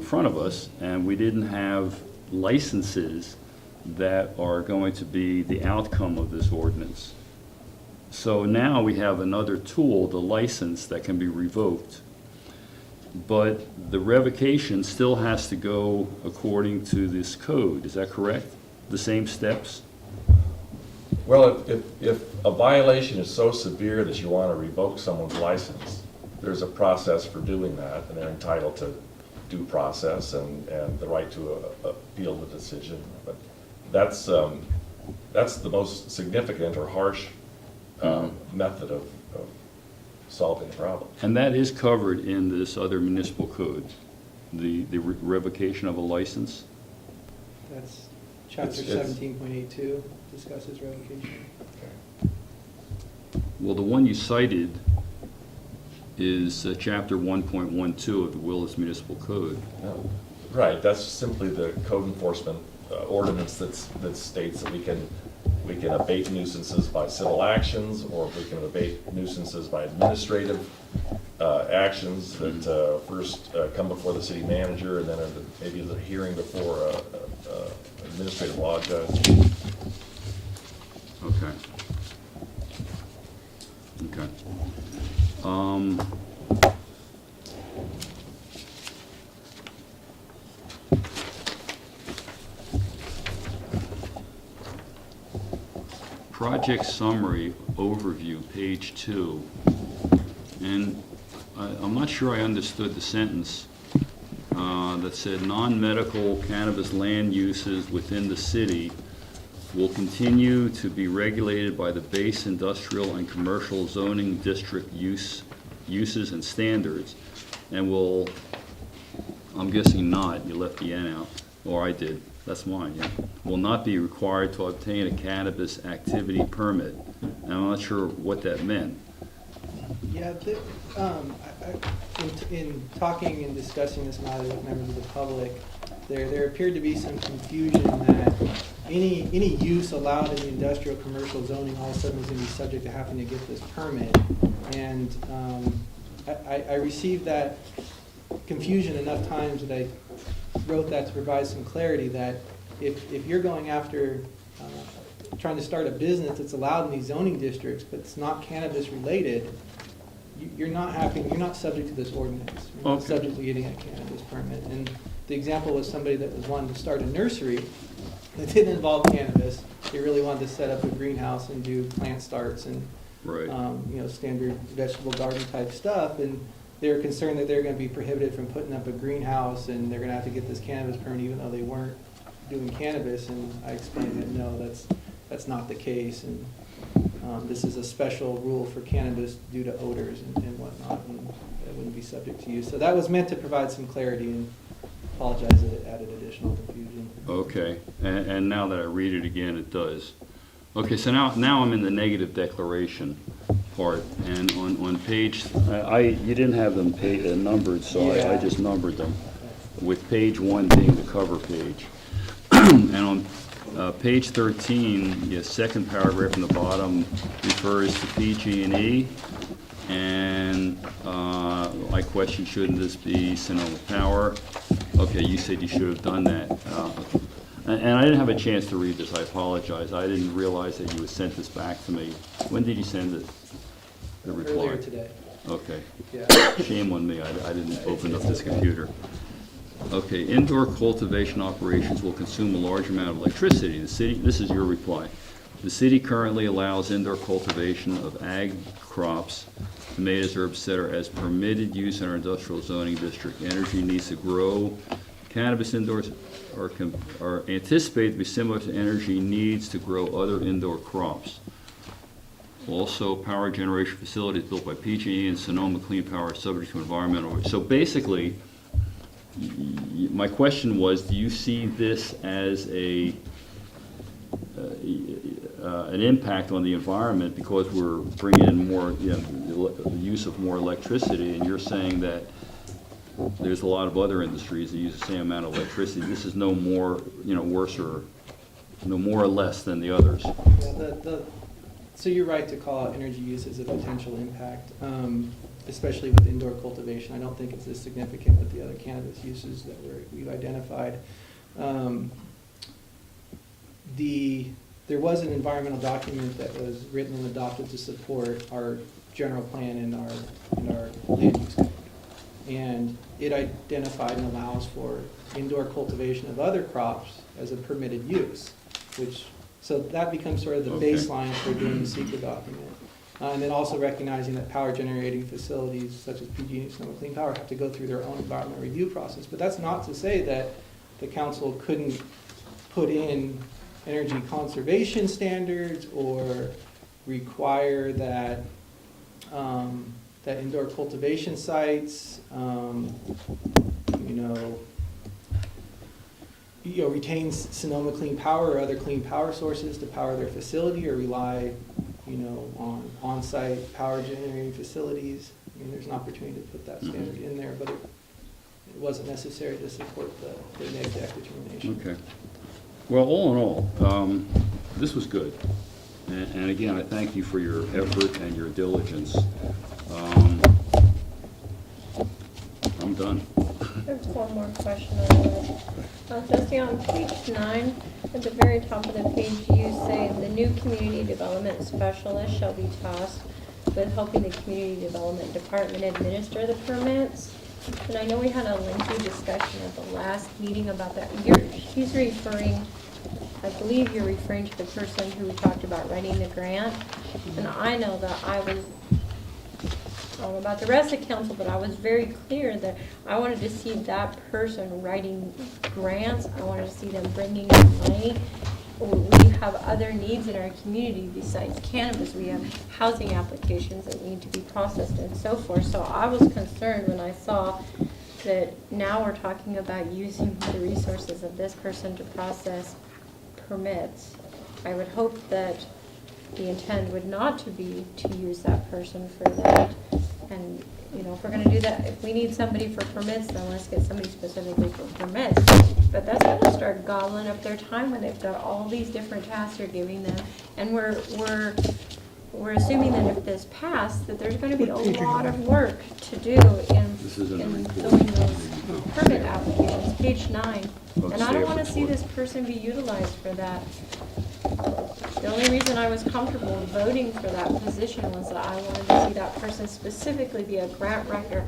Speaker 6: front of us, and we didn't have licenses that are going to be the outcome of this ordinance. So now we have another tool, the license, that can be revoked. But the revocation still has to go according to this code, is that correct? The same steps?
Speaker 2: Well, if a violation is so severe that you want to revoke someone's license, there's a process for doing that, and they're entitled to due process and the right to appeal the decision. But that's the most significant or harsh method of solving the problem.
Speaker 6: And that is covered in this other municipal code, the revocation of a license?
Speaker 9: That's chapter
Speaker 2: It's-
Speaker 9: 17.82 discusses revocation.
Speaker 6: Well, the one you cited is chapter 1.12 of the Willits Municipal Code.
Speaker 2: No. Right, that's simply the code enforcement ordinance that states that we can abate nuisances by civil actions, or we can abate nuisances by administrative actions that first come before the city manager, and then maybe the hearing before an administrative law judge.
Speaker 6: Okay. Okay. Project summary overview, page 2. And I'm not sure I understood the sentence that said non-medical cannabis land uses within the city will continue to be regulated by the base industrial and commercial zoning district uses and standards, and will, I'm guessing not, you left the N out, or I did, that's mine, yeah, will not be required to obtain a cannabis activity permit. And I'm not sure what that meant.
Speaker 9: Yeah, in talking and discussing this matter with members of the public, there appeared to be some confusion that any use allowed in the industrial commercial zoning all of a sudden is going to be subject to having to get this permit. And I received that confusion enough times that I wrote that to provide some clarity that if you're going after trying to start a business that's allowed in these zoning districts, but it's not cannabis related, you're not subject to this ordinance. You're not
Speaker 6: Okay.
Speaker 9: subject to getting a cannabis permit. And the example was somebody that was wanting to start a nursery that didn't involve cannabis. They really wanted to set up a greenhouse and do plant starts and,
Speaker 6: Right.
Speaker 9: standard vegetable garden type stuff. And they were concerned that they're going to be prohibited from putting up a greenhouse and they're going to have to get this cannabis permit even though they weren't doing cannabis. And I explained that, no, that's not the case. And this is a special rule for cannabis due to odors and whatnot, and it wouldn't be subject to use. So that was meant to provide some clarity, and apologize that it added additional confusion.
Speaker 6: Okay, and now that I read it again, it does. Okay, so now I'm in the negative declaration part, and on page, you didn't have them numbered, so I
Speaker 9: Yeah.
Speaker 6: just numbered them, with page 1 being the cover page. And on page 13, the second paragraph from the bottom refers to PG&E, and I question, shouldn't this be Sonoma Power? Okay, you said you should have done that. And I didn't have a chance to read this, I apologize. I didn't realize that you had sent this back to me. When did you send it? The reply?
Speaker 9: Earlier today.
Speaker 6: Okay,
Speaker 9: Yeah.
Speaker 6: shame on me, I didn't open up this computer. Okay, indoor cultivation operations will consume a large amount of electricity. The city, this is your reply. The city currently allows indoor cultivation of ag crops, tomatoes, herbs, etc. as permitted use in our industrial zoning district. Energy needs to grow. Cannabis indoors are anticipated to be similar to energy needs to grow other indoor crops. Also, power generation facilities built by PG&E and Sonoma Clean Power are subject to environmental. So basically, my question was, do you see this as an impact on the environment because we're bringing in more, the use of more electricity, and you're saying that there's a lot of other industries that use the same amount of electricity. This is no more, worse or no more or less than the others.
Speaker 9: Yeah, so you're right to call out energy use as a potential impact, especially with indoor cultivation. I don't think it's as significant with the other cannabis uses that we've identified. There was an environmental document that was written and adopted to support our general plan in our land use code. And it identified and allows for indoor cultivation of other crops as a permitted use, so that becomes sort of the
Speaker 6: Okay.
Speaker 9: baseline for doing the secret document. And then also recognizing that power generating facilities such as PG&E and Sonoma Clean Power have to go through their own environmental review process. But that's not to say that the council couldn't put in energy conservation standards or require that that indoor cultivation sites, retain Sonoma Clean Power or other clean power sources to power their facility, or rely, on on-site power generating facilities. I mean, there's an opportunity to put that standard in there, but it wasn't necessary to support the neg deck determination.
Speaker 6: Okay. Well, all in all, this was good. And again, I thank you for your effort and your diligence. I'm done.
Speaker 7: There's one more question on that. Dusty, on page 9, at the very top of the page, you say the new community development specialist shall be tasked with helping the community development department administer the permits. And I know we had a lengthy discussion at the last meeting about that. She's referring, I believe you're referring to the person who talked about writing the grant. And I know that I don't know about the rest of council, but I was very clear that I wanted to see that person writing grants. I wanted to see them bringing in money. We have other needs in our community besides cannabis. We have housing applications that need to be processed and so forth. So I was concerned when I saw that now we're talking about using the resources of this person to process permits. I would hope that the intent would not to be to use that person for that. And, if we're gonna do that, if we need somebody for permits, then let's get somebody specifically for permits. But that's gonna start gobbling up their time when they've got all these different tasks you're giving them. And we're assuming that if this passed, that there's gonna be a lot of work to do in filling those permit applications, page 9. And I don't wanna see this person be utilized for that. The only reason I was comfortable voting for that position was that I wanted to see that person specifically be a grant writer.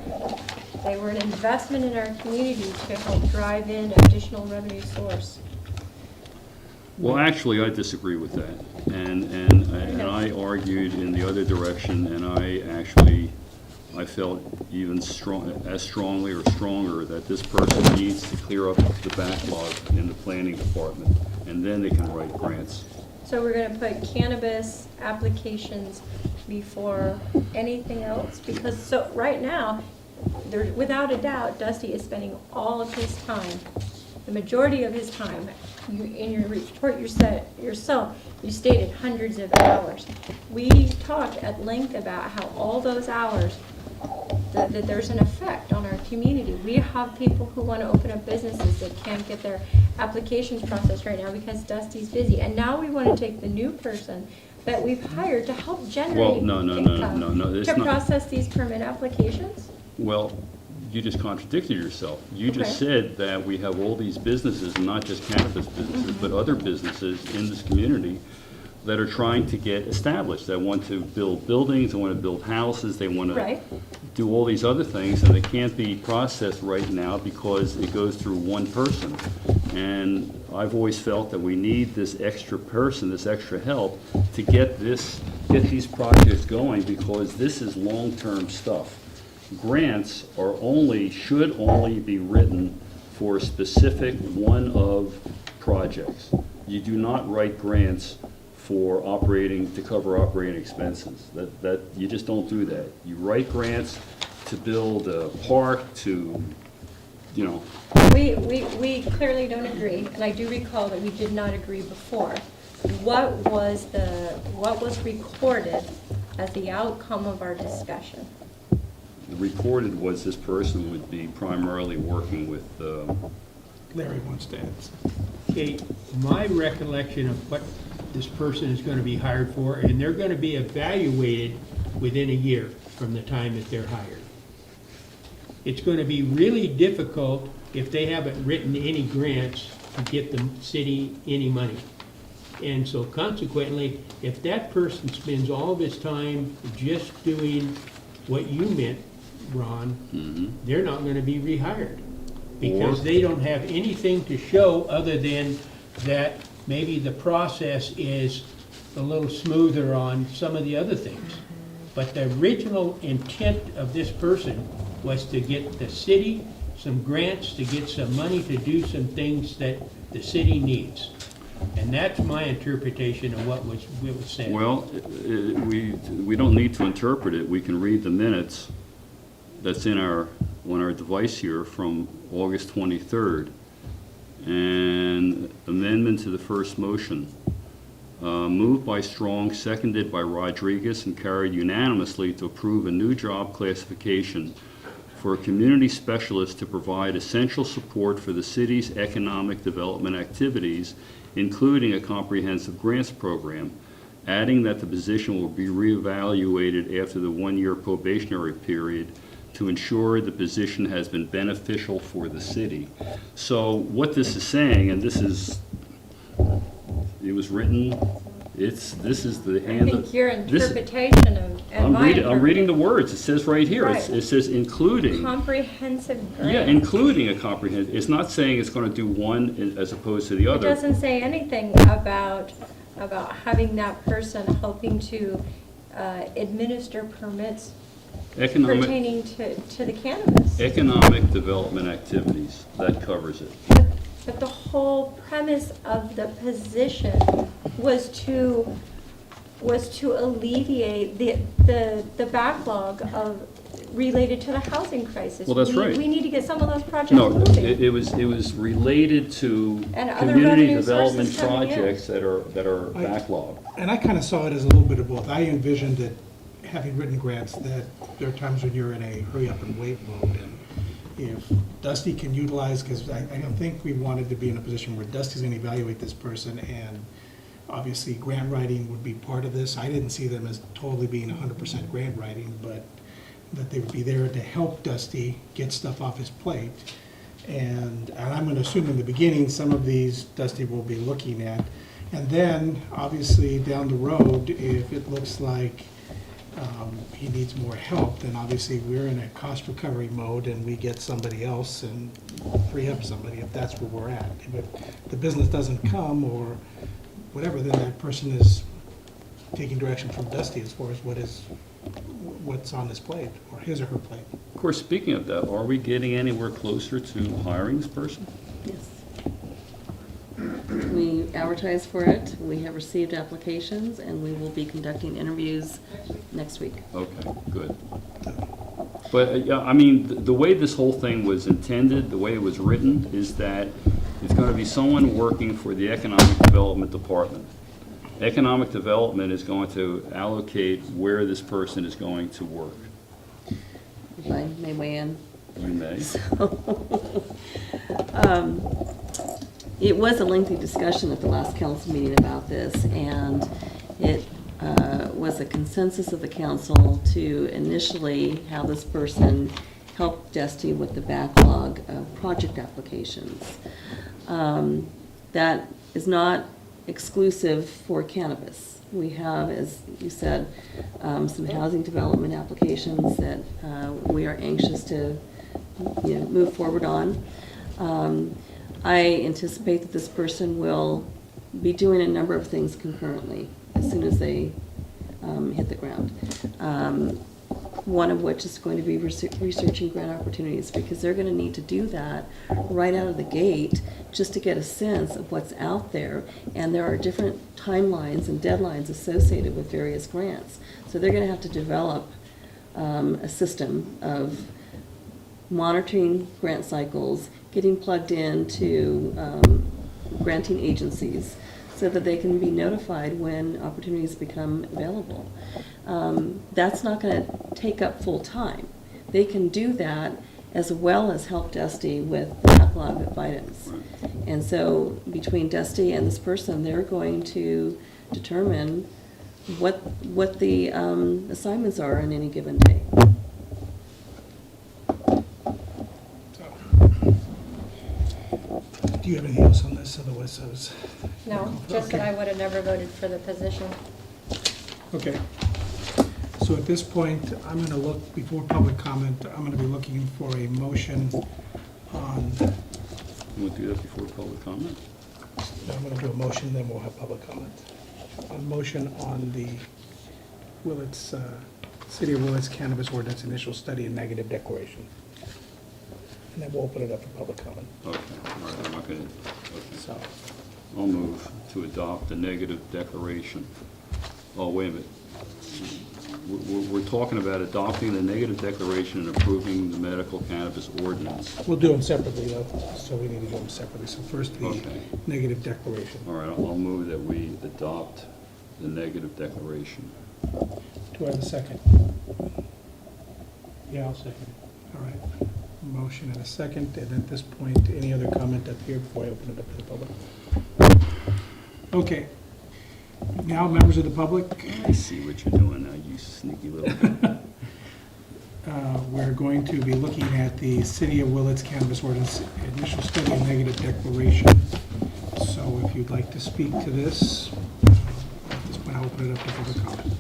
Speaker 7: They were an investment in our community to help drive in additional revenue source.
Speaker 6: Well, actually, I disagree with that, and I argued in the other direction, and I felt even strongly or stronger that this person needs to clear up the backlog in the planning department, and then they can write grants.
Speaker 7: So we're gonna put cannabis applications before anything else? Because, so, right now, there, without a doubt, Dusty is spending all of his time, the majority of his time. You, in your report yourself, you stated hundreds of hours. We talked at length about how all those hours, that there's an effect on our community. We have people who want to open up businesses that can't get their applications processed right now because Dusty's busy. And now we want to take the new person that we've hired to help generate
Speaker 6: Well, no,
Speaker 7: income
Speaker 6: it's
Speaker 7: to
Speaker 6: not.
Speaker 7: process these permit applications?
Speaker 6: Well, you just contradicted yourself. You just
Speaker 7: Okay.
Speaker 6: said that we have all these businesses, and not just cannabis businesses, but other businesses in this community that are trying to get established, that want to build buildings, they want to build houses, they want to
Speaker 7: Right.
Speaker 6: do all these other things, and they can't be processed right now because it goes through one person. And I've always felt that we need this extra person, this extra help, to get these projects going, because this is long-term stuff. Grants should only be written for a specific one of projects. You do not write grants to cover operating expenses. That you just don't do that. You write grants to build a park, to, you know.
Speaker 7: We clearly don't agree, and I do recall that we did not agree before. What was recorded as the outcome of our discussion?
Speaker 6: Recorded was this person would be primarily working with,
Speaker 1: Larry wants to add.
Speaker 5: Okay, my recollection of what this person is going to be hired for, and they're going to be evaluated within a year from the time that they're hired. It's going to be really difficult if they haven't written any grants to get the city any money. And so consequently, if that person spends all of his time just doing what you meant, Ron, they're not going to be rehired, because they don't have anything to show other than that maybe the process is a little smoother on some of the other things. But the original intent of this person was to get the city some grants, to get some money to do some things that the city needs. And that's my interpretation of what was said.
Speaker 6: well, we don't need to interpret it. We can read the minutes that's on our device here from August 23rd. And amendment to the first motion. Moved by Strong, seconded by Rodriguez, and carried unanimously to approve a new job classification for a community specialist to provide essential support for the city's economic development activities, including a comprehensive grants program, adding that the position will be reevaluated after the one-year probationary period to ensure the position has been beneficial for the city. So what this is saying, and it was written, this is the
Speaker 7: I
Speaker 6: hand of...
Speaker 7: think your interpretation of, and my
Speaker 6: I'm reading the words. It says right here.
Speaker 7: Right.
Speaker 6: It says including.
Speaker 7: comprehensive grant.
Speaker 6: Yeah, including a comprehensive. It's not saying it's going to do one as opposed to the
Speaker 7: It
Speaker 6: other.
Speaker 7: doesn't say anything about having that person helping to administer permits pertaining to the cannabis.
Speaker 6: Economic development activities, that covers it.
Speaker 7: But the whole premise of the position was to alleviate the backlog related to the housing crisis.
Speaker 6: Well, that's right.
Speaker 7: We need to get some of those projects
Speaker 6: No,
Speaker 7: moving.
Speaker 6: it was related to
Speaker 7: And other
Speaker 6: community
Speaker 7: revenue sources
Speaker 6: development
Speaker 7: coming in.
Speaker 6: projects that are backlogged.
Speaker 1: And I kind of saw it as a little bit of both. I envisioned it, having written grants, that there are times when you're in a hurry up and wait mode. And if Dusty can utilize, because I don't think we wanted to be in a position where Dusty's going to evaluate this person, and obviously grant writing would be part of this. I didn't see them as totally being 100% grant writing, but that they would be there to help Dusty get stuff off his plate. And I'm going to assume in the beginning, some of these Dusty will be looking at. And then, obviously, down the road, if it looks like he needs more help, then obviously we're in a cost recovery mode and we get somebody else and free up somebody if that's where we're at. If the business doesn't come or whatever, then that person is taking direction from Dusty as far as what's on his plate, or his or her plate.
Speaker 6: Of course, speaking of that, are we getting anywhere closer to hiring this person?
Speaker 4: Yes. We advertised for it, we have received applications, and we will be conducting interviews next week.
Speaker 6: Okay, good. But, yeah, I mean, the way this whole thing was intended, the way it was written, is that it's going to be someone working for the Economic Development Department. Economic Development is going to allocate where this person is going to work.
Speaker 4: If I may weigh in.
Speaker 6: You may.
Speaker 4: It was a lengthy discussion at the last council meeting about this, and it was a consensus of the council to initially have this person help Dusty with the backlog of project applications. That is not exclusive for cannabis. We have, as you said, some housing development applications that we are anxious to move forward on. I anticipate that this person will be doing a number of things concurrently as soon as they hit the ground. One of which is going to be researching grant opportunities, because they're going to need to do that right out of the gate just to get a sense of what's out there. And there are different timelines and deadlines associated with various grants. So they're going to have to develop a system of monitoring grant cycles, getting plugged into granting agencies so that they can be notified when opportunities become available. That's not going to take up full time. They can do that as well as help Dusty with the backlog of items. And so between Dusty and this person, they're going to determine what the assignments are on any given day.
Speaker 1: Do you have anything else on this? Otherwise, I was...
Speaker 7: No, just that I would have never voted for the position.
Speaker 1: Okay. So at this point, I'm going to look, before public comment, I'm going to be looking for a motion on,
Speaker 6: You want to do that before public comment?
Speaker 1: I'm going to do a motion, then we'll have public comment. A motion on the Willits, City of Willits Cannabis Ordinance Initial Study and Negative Declaration. And then we'll open it up for public comment.
Speaker 6: Okay, all right, I'm not going to, okay.
Speaker 1: So,
Speaker 6: I'll move to adopt the negative declaration. Oh, wait a minute. We're talking about adopting the negative declaration and approving the medical cannabis ordinance.
Speaker 1: we'll do them separately, though, so we need to do them separately. So first, the
Speaker 6: Okay.
Speaker 1: negative declaration.
Speaker 6: All right, I'll move that we adopt the negative declaration.
Speaker 1: Do I have a second?
Speaker 5: Yeah, I'll second.
Speaker 1: All right. Motion and a second, and at this point, any other comment up here before I open it up to the public? Okay. Now, members of the public,
Speaker 6: I see what you're doing now, you sneaky little...
Speaker 1: we're going to be looking at the City of Willits Cannabis Ordinance Initial Study and Negative Declaration. So if you'd like to speak to this, at this point, I'll open it up to public comment.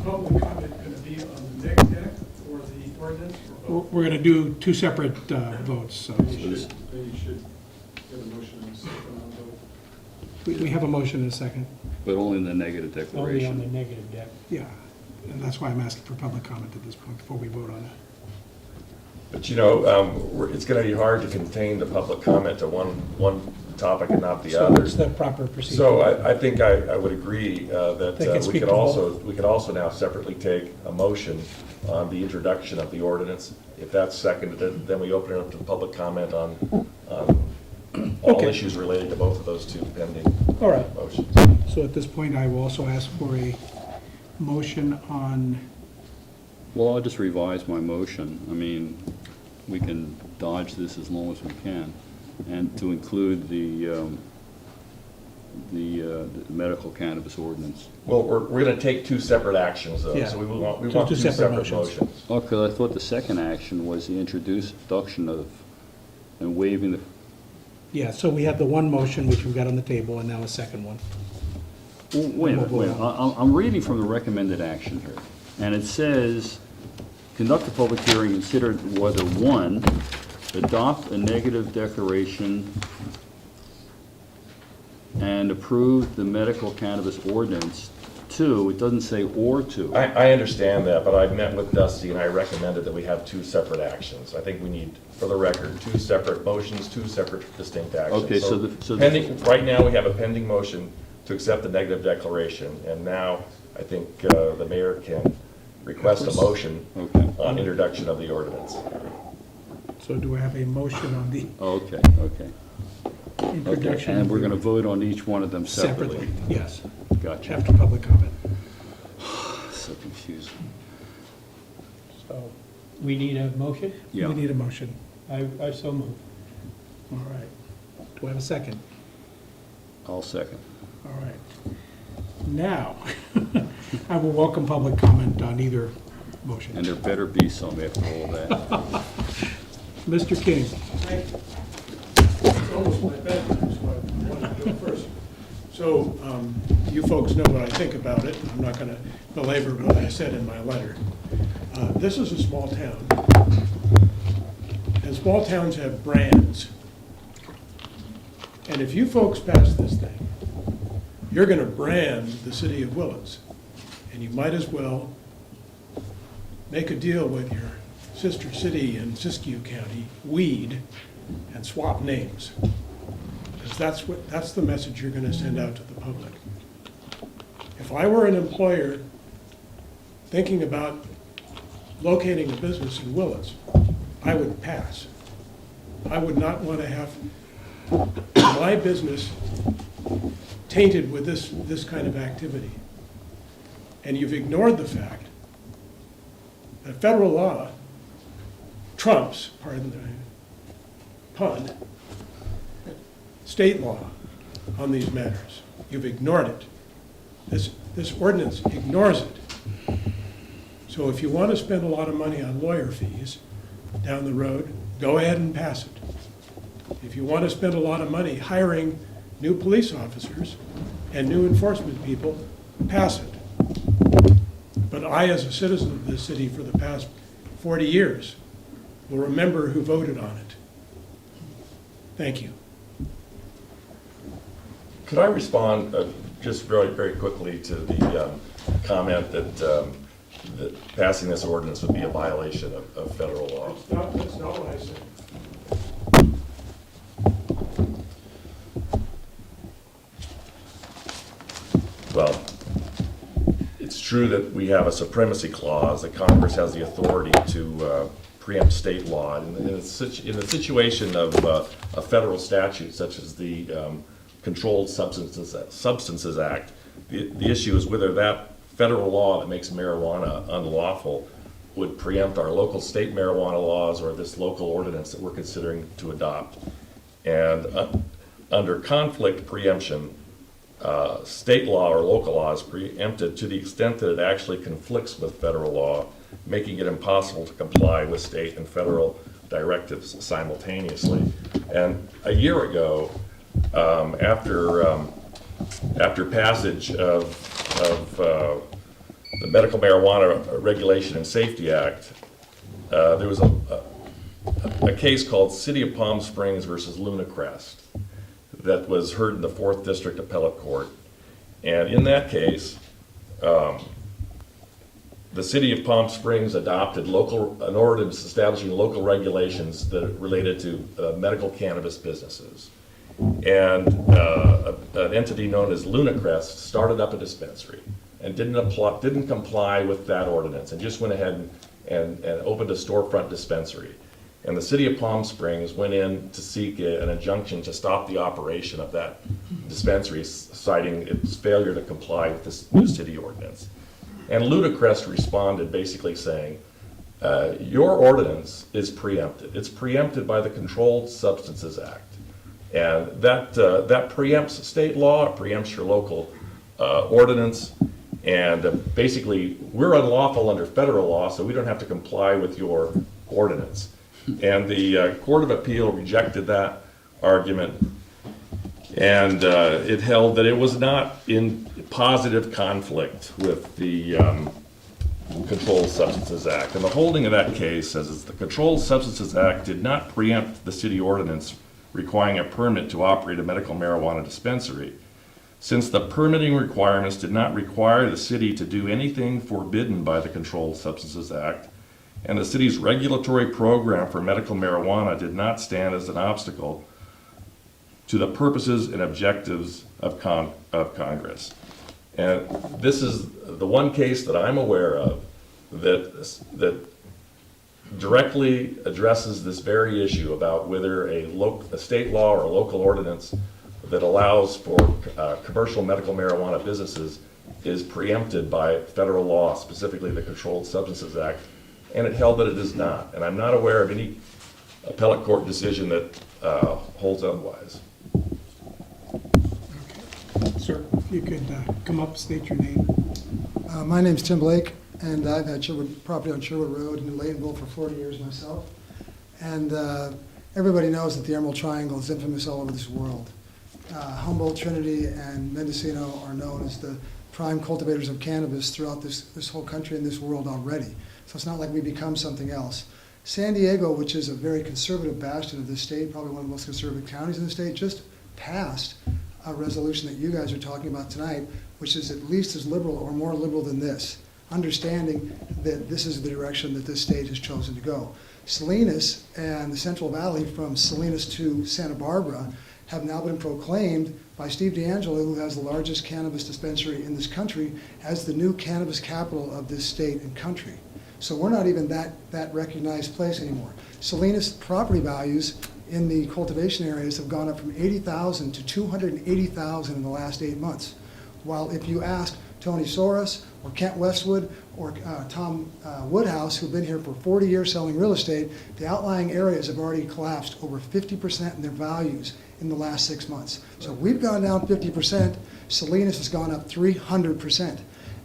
Speaker 10: Public comment going to be on the neg deck or the ordinance?
Speaker 1: We're going to do two separate votes. So
Speaker 10: Then you should get a motion and a second on both.
Speaker 1: we have a motion and a second.
Speaker 6: But only in the negative
Speaker 5: Only on the
Speaker 6: declaration.
Speaker 5: negative deck.
Speaker 1: Yeah, and that's why I'm asking for public comment at this point before we vote on it.
Speaker 11: But it's going to be hard to contain the public comment to one topic and not the
Speaker 1: So
Speaker 11: other.
Speaker 1: what's the proper procedure?
Speaker 11: So I think I would agree
Speaker 1: They can
Speaker 11: that
Speaker 1: speak to
Speaker 11: we could also now separately take a motion on the introduction of the ordinance. If that's seconded, then we open it up to public comment on all
Speaker 1: Okay.
Speaker 11: issues related to both of those two pending
Speaker 1: All right.
Speaker 11: motions.
Speaker 1: So at this point, I will also ask for a motion on,
Speaker 6: Well, I'll just revise my motion. I mean, we can dodge this as long as we can, and to include the medical cannabis ordinance.
Speaker 11: Well, we're going to take two separate actions, though,
Speaker 1: Yeah.
Speaker 11: so we want
Speaker 1: Two
Speaker 11: two
Speaker 1: separate
Speaker 11: separate
Speaker 1: motions.
Speaker 11: motions.
Speaker 6: Oh, because I thought the second action was the introduction of and waiving the
Speaker 1: Yeah, so we have the one motion which we've got on the table, and now a second one.
Speaker 6: Well, wait a minute, wait a minute. I'm reading from the recommended action here, and it says, conduct a public hearing, consider whether, one, adopt a negative declaration and approve the medical cannabis ordinance. Two, it doesn't say or two.
Speaker 11: I understand that, but I met with Dusty and I recommended that we have two separate actions. I think we need, for the record, two separate motions, two separate distinct actions.
Speaker 6: Okay, so
Speaker 11: pending, right now, we have a pending motion to accept the negative declaration, and now I think the mayor can request a motion on introduction of the ordinance.
Speaker 1: So do I have a motion on the
Speaker 6: Okay.
Speaker 1: introduction?
Speaker 6: And we're going to vote on each one of them separately.
Speaker 1: Yes,
Speaker 6: Gotcha.
Speaker 1: after public comment.
Speaker 6: So confusing.
Speaker 5: So, we need a motion?
Speaker 6: Yeah.
Speaker 1: We need a motion.
Speaker 5: I so move.
Speaker 1: All right. Do I have a second?
Speaker 6: I'll second.
Speaker 1: All right. Now, I will welcome public comment on either motion.
Speaker 6: And there better be some after all that.
Speaker 1: Mr. King.
Speaker 10: It's almost my bedtime, so I wanted to go first. So, you folks know what I think about it. I'm not gonna belabor what I said in my letter. This is a small town. And small towns have brands. And if you folks pass this thing, you're gonna brand the city of Willits. And you might as well make a deal with your sister city in Siskiyou County, Weed, and swap names. Because that's the message you're gonna send out to the public. If I were an employer thinking about locating a business in Willits, I would pass. I would not want to have my business tainted with this kind of activity. And you've ignored the fact that federal law trumps, pardon the pun, state law on these matters. You've ignored it. This ordinance ignores it. So if you want to spend a lot of money on lawyer fees down the road, go ahead and pass it. If you want to spend a lot of money hiring new police officers and new enforcement people, pass it. But I, as a citizen of this city for the past 40 years, will remember who voted on it. Thank you.
Speaker 11: Could I respond just very, very quickly to the comment that passing this ordinance would be a violation of federal law?
Speaker 10: That's not what I said.
Speaker 11: Well, it's true that we have a supremacy clause, that Congress has the authority to preempt state law. And in the situation of a federal statute such as the Controlled Substances Act, the issue is whether that federal law that makes marijuana unlawful would preempt our local state marijuana laws or this local ordinance that we're considering to adopt. And under conflict preemption, state law or local law is preempted to the extent that it actually conflicts with federal law, making it impossible to comply with state and federal directives simultaneously. And a year ago, after passage of the Medical Marijuana Regulation and Safety Act, there was a case called City of Palm Springs versus Lunacrest that was heard in the 4th District Appellate Court. And in that case, the City of Palm Springs adopted an ordinance establishing local regulations that related to medical cannabis businesses. And an entity known as Lunacrest started up a dispensary and didn't comply with that ordinance and just went ahead and opened a storefront dispensary. And the City of Palm Springs went in to seek an injunction to stop the operation of that dispensary, citing its failure to comply with this new city ordinance. And Lunacrest responded basically saying, your ordinance is preempted. It's preempted by the Controlled Substances Act. And that preempts state law, it preempts your local ordinance, and basically we're unlawful under federal law, so we don't have to comply with your ordinance. And the Court of Appeal rejected that argument, and it held that it was not in positive conflict with the Controlled Substances Act. And the holding of that case says is the Controlled Substances Act did not preempt the city ordinance requiring a permit to operate a medical marijuana dispensary, since the permitting requirements did not require the city to do anything forbidden by the Controlled Substances Act, and the city's regulatory program for medical marijuana did not stand as an obstacle to the purposes and objectives of Congress. And this is the one case that I'm aware of that directly addresses this very issue about whether a state law or a local ordinance that allows for commercial medical marijuana businesses is preempted by federal law, specifically the Controlled Substances Act, and it held that it is not. And I'm not aware of any appellate court decision that holds otherwise.
Speaker 1: Sir, if you could come up, state your name.
Speaker 12: My name's Tim Blake, and I've had property on Sherwood Road in Laytonville for 40 years myself. And everybody knows that the Emerald Triangle is infamous all over this world. Humboldt, Trinity, and Mendocino are known as the prime cultivators of cannabis throughout this whole country and this world already. So it's not like we become something else. San Diego, which is a very conservative bastion of this state, probably one of the most conservative counties in the state, just passed a resolution that you guys are talking about tonight, which is at least as liberal or more liberal than this, understanding that this is the direction that this state has chosen to go. Salinas and the Central Valley from Salinas to Santa Barbara have now been proclaimed by Steve D'Angelo, who has the largest cannabis dispensary in this country, as the new cannabis capital of this state and country. So we're not even that recognized place anymore. Salinas property values in the cultivation areas have gone up from $80,000 to $280,000 in the last 8 months. While if you ask Tony Soros or Kent Westwood or Tom Woodhouse, who've been here for 40 years selling real estate, the outlying areas have already collapsed over 50% in their values in the last 6 months. So we've gone down 50%, Salinas has gone up 300%.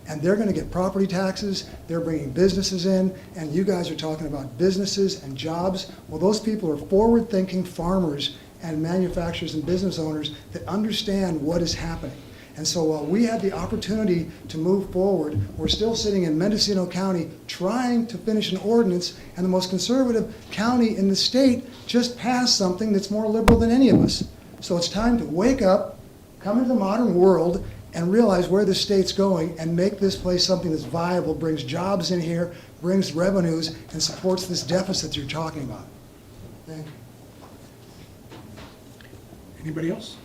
Speaker 12: And they're going to get property taxes, they're bringing businesses in, and you guys are talking about businesses and jobs. Well, those people are forward-thinking farmers and manufacturers and business owners that understand what is happening. And so while we had the opportunity to move forward, we're still sitting in Mendocino County trying to finish an ordinance, and the most conservative county in the state just passed something that's more liberal than any of us. So it's time to wake up, come into the modern world, and realize where the state's going and make this place something that's viable, brings jobs in here, brings revenues, and supports this deficit you're talking about. Thank you.
Speaker 1: Anybody else?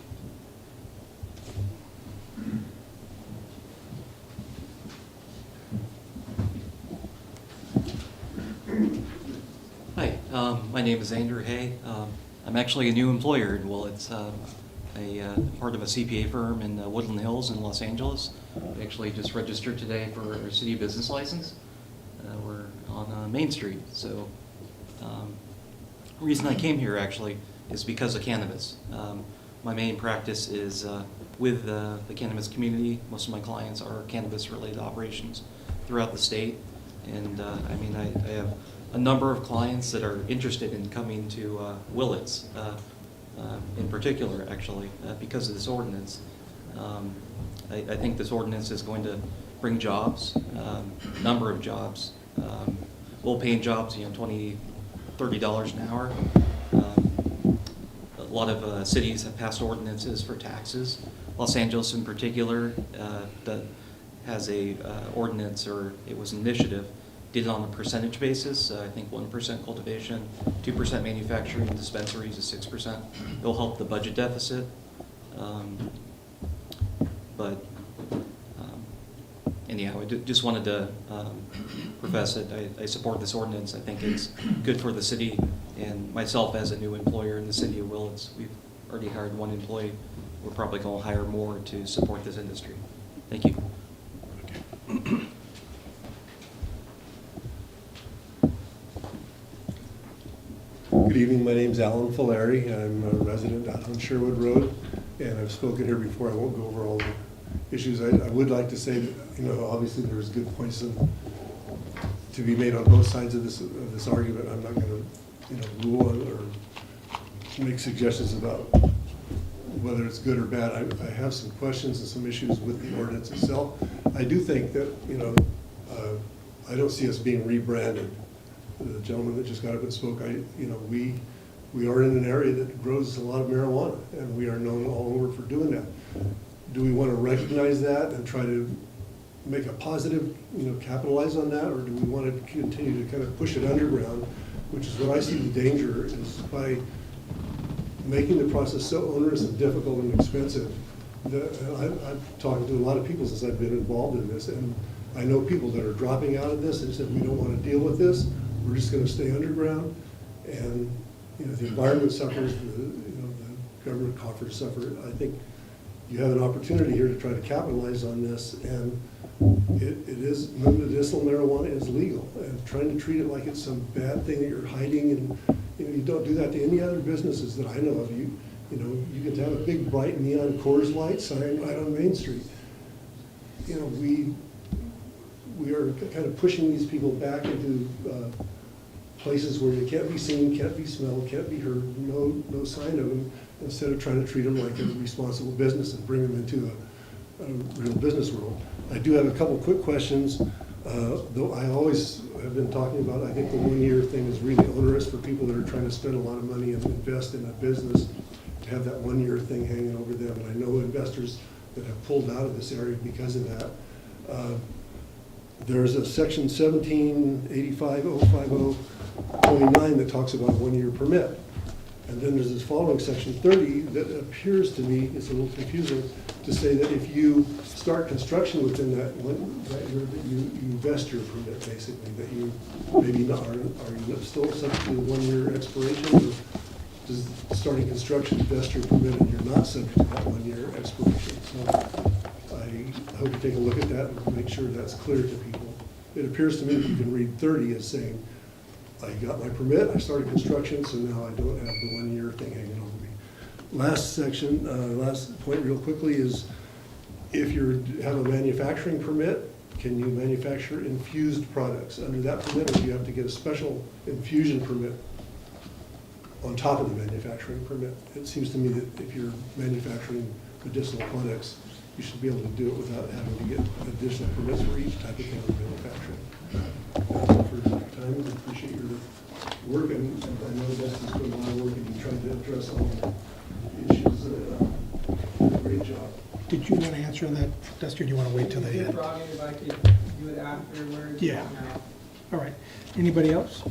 Speaker 13: Hi, my name is Andrew Hay. I'm actually a new employer in Willits. Part of a CPA firm in Woodland Hills in Los Angeles. We actually just registered today for our city business license. We're on Main Street. So the reason I came here actually is because of cannabis. My main practice is with the cannabis community. Most of my clients are cannabis related operations throughout the state. And I have a number of clients that are interested in coming to Willits. In particular, actually, because of this ordinance. I think this ordinance is going to bring jobs, number of jobs, well-paying jobs, $20, $30 an hour. A lot of cities have passed ordinances for taxes. Los Angeles, in particular, that has a ordinance, or it was an initiative, did it on a percentage basis. I think 1% cultivation, 2% manufacturing, dispensaries is 6%. It'll help the budget deficit. Anyhow, I just wanted to profess that I support this ordinance. I think it's good for the city, and myself as a new employer in the city of Willits, we've already hired one employee. We're probably going to hire more to support this industry. Thank you.
Speaker 14: Good evening, my name's Alan Falleri. I'm a resident out on Sherwood Road, and I've spoken here before. I won't go over all the issues. I would like to say that, obviously there's good points to be made on both sides of this argument. I'm not going to, rule or make suggestions about whether it's good or bad. I have some questions and some issues with the ordinance itself. I do think that, I don't see us being rebranded. The gentleman that just got up and spoke, we are in an area that grows a lot of marijuana, and we are known all over for doing that. Do we want to recognize that and try to make a positive, capitalize on that, or do we want to continue to kind of push it underground, which is what I see the danger is by making the process so onerous and difficult and expensive. I've talked to a lot of people since I've been involved in this, and I know people that are dropping out of this and said, we don't want to deal with this, we're just going to stay underground, and the environment suffers, the government coffers suffer. I think you have an opportunity here to try to capitalize on this, and it is, medicinal marijuana is legal, and trying to treat it like it's some bad thing that you're hiding, and you don't do that to any other businesses that I know of. You can have a big bright neon Coors Light sign right on Main Street. We are kind of pushing these people back into places where you can't be seen, can't be smelled, can't be heard, no sign of them, instead of trying to treat them like a responsible business and bring them into a real business world. I do have a couple quick questions, though I always have been talking about, I think the 1 year thing is really onerous for people that are trying to spend a lot of money and invest in a business, to have that 1 year thing hanging over them. And I know investors that have pulled out of this area because of that. There's a section 1785050.9 that talks about a 1 year permit. And then there's this following section 30 that appears to me, it's a little confusing, to say that if you start construction within that year, that you invest your permit, basically, that you maybe not, are you still subject to the 1 year expiration, or does starting construction invest your permit and you're not subject to that 1 year expiration? So I hope you take a look at that and make sure that's clear to people. It appears to me that you can read 30 as saying, I got my permit, I started construction, so now I don't have the 1 year thing hanging over me. Last section, last point real quickly is, if you have a manufacturing permit, can you manufacture infused products under that permit, or do you have to get a special infusion permit on top of the manufacturing permit? It seems to me that if you're manufacturing medicinal products, you should be able to do it without having to get additional permits for each type of thing of manufacturing. Thank you for your time. I appreciate your work, and I know Dusty's put a lot of work into trying to address all the issues. Great job.
Speaker 1: Did you want to answer that, Dusty, or do you want to wait till the end?
Speaker 15: If I could do it afterwards.
Speaker 1: Yeah. All right. Anybody else?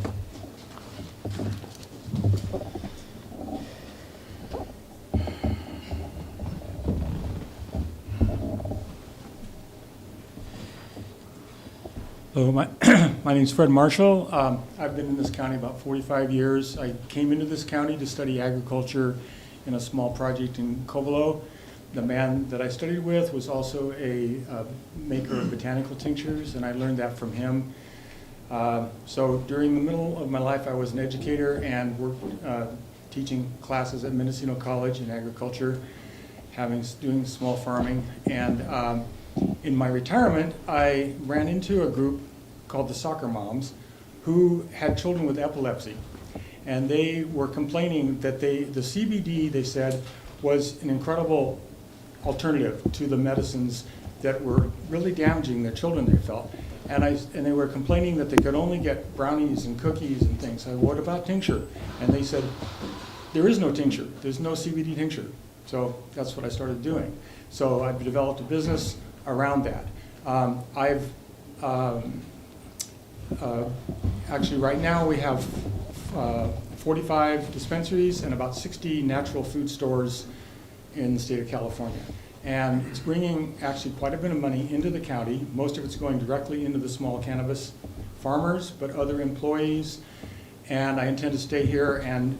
Speaker 16: Hello, my name's Fred Marshall. I've been in this county about 45 years. I came into this county to study agriculture in a small project in Covelo. The man that I studied with was also a maker of botanical tinctures, and I learned that from him. So during the middle of my life, I was an educator and worked teaching classes at Mendocino College in agriculture, doing small farming. And in my retirement, I ran into a group called the Soccer Moms who had children with epilepsy. And they were complaining that the CBD, they said, was an incredible alternative to the medicines that were really damaging their children, they felt. And they were complaining that they could only get brownies and cookies and things. So what about tincture? And they said, there is no tincture. There's no CBD tincture. So that's what I started doing. So I've developed a business around that. Actually, right now we have 45 dispensaries and about 60 natural food stores in the state of California. And it's bringing actually quite a bit of money into the county. Most of it's going directly into the small cannabis farmers, but other employees. And I intend to stay here and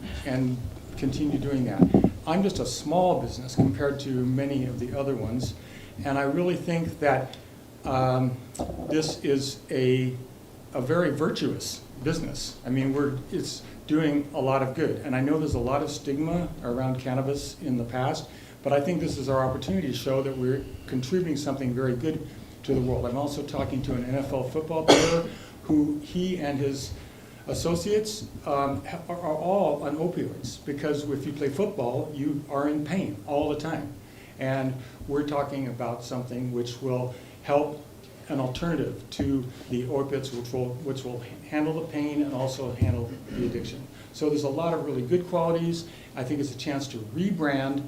Speaker 16: continue doing that. I'm just a small business compared to many of the other ones. And I really think that this is a very virtuous business. I mean, it's doing a lot of good. And I know there's a lot of stigma around cannabis in the past, but I think this is our opportunity to show that we're contributing something very good to the world. I'm also talking to an NFL football player who he and his associates are all on opioids, because if you play football, you are in pain all the time. And we're talking about something which will help an alternative to the opiates, which will handle the pain and also handle the addiction. So there's a lot of really good qualities. I think it's a chance to rebrand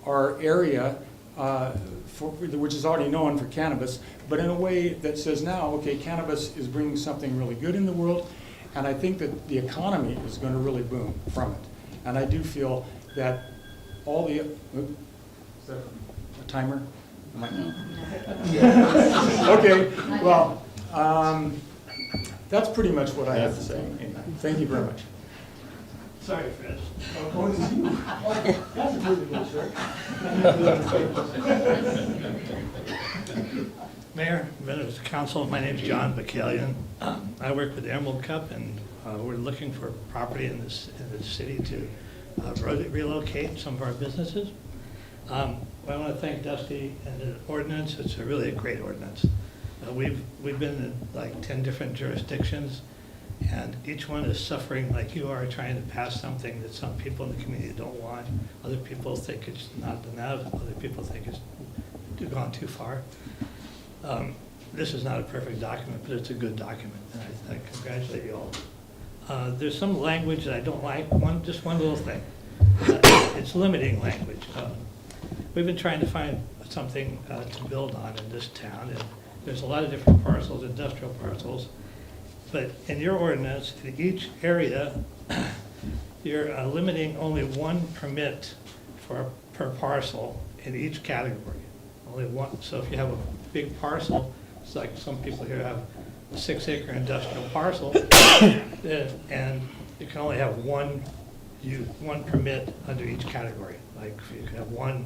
Speaker 16: our area, which is already known for cannabis, but in a way that says now, okay, cannabis is bringing something really good in the world, and I think that the economy is going to really boom from it. And I do feel that all the, is that a timer? Okay, well, that's pretty much what I have to say. Thank you very much.
Speaker 2: Sorry, Fred.
Speaker 16: That's a pretty good shirt.
Speaker 2: Mayor, members of council, my name is John Bacallion. I work with Emerald Cup, and we're looking for property in the city to relocate some of our businesses. I want to thank Dusty and the ordinance. It's really a great ordinance. We've been in like 10 different jurisdictions, and each one is suffering like you are, trying to pass something that some people in the community don't want. Other people think it's not enough. Other people think it's gone too far. This is not a perfect document, but it's a good document, and I congratulate you all. There's some language that I don't like. Just one little thing. It's limiting language. We've been trying to find something to build on in this town, and there's a lot of different parcels, industrial parcels. But in your ordinance, in each area, you're limiting only one permit per parcel in each category. Only one. So if you have a big parcel, it's like some people here have a 6-acre industrial parcel, and you can only have one permit under each category. Like you can have one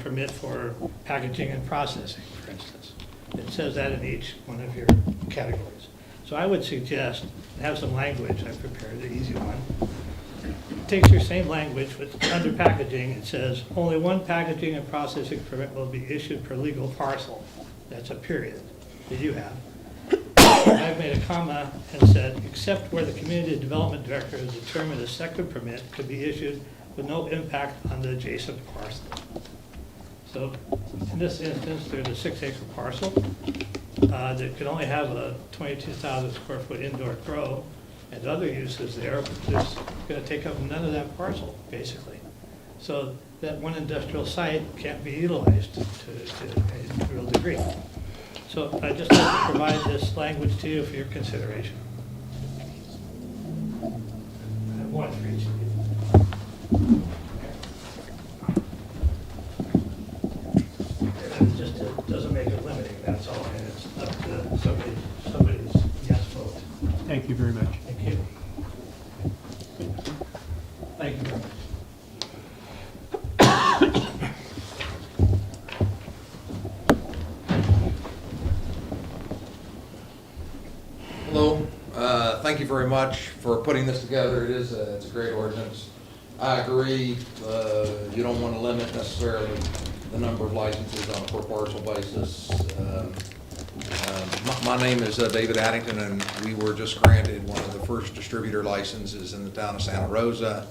Speaker 2: permit for packaging and processing, for instance. It says that in each one of your categories. So I would suggest, have some language, I prepared the easy one. It takes your same language, but under packaging, it says, only one packaging and processing permit will be issued per legal parcel. That's a period that you have. I've made a comma and said, except where the community development director has determined a second permit could be issued with no impact on the adjacent parcel. So in this instance, there's a 6-acre parcel that can only have a 22,000 square foot indoor grow and other uses there, which is going to take up none of that parcel, basically. So that one industrial site can't be utilized to a real degree. So I just like to provide this language to you for your consideration. I have one for each of you. It just doesn't make it limiting, that's all, and it's up to somebody's yes vote.
Speaker 1: Thank you very much.
Speaker 2: Thank you. Thank you very much.
Speaker 17: Hello, thank you very much for putting this together. It's a great ordinance. I agree, you don't want to limit necessarily the number of licenses on a per parcel basis. My name is David Addington, and we were just granted one of the first distributor licenses in the town of Santa Rosa,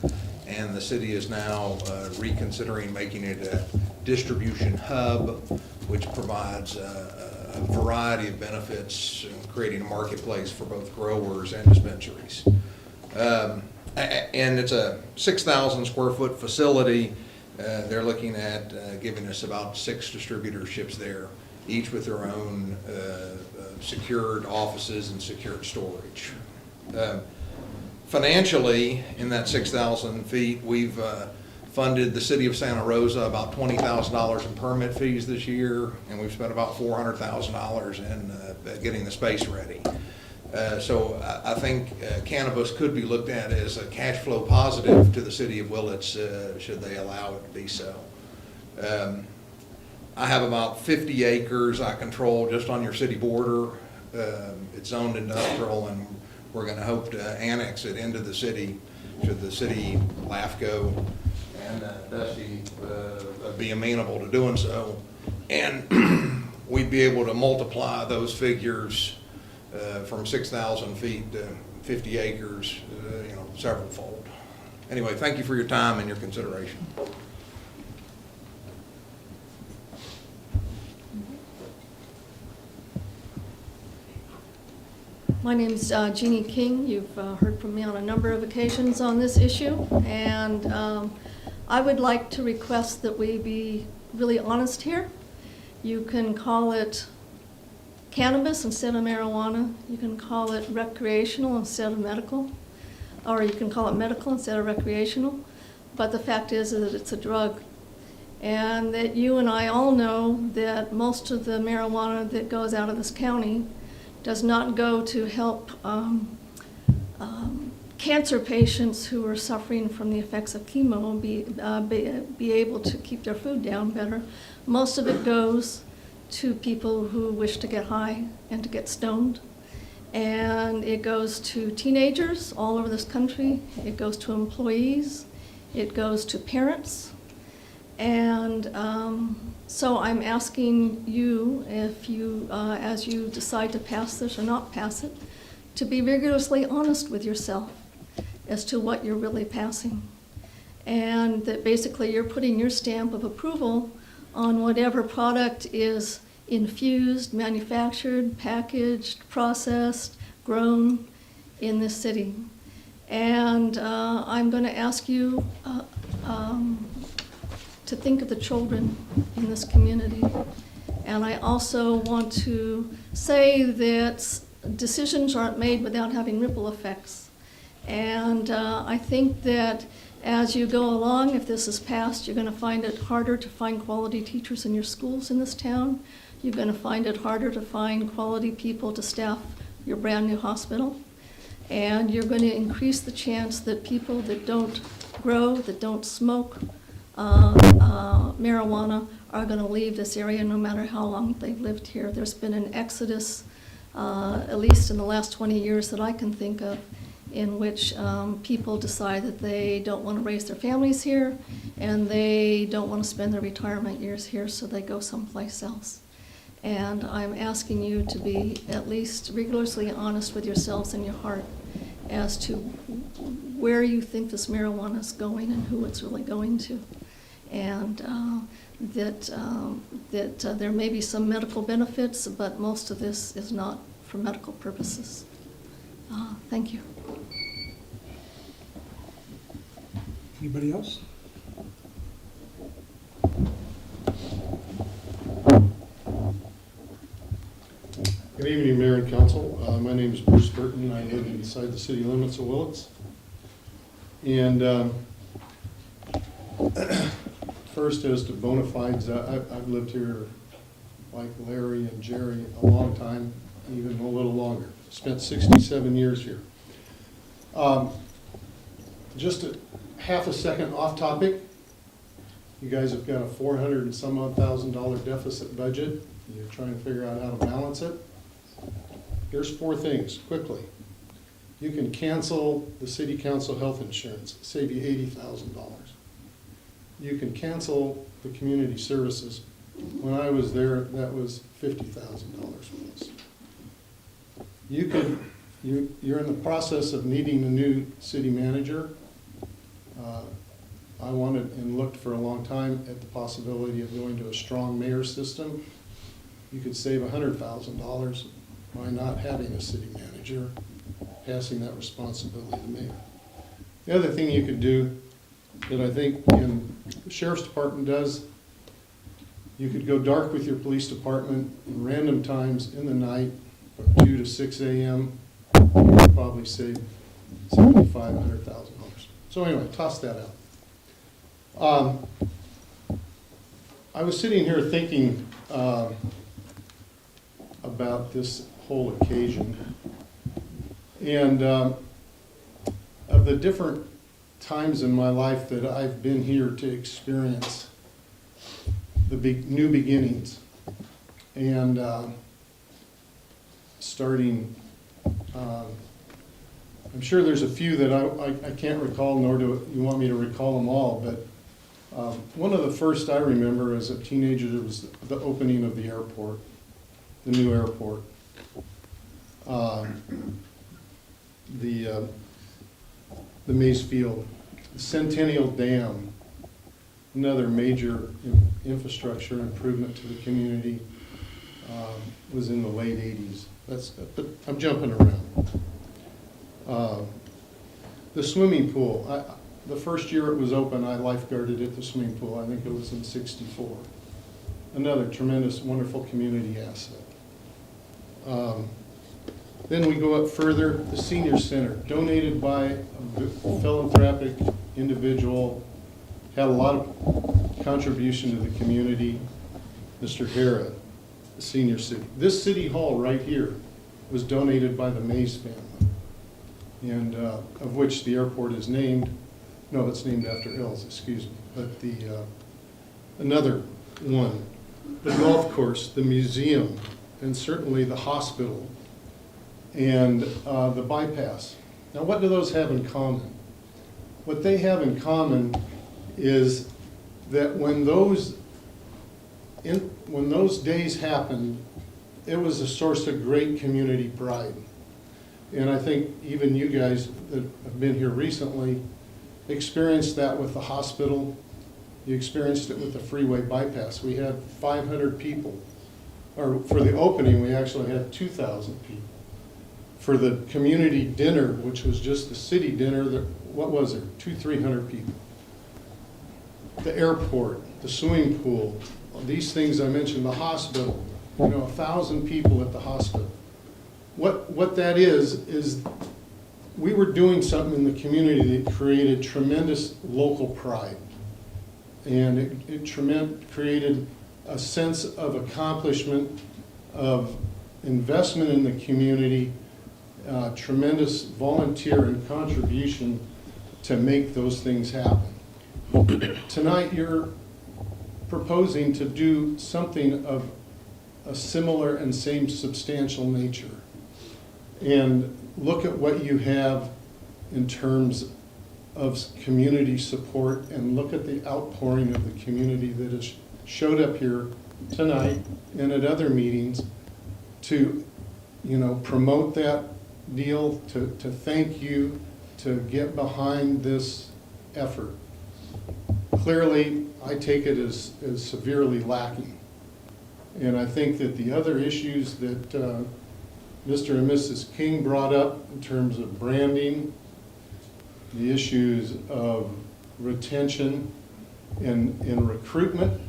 Speaker 17: and the city is now reconsidering making it a distribution hub, which provides a variety of benefits, creating a marketplace for both growers and dispensaries. And it's a 6,000 square foot facility. They're looking at giving us about 6 distributorships there, each with their own secured offices and secured storage. Financially, in that 6,000 feet, we've funded the city of Santa Rosa about $20,000 in permit fees this year, and we've spent about $400,000 in getting the space ready. So I think cannabis could be looked at as a cash flow positive to the city of Willits, should they allow it to be so. I have about 50 acres I control just on your city border. It's zoned industrial, and we're going to hope to annex it into the city, should the city LAFCO and Dusty be amenable to doing so. And we'd be able to multiply those figures from 6,000 feet to 50 acres, several fold. Anyway, thank you for your time and your consideration.
Speaker 18: My name's Jeannie King. You've heard from me on a number of occasions on this issue, and I would like to request that we be really honest here. You can call it cannabis instead of marijuana. You can call it recreational instead of medical, or you can call it medical instead of recreational, but the fact is that it's a drug. And that you and I all know that most of the marijuana that goes out of this county does not go to help cancer patients who are suffering from the effects of chemo be able to keep their food down better. Most of it goes to people who wish to get high and to get stoned. And it goes to teenagers all over this country. It goes to employees. It goes to parents. And so I'm asking you, if you, as you decide to pass this or not pass it, to be rigorously honest with yourself as to what you're really passing. And that basically you're putting your stamp of approval on whatever product is infused, manufactured, packaged, processed, grown in this city. And I'm going to ask you to think of the children in this community. And I also want to say that decisions aren't made without having ripple effects. And I think that as you go along, if this is passed, you're going to find it harder to find quality teachers in your schools in this town. You're going to find it harder to find quality people to staff your brand new hospital. And you're going to increase the chance that people that don't grow, that don't smoke marijuana are going to leave this area no matter how long they've lived here. There's been an exodus, at least in the last 20 years that I can think of, in which people decide that they don't want to raise their families here and they don't want to spend their retirement years here, so they go someplace else. And I'm asking you to be at least rigorously honest with yourselves and your heart as to where you think this marijuana is going and who it's really going to. And that there may be some medical benefits, but most of this is not for medical purposes. Thank you.
Speaker 1: Anybody else?
Speaker 19: Good evening, Mayor and Council. My name is Bruce Burton. I live inside the city limits of Willits. And first, as to bona fides, I've lived here like Larry and Jerry a long time, even a little longer. Spent 67 years here. Just a half a second off topic. You guys have got a $400 and some odd $1,000 deficit budget. You're trying to figure out how to balance it. Here's 4 things, quickly. You can cancel the city council health insurance, save you $80,000. You can cancel the community services. When I was there, that was $50,000 with us. You're in the process of needing a new city manager. I wanted and looked for a long time at the possibility of going to a strong mayor system. You could save $100,000 by not having a city manager, passing that responsibility to the mayor. The other thing you could do that I think the sheriff's department does, you could go dark with your police department in random times in the night from 2 to 6 a.m. You could probably save $75,000, $100,000. So anyway, toss that out. I was sitting here thinking about this whole occasion, and of the different times in my life that I've been here to experience the new beginnings, and starting, I'm sure there's a few that I can't recall, nor do you want me to recall them all, but one of the first I remember as a teenager was the opening of the airport, the new airport. the Mays Field, the Centennial Dam, another major infrastructure improvement to the community, was in the late 80s. But I'm jumping around. The swimming pool, the first year it was open, I lifeguarded at the swimming pool. I think it was in '64. Another tremendous, wonderful community asset. Then we go up further, the senior center, donated by a philanthropic individual, had a lot of contribution to the community, Mr. Hara, the senior city. This city hall right here was donated by the Mays family, and of which the airport is named. No, it's named after Hills, excuse me. But the another one, the golf course, the museum, and certainly the hospital, and the bypass. Now, what do those have in common? What they have in common is that when those days happened, it was a source of great community pride. And I think even you guys that have been here recently experienced that with the hospital. You experienced it with the freeway bypass. We had 500 people. Or for the opening, we actually had 2,000 people. For the community dinner, which was just the city dinner, what was there? 200-300 people. The airport, the swimming pool, these things I mentioned, the hospital, 1,000 people at the hospital. What that is we were doing something in the community that created tremendous local pride. And it created a sense of accomplishment, of investment in the community, tremendous volunteer and contribution to make those things happen. Tonight you're proposing to do something of a similar and same substantial nature. And look at what you have in terms of community support, and look at the outpouring of the community that has showed up here tonight and at other meetings to, promote that deal, to thank you, to get behind this effort. Clearly, I take it as severely lacking. And I think that the other issues that Mr. and Mrs. King brought up in terms of branding, the issues of retention and recruitment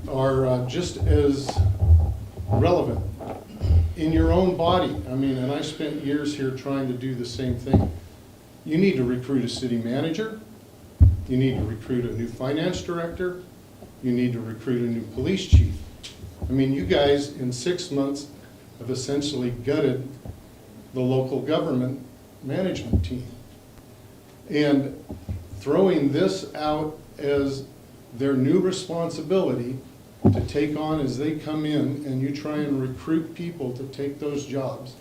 Speaker 19: are just as relevant in your own body. And I spent years here trying to do the same thing. You need to recruit a city manager. You need to recruit a new finance director. You need to recruit a new police chief. You guys in 6 months have essentially gutted the local government management team. And throwing this out as their new responsibility to take on as they come in, and you try and recruit people to take those jobs.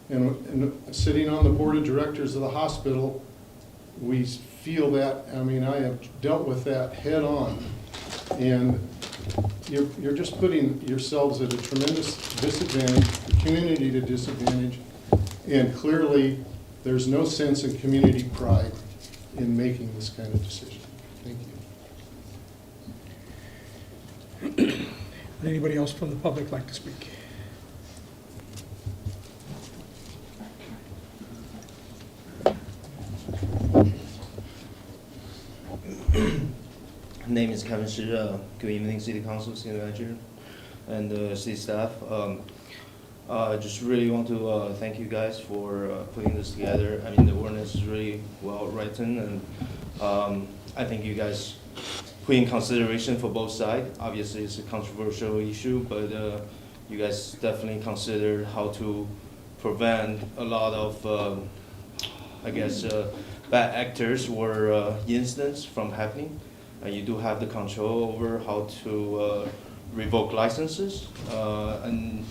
Speaker 19: And sitting on the board of directors of the hospital, we feel that, I have dealt with that head on. And you're just putting yourselves at a tremendous disadvantage, the community at a disadvantage, and clearly there's no sense in community pride in making this kind of decision. Thank you.
Speaker 1: Would anybody else from the public like to speak?
Speaker 20: Name is Kevin Shi. Good evening, City Council, City Manager, and city staff. I just really want to thank you guys for putting this together. The ordinance is really well written, and I think you guys put in consideration for both sides. Obviously, it's a controversial issue, but you guys definitely considered how to prevent a lot of, bad actors or incidents from happening. You do have the control over how to revoke licenses, and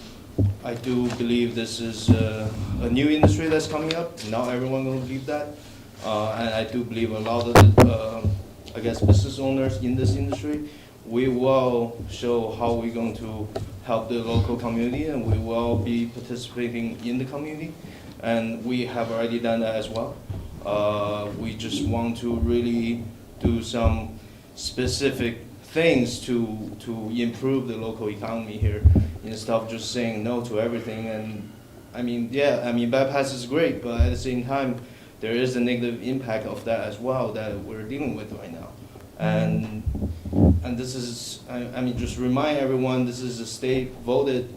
Speaker 20: I do believe this is a new industry that's coming up. Not everyone will believe that, and I do believe a lot of the, business owners in this industry we will show how we're going to help the local community, and we will be participating in the community. And we have already done that as well. We just want to really do some specific things to improve the local economy here, instead of just saying no to everything. And I mean, yeah, I mean, bypass is great, but at the same time, there is a negative impact of that as well that we're dealing with right now. And this is, I mean, just remind everyone, this is a state voted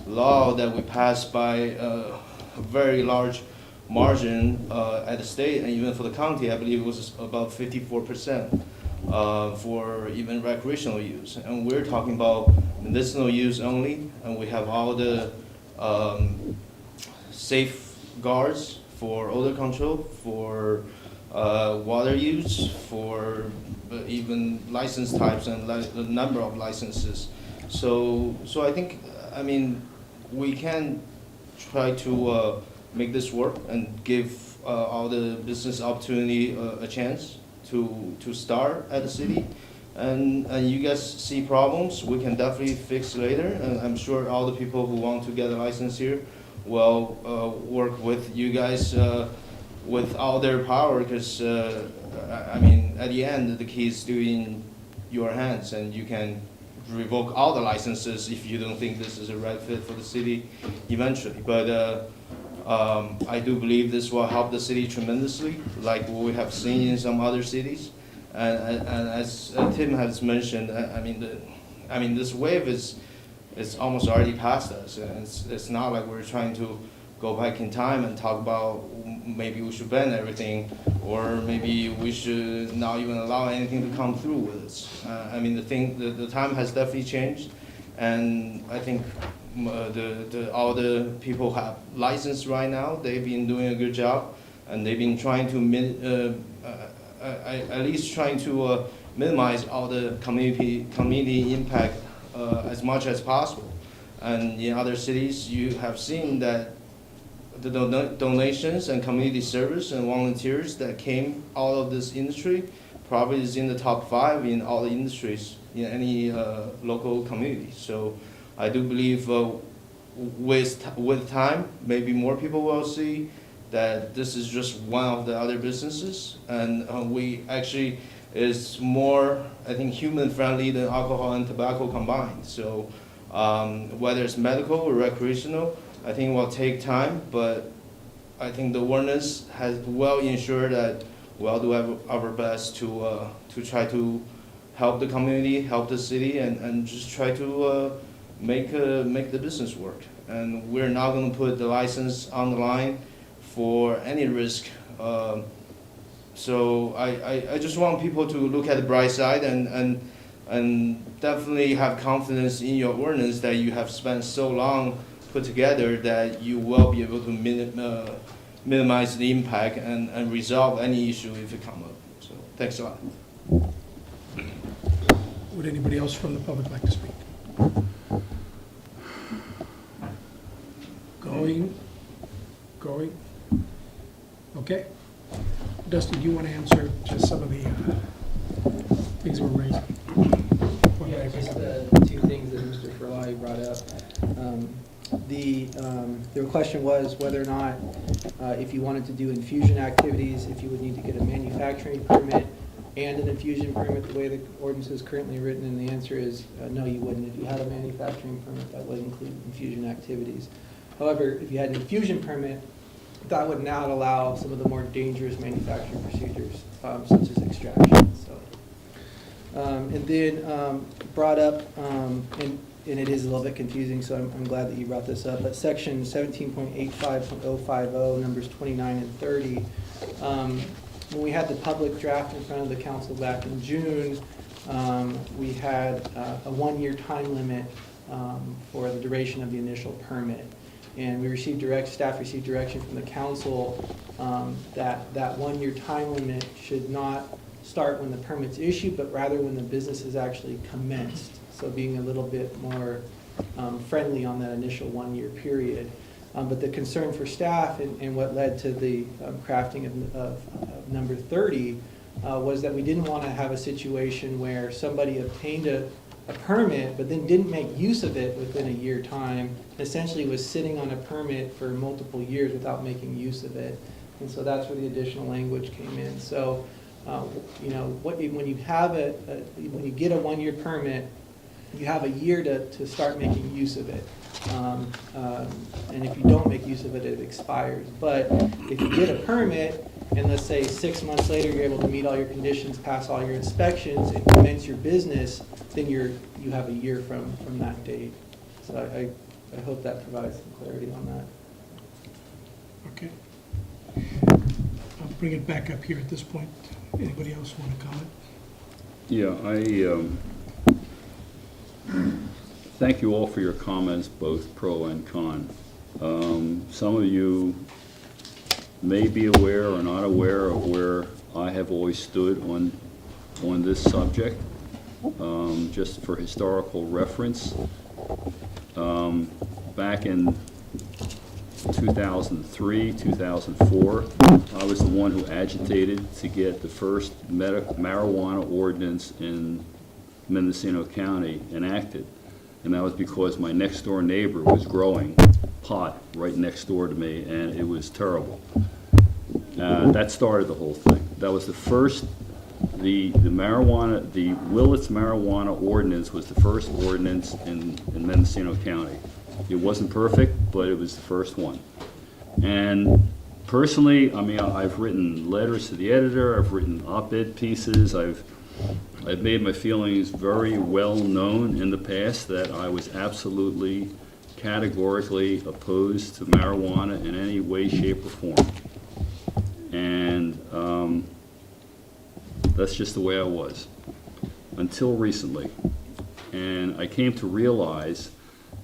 Speaker 20: law that we passed by a very large margin at the state, and even for the county, I believe it was about 54% for even recreational use. And we're talking about medicinal use only, and we have all the safeguards for odor control, for water use, for even license types and the number of licenses. So I think, I mean, we can try to make this work and give all the business opportunity a chance to start at the city. And you guys see problems, we can definitely fix later. And I'm sure all the people who want to get a license here will work with you guys with all their power, because I mean, at the end, the key is still in your hands, and you can revoke all the licenses if you don't think this is a right fit for the city eventually. But I do believe this will help the city tremendously, like what we have seen in some other cities. And as Tim has mentioned, I mean, this wave is almost already past us. And it's not like we're trying to go back in time and talk about maybe we should ban everything, or maybe we should not even allow anything to come through with us. I mean, the time has definitely changed, and I think all the people who have license right now, they've been doing a good job, and they've been trying to at least trying to minimize all the community impact as much as possible. And in other cities, you have seen that the donations and community service and volunteers that came out of this industry probably is in the top 5 in all the industries in any local community. So I do believe with time, maybe more people will see that this is just one of the other businesses, and we actually is more, I think, human friendly than alcohol and tobacco combined. So whether it's medical or recreational, I think it will take time, but I think the awareness will ensure that we'll do our best to try to help the community, help the city, and just try to make the business work. And we're not going to put the license on the line for any risk. So I just want people to look at the bright side and definitely have confidence in your ordinance that you have spent so long put together, that you will be able to minimize the impact and resolve any issue if it comes up. So thanks a lot.
Speaker 1: Would anybody else from the public like to speak? Going? Okay. Dusty, do you want to answer just some of the things we're raising?
Speaker 15: Yeah, just the 2 things that Mr. Furlai brought up. The question was whether or not, if you wanted to do infusion activities, if you would need to get a manufacturing permit and an infusion permit, the way the ordinance is currently written, and the answer is no, you wouldn't. If you had a manufacturing permit, that would include infusion activities. However, if you had an infusion permit, that would now allow some of the more dangerous manufacturing procedures, such as extraction. So, and then brought up, and it is a little bit confusing, so I'm glad that you brought this up, but section 17.85.050, numbers 29 and 30, when we had the public draft in front of the council back in June, we had a 1-year time limit for the duration of the initial permit. And we received staff received direction from the council that 1-year time limit should not start when the permit's issued, but rather when the business is actually commenced. So being a little bit more friendly on that initial 1-year period. But the concern for staff and what led to the crafting of number 30 was that we didn't want to have a situation where somebody obtained a permit, but then didn't make use of it within a year time, and essentially was sitting on a permit for multiple years without making use of it. And so that's where the additional language came in. So, you know, when you have when you get a 1-year permit, you have a year to start making use of it. And if you don't make use of it, it expires. But if you get a permit, and let's say 6 months later you're able to meet all your conditions, pass all your inspections, and commence your business, then you have a year from that date. So I hope that provides some clarity on that.
Speaker 1: Okay. I'll bring it back up here at this point. Anybody else want to comment?
Speaker 6: Yeah, thank you all for your comments, both pro and con. Some of you may be aware or not aware of where I have always stood on this subject. Just for historical reference, back in 2003, 2004, I was the one who agitated to get the first marijuana ordinance in Mendocino County enacted. And that was because my next door neighbor was growing pot right next door to me, and it was terrible. That started the whole thing. That was the first, the Willits marijuana ordinance was the first ordinance in Mendocino County. It wasn't perfect, but it was the first one. And personally, I mean, I've written letters to the editor, I've written op-ed pieces, I've made my feelings very well known in the past that I was absolutely, categorically opposed to marijuana in any way, shape, or form. And that's just the way I was, until recently. And I came to realize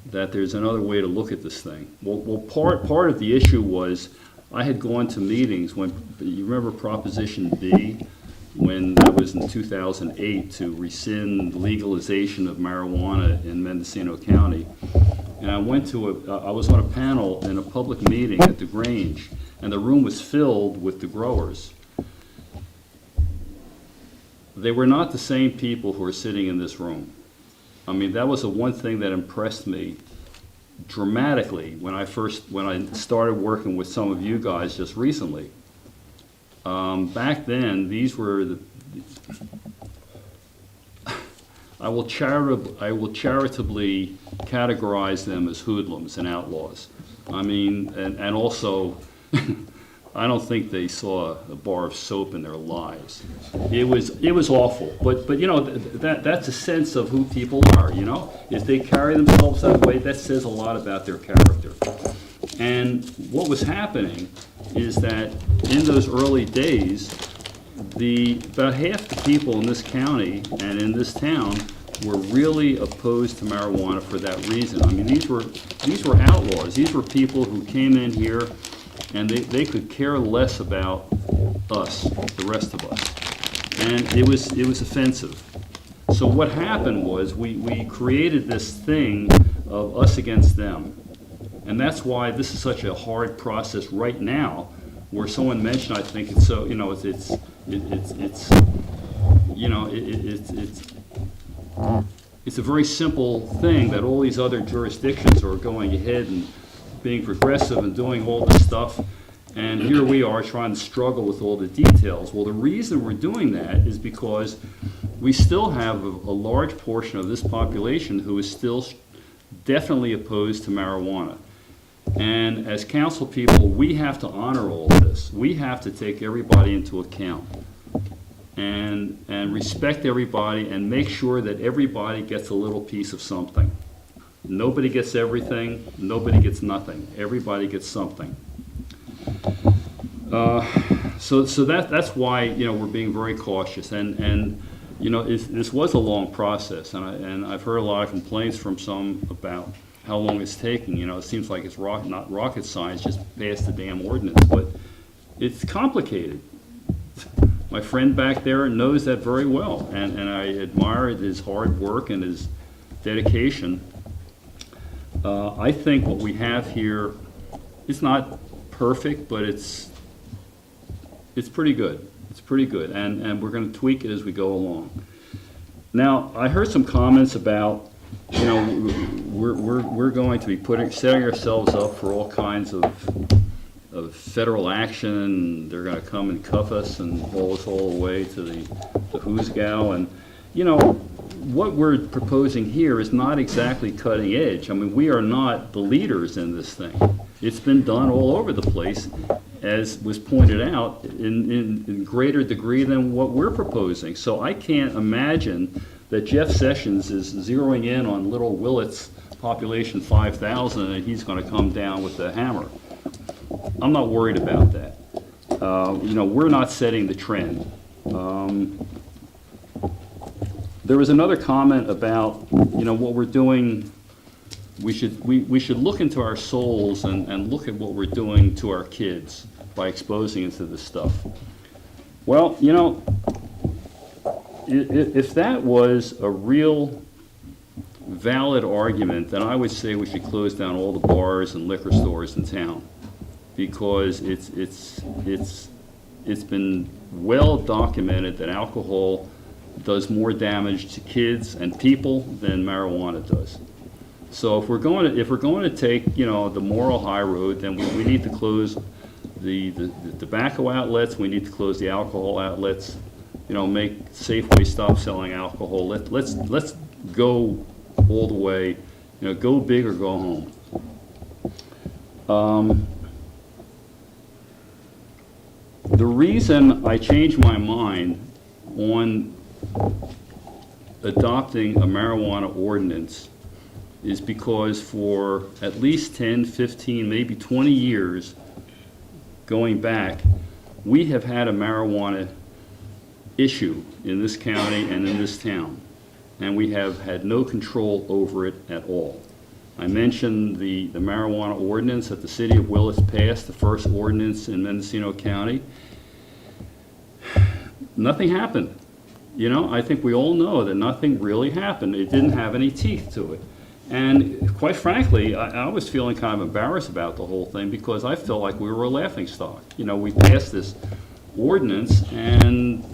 Speaker 6: that there's another way to look at this thing. Well, part of the issue was I had gone to meetings when, you remember Proposition B, when that was in 2008 to rescind legalization of marijuana in Mendocino County. And I went to I was on a panel in a public meeting at the Grange, and the room was filled with the growers. They were not the same people who are sitting in this room. I mean, that was the one thing that impressed me dramatically when I started working with some of you guys just recently. Back then, these were the, I will charitably categorize them as hoodlums and outlaws. I mean, and also, I don't think they saw a bar of soap in their lives. It was awful. But you know, that's a sense of who people are, you know? If they carry themselves that way, that says a lot about their character. And what was happening is that in those early days, about half the people in this county and in this town were really opposed to marijuana for that reason. I mean, these were outlaws. These were people who came in here and they could care less about us, the rest of us. And it was offensive. So what happened was we created this thing of us against them. And that's why this is such a hard process right now, where someone mentioned, I think it's so, you know, it's a very simple thing that all these other jurisdictions are going ahead and being progressive and doing all this stuff, and here we are trying to struggle with all the details. Well, the reason we're doing that is because we still have a large portion of this population who is still definitely opposed to marijuana. And as council people, we have to honor all of this. We have to take everybody into account and respect everybody and make sure that everybody gets a little piece of something. Nobody gets everything, nobody gets nothing. Everybody gets something. So that's why, you know, we're being very cautious. And you know, this was a long process, and I've heard a lot of complaints from some about how long it's taking. You know, it seems like it's not rocket science, just pass the damn ordinance, but it's complicated. My friend back there knows that very well, and I admire his hard work and his dedication. I think what we have here, it's not perfect, but it's pretty good. It's pretty good, and we're going to tweak it as we go along. Now, I heard some comments about, you know, we're going to be setting ourselves up for all kinds of federal action. They're going to come and cuff us and haul us all the way to the Hoosgow. And, you know, what we're proposing here is not exactly cutting edge. I mean, we are not the leaders in this thing. It's been done all over the place, as was pointed out, in greater degree than what we're proposing. So I can't imagine that Jeff Sessions is zeroing in on little Willits, population 5,000, and he's going to come down with the hammer. I'm not worried about that. You know, we're not setting the trend. There was another comment about, you know, what we're doing. We should look into our souls and look at what we're doing to our kids by exposing them to this stuff. Well, you know, if that was a real valid argument, then I would say we should close down all the bars and liquor stores in town, because it's been well documented that alcohol does more damage to kids and people than marijuana does. So if we're going to take, you know, the moral high road, then we need to close the tobacco outlets. We need to close the alcohol outlets. You know, make Safeway stop selling alcohol. Let's go all the way. You know, go big or go home. The reason I changed my mind on adopting a marijuana ordinance is because for at least 10, 15, maybe 20 years going back, we have had a marijuana issue in this county and in this town, and we have had no control over it at all. I mentioned the marijuana ordinance that the city of Willits passed, the first ordinance in Mendocino County. Nothing happened. You know, I think we all know that nothing really happened. It didn't have any teeth to it. And quite frankly, I was feeling kind of embarrassed about the whole thing, because I felt like we were a laughingstock. You know, we passed this ordinance, and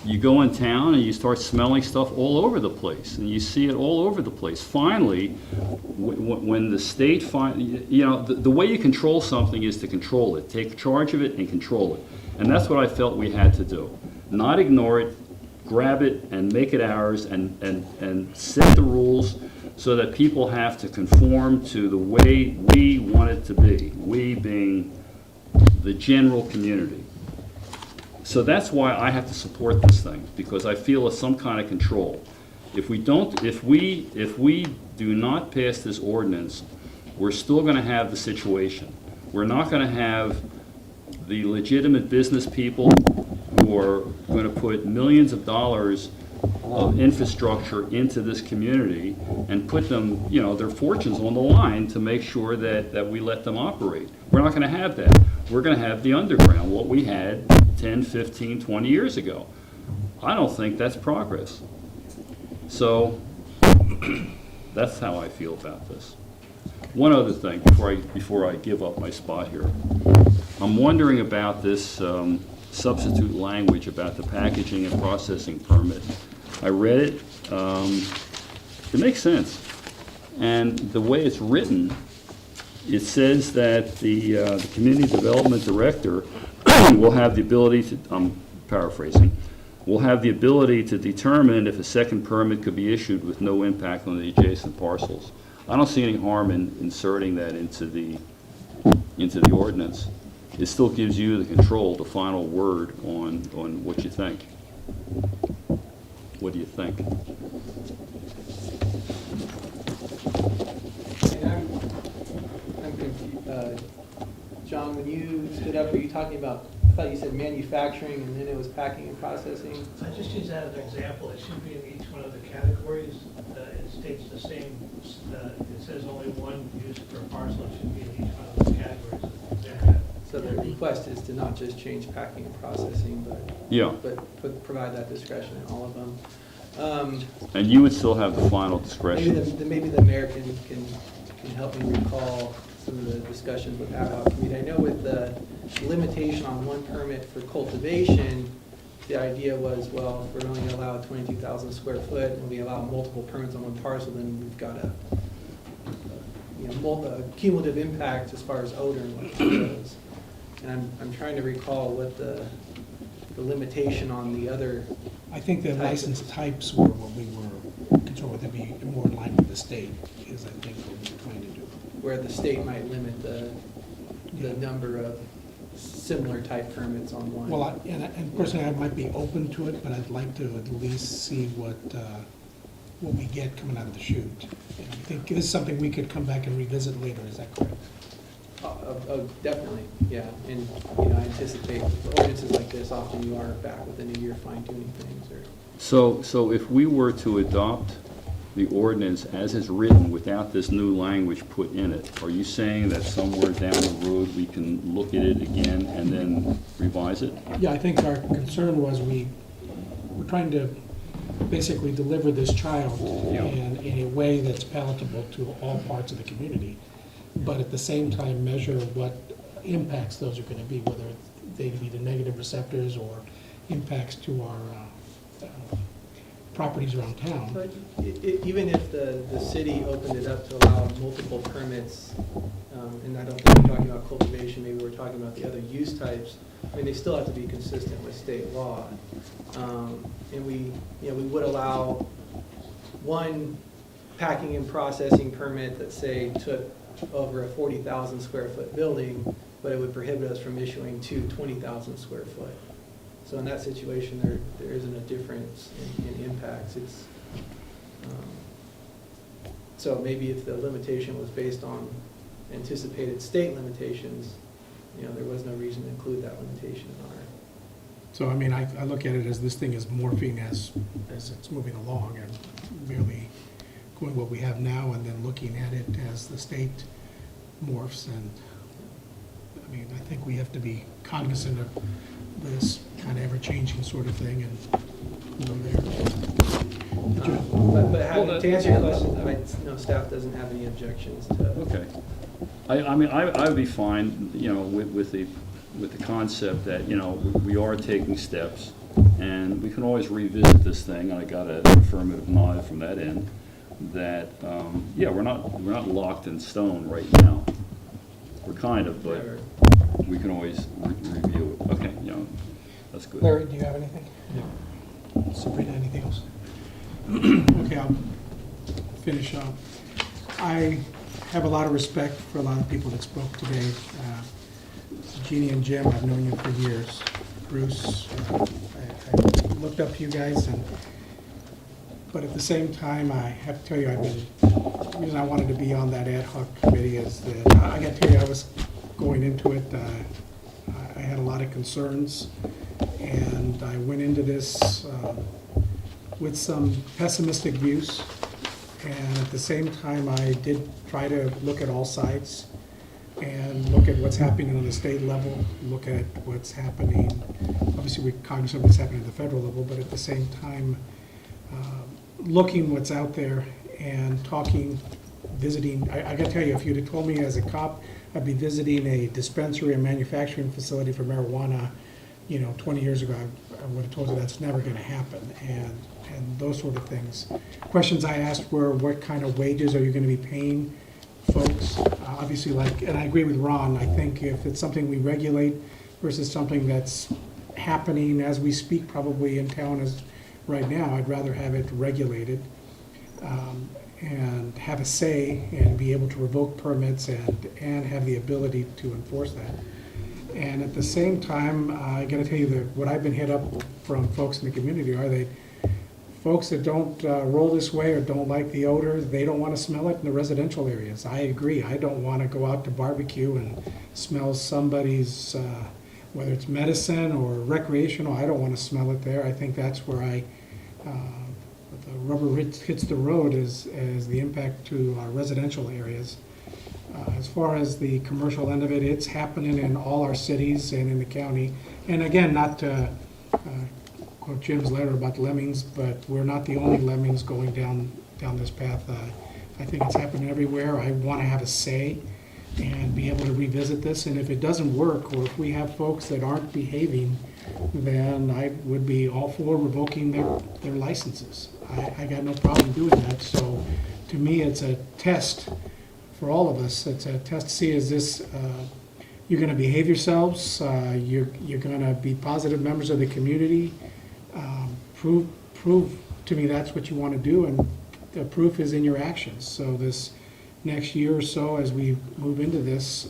Speaker 6: you go in town and you start smelling stuff all over the place, and you see it all over the place. Finally, when the state, you know, the way you control something is to control it. Take charge of it and control it. And that's what I felt we had to do. Not ignore it, grab it and make it ours, and set the rules so that people have to conform to the way we want it to be, we being the general community. So that's why I have to support this thing, because I feel it's some kind of control. If we do not pass this ordinance, we're still going to have the situation. We're not going to have the legitimate business people who are going to put millions of dollars of infrastructure into this community and put them, you know, their fortunes on the line to make sure that we let them operate. We're not going to have that. We're going to have the underground, what we had 10, 15, 20 years ago. I don't think that's progress. So that's how I feel about this. One other thing before I give up my spot here. I'm wondering about this substitute language about the packaging and processing permit. I read it. It makes sense. And the way it's written, it says that the community development director will have the ability to, I'm paraphrasing, will have the ability to determine if a second permit could be issued with no impact on the adjacent parcels. I don't see any harm in inserting that into the ordinance. It still gives you the control, the final word on what you think. What do you think?
Speaker 15: I'm confused. John, when you stood up, were you talking about, I thought you said manufacturing and then it was packing and processing?
Speaker 21: I just use that as an example. It should be in each one of the categories. It states the same, it says only one use per parcel. It should be in each one of those categories.
Speaker 15: So the request is to not just change packing and processing, but provide that discretion in all of them.
Speaker 6: And you would still have the final discretion.
Speaker 15: Maybe the mayor can help me recall some of the discussions with ad hoc committee. I know with the limitation on one permit for cultivation, the idea was, well, if we're only going to allow 22,000 square foot and we allow multiple permits on one parcel, then we've got a cumulative impact as far as odor and what goes. And I'm trying to recall what the limitation on the other.
Speaker 1: I think the license types were what we were concerned with, to be more in line with the state, is I think what we're trying to do.
Speaker 15: Where the state might limit the number of similar type permits on one.
Speaker 1: Well, and personally, I might be open to it, but I'd like to at least see what we get coming out of the chute. And I think this is something we could come back and revisit later, is that correct?
Speaker 15: Definitely, yeah. And, I anticipate ordinances like this, often you are back within a year fine tuning things or.
Speaker 6: So if we were to adopt the ordinance as is written without this new language put in it, are you saying that somewhere down the road we can look at it again and then revise it?
Speaker 1: Yeah, I think our concern was we're trying to basically deliver this child in a way that's palatable to all parts of the community, but at the same time measure what impacts those are going to be, whether they be the negative receptors or impacts to our properties around town.
Speaker 15: But even if the city opened it up to allow multiple permits, and I don't think we're talking about cultivation, maybe we're talking about the other use types, I mean, they still have to be consistent with state law. And we would allow one packing and processing permit that, say, took over a 40,000 square foot building, but it would prohibit us from issuing two 20,000 square foot. So in that situation, there isn't a difference in impacts. It's so maybe if the limitation was based on anticipated state limitations, there was no reason to include that limitation in our.
Speaker 1: So, I mean, I look at it as this thing is morphing as it's moving along, and merely going what we have now and then looking at it as the state morphs. And I mean, I think we have to be cognizant of this kind of ever-changing sort of thing and go there.
Speaker 15: But to answer your question, staff doesn't have any objections to.
Speaker 6: Okay. I mean, I would be fine, with the concept that, we are taking steps, and we can always revisit this thing, and I got an affirmative nod from that end, that, we're not locked in stone right now. We're kind of, but we can always review it. Okay, that's good.
Speaker 1: Larry, do you have anything? No. Sabrina, anything else? Okay, I'll finish up. I have a lot of respect for a lot of people that spoke today. Jeannie and Jim, I've known you for years. Bruce, I looked up to you guys, but at the same time, I have to tell you, the reason I wanted to be on that ad hoc committee is that I got to tell you, I was going into it, I had a lot of concerns, and I went into this with some pessimistic views, and at the same time, I did try to look at all sides and look at what's happening on the state level, look at what's happening, obviously we're cognizant of what's happening at the federal level, but at the same time, looking what's out there and talking, visiting. I got to tell you, if you'd have told me as a cop I'd be visiting a dispensary and manufacturing facility for marijuana, 20 years ago, I would have told you that's never going to happen, and those sort of things. Questions I asked were, what kind of wages are you going to be paying folks? Obviously, and I agree with Ron, I think if it's something we regulate versus something that's happening as we speak probably in town as right now, I'd rather have it regulated and have a say and be able to revoke permits and have the ability to enforce that. And at the same time, I got to tell you that what I've been hit up from folks in the community are they folks that don't roll this way or don't like the odor, they don't want to smell it in the residential areas. I agree. I don't want to go out to barbecue and smell somebody's, whether it's medicine or recreational, I don't want to smell it there. I think that's where the rubber hits the road as the impact to our residential areas. As far as the commercial end of it, it's happening in all our cities and in the county. And again, not to quote Jim's letter about lemmings, but we're not the only lemmings going down this path. I think it's happening everywhere. I want to have a say. and be able to revisit this. And if it doesn't work, or if we have folks that aren't behaving, then I would be all for revoking their licenses. I got no problem doing that. So to me, it's a test for all of us. It's a test to see, is this, you're going to behave yourselves, you're going to be positive members of the community, prove to me that's what you want to do, and the proof is in your actions. So this next year or so, as we move into this,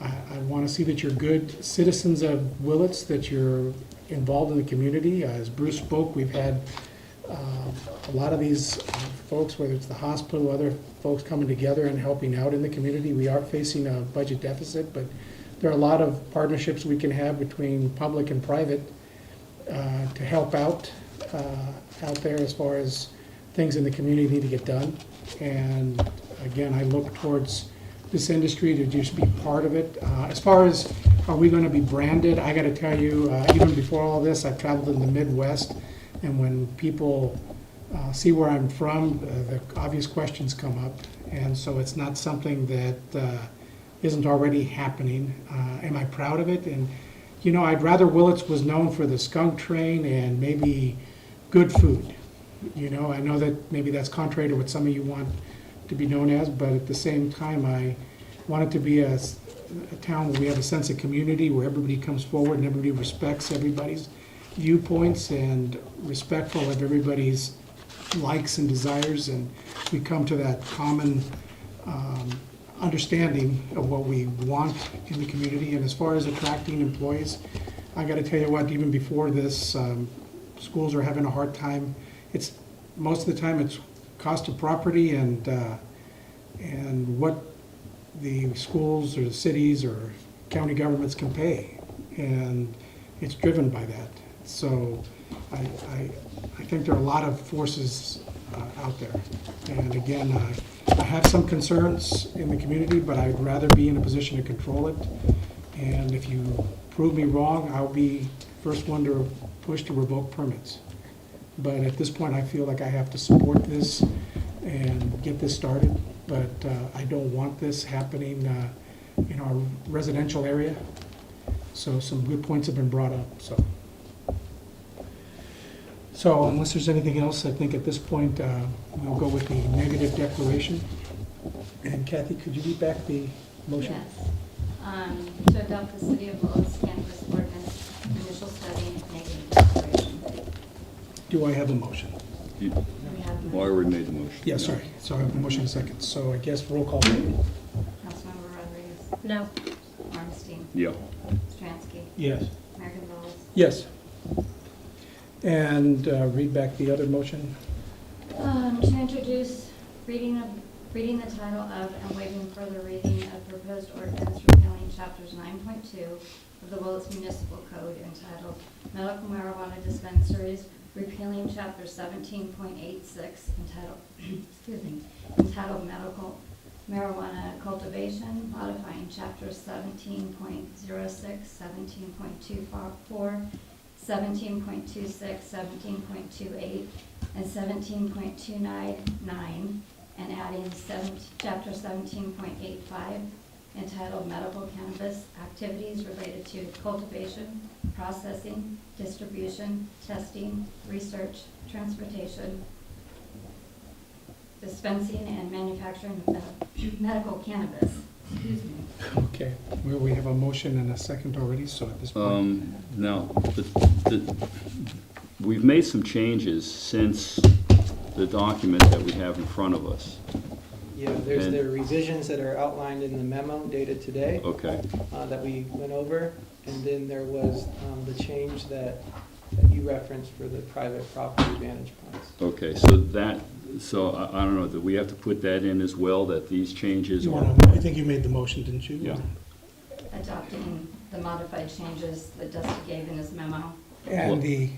Speaker 1: I want to see that you're good citizens of Willits, that you're involved in the community. As Bruce spoke, we've had a lot of these folks, whether it's the hospital, other folks coming together and helping out in the community. We are facing a budget deficit, but there are a lot of partnerships we can have between public and private to help out there as far as things in the community need to get done. And again, I look towards this industry to just be part of it. As far as are we going to be branded, I got to tell you, even before all this, I've traveled in the Midwest, and when people see where I'm from, the obvious questions come up, and so it's not something that isn't already happening. Am I proud of it? And you know, I'd rather Willits was known for the skunk train and maybe good food. You know, I know that maybe that's contrary to what some of you want to be known as, but at the same time, I want it to be a town where we have a sense of community, where everybody comes forward and everybody respects everybody's viewpoints and respectful of everybody's likes and desires, and we come to that common understanding of what we want in the community. And as far as attracting employees, I got to tell you what, even before this, schools are having a hard time. It's most of the time it's cost of property and what the schools or the cities or county governments can pay, and it's driven by that. So I think there are a lot of forces out there, and again, I have some concerns in the community, but I'd rather be in a position to control it. And if you prove me wrong, I'll be first one to push to revoke permits. But at this point, I feel like I have to support this and get this started. But I don't want this happening in our residential area. So some good points have been brought up. So unless there's anything else, I think at this point, we'll go with the negative declaration. And Kathy, could you read back the motion?
Speaker 3: Yes. To adopt the City of Willits cannabis ordinance, initial study, negative declaration.
Speaker 1: Do I have a motion?
Speaker 3: We have a
Speaker 6: Well, I already made the motion.
Speaker 1: Yeah, sorry. So I have a motion and a second. So I guess roll call. Vote.
Speaker 3: Councilmember Rodriguez.
Speaker 7: No.
Speaker 3: Ornstein.
Speaker 6: Yeah.
Speaker 3: Stransky.
Speaker 1: Yes.
Speaker 3: Mayor Gonzalez.
Speaker 1: Yes. And read back the other motion.
Speaker 3: To introduce reading the title of and waiving further reading of proposed ordinance repealing chapters 9.2 of the Willits Municipal Code entitled Medical Marijuana Dispensaries, repealing chapter 17.86 entitled Medical Marijuana Cultivation, modifying chapters 17.06, 17.24, 17.26, 17.28, and 17.29, and adding chapter 17.85 entitled Medical Cannabis Activities Related to Cultivation, Processing, Distribution, Testing, Research, Transportation, Dispensing, and Manufacturing of medical cannabis. Excuse me.
Speaker 1: Okay. Well, we have a motion and a second already, so at this point.
Speaker 6: Now, we've made some changes since the document that we have in front of us.
Speaker 15: Yeah, there's
Speaker 6: And-
Speaker 15: the revisions that are outlined in the memo dated today.
Speaker 6: Okay.
Speaker 15: That we went over, and then there was the change that you referenced for the private property vantage points.
Speaker 6: Okay, so I don't know, do we have to put that in as well, that these changes are?
Speaker 1: I think you made the motion, didn't you?
Speaker 6: Yeah.
Speaker 3: Adopting the modified changes that Dusty gave in his memo.
Speaker 1: And the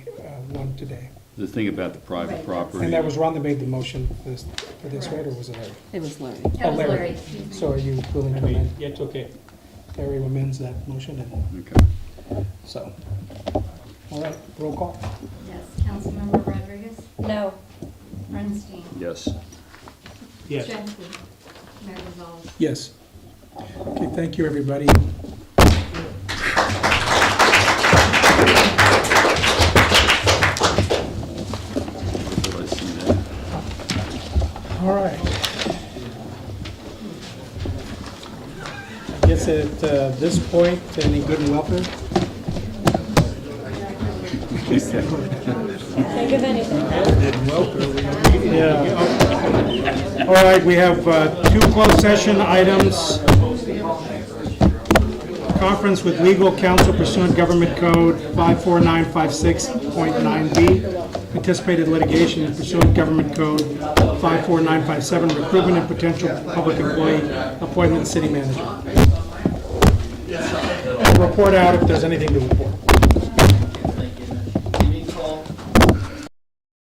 Speaker 1: one today.
Speaker 6: The thing about the private
Speaker 3: Right.
Speaker 6: property.
Speaker 1: And that was Ron that made the motion for this, right, or was it Larry?
Speaker 4: It was Larry.
Speaker 3: That was Larry, excuse me.
Speaker 1: So are you willing to
Speaker 5: I mean,
Speaker 1: amend?
Speaker 5: it's okay.
Speaker 1: Larry amends that motion, and
Speaker 6: Okay.
Speaker 1: so, all right, roll call.
Speaker 3: Yes, Councilmember Rodriguez.
Speaker 7: No.
Speaker 3: Ornstein.
Speaker 6: Yes.
Speaker 5: Yes.
Speaker 3: Stransky. Mayor Gonzalez.
Speaker 1: Yes. Okay, thank you, everybody. All right. I guess at this point, any good and welfare?
Speaker 7: Think of anything.
Speaker 1: Yeah. All right, we have two closed session items. Conference with legal counsel pursuant Government Code 54956.9B. Anticipated litigation pursuant Government Code 54957. Recruitment and potential public employee appointment city manager. Report out if there's anything to report.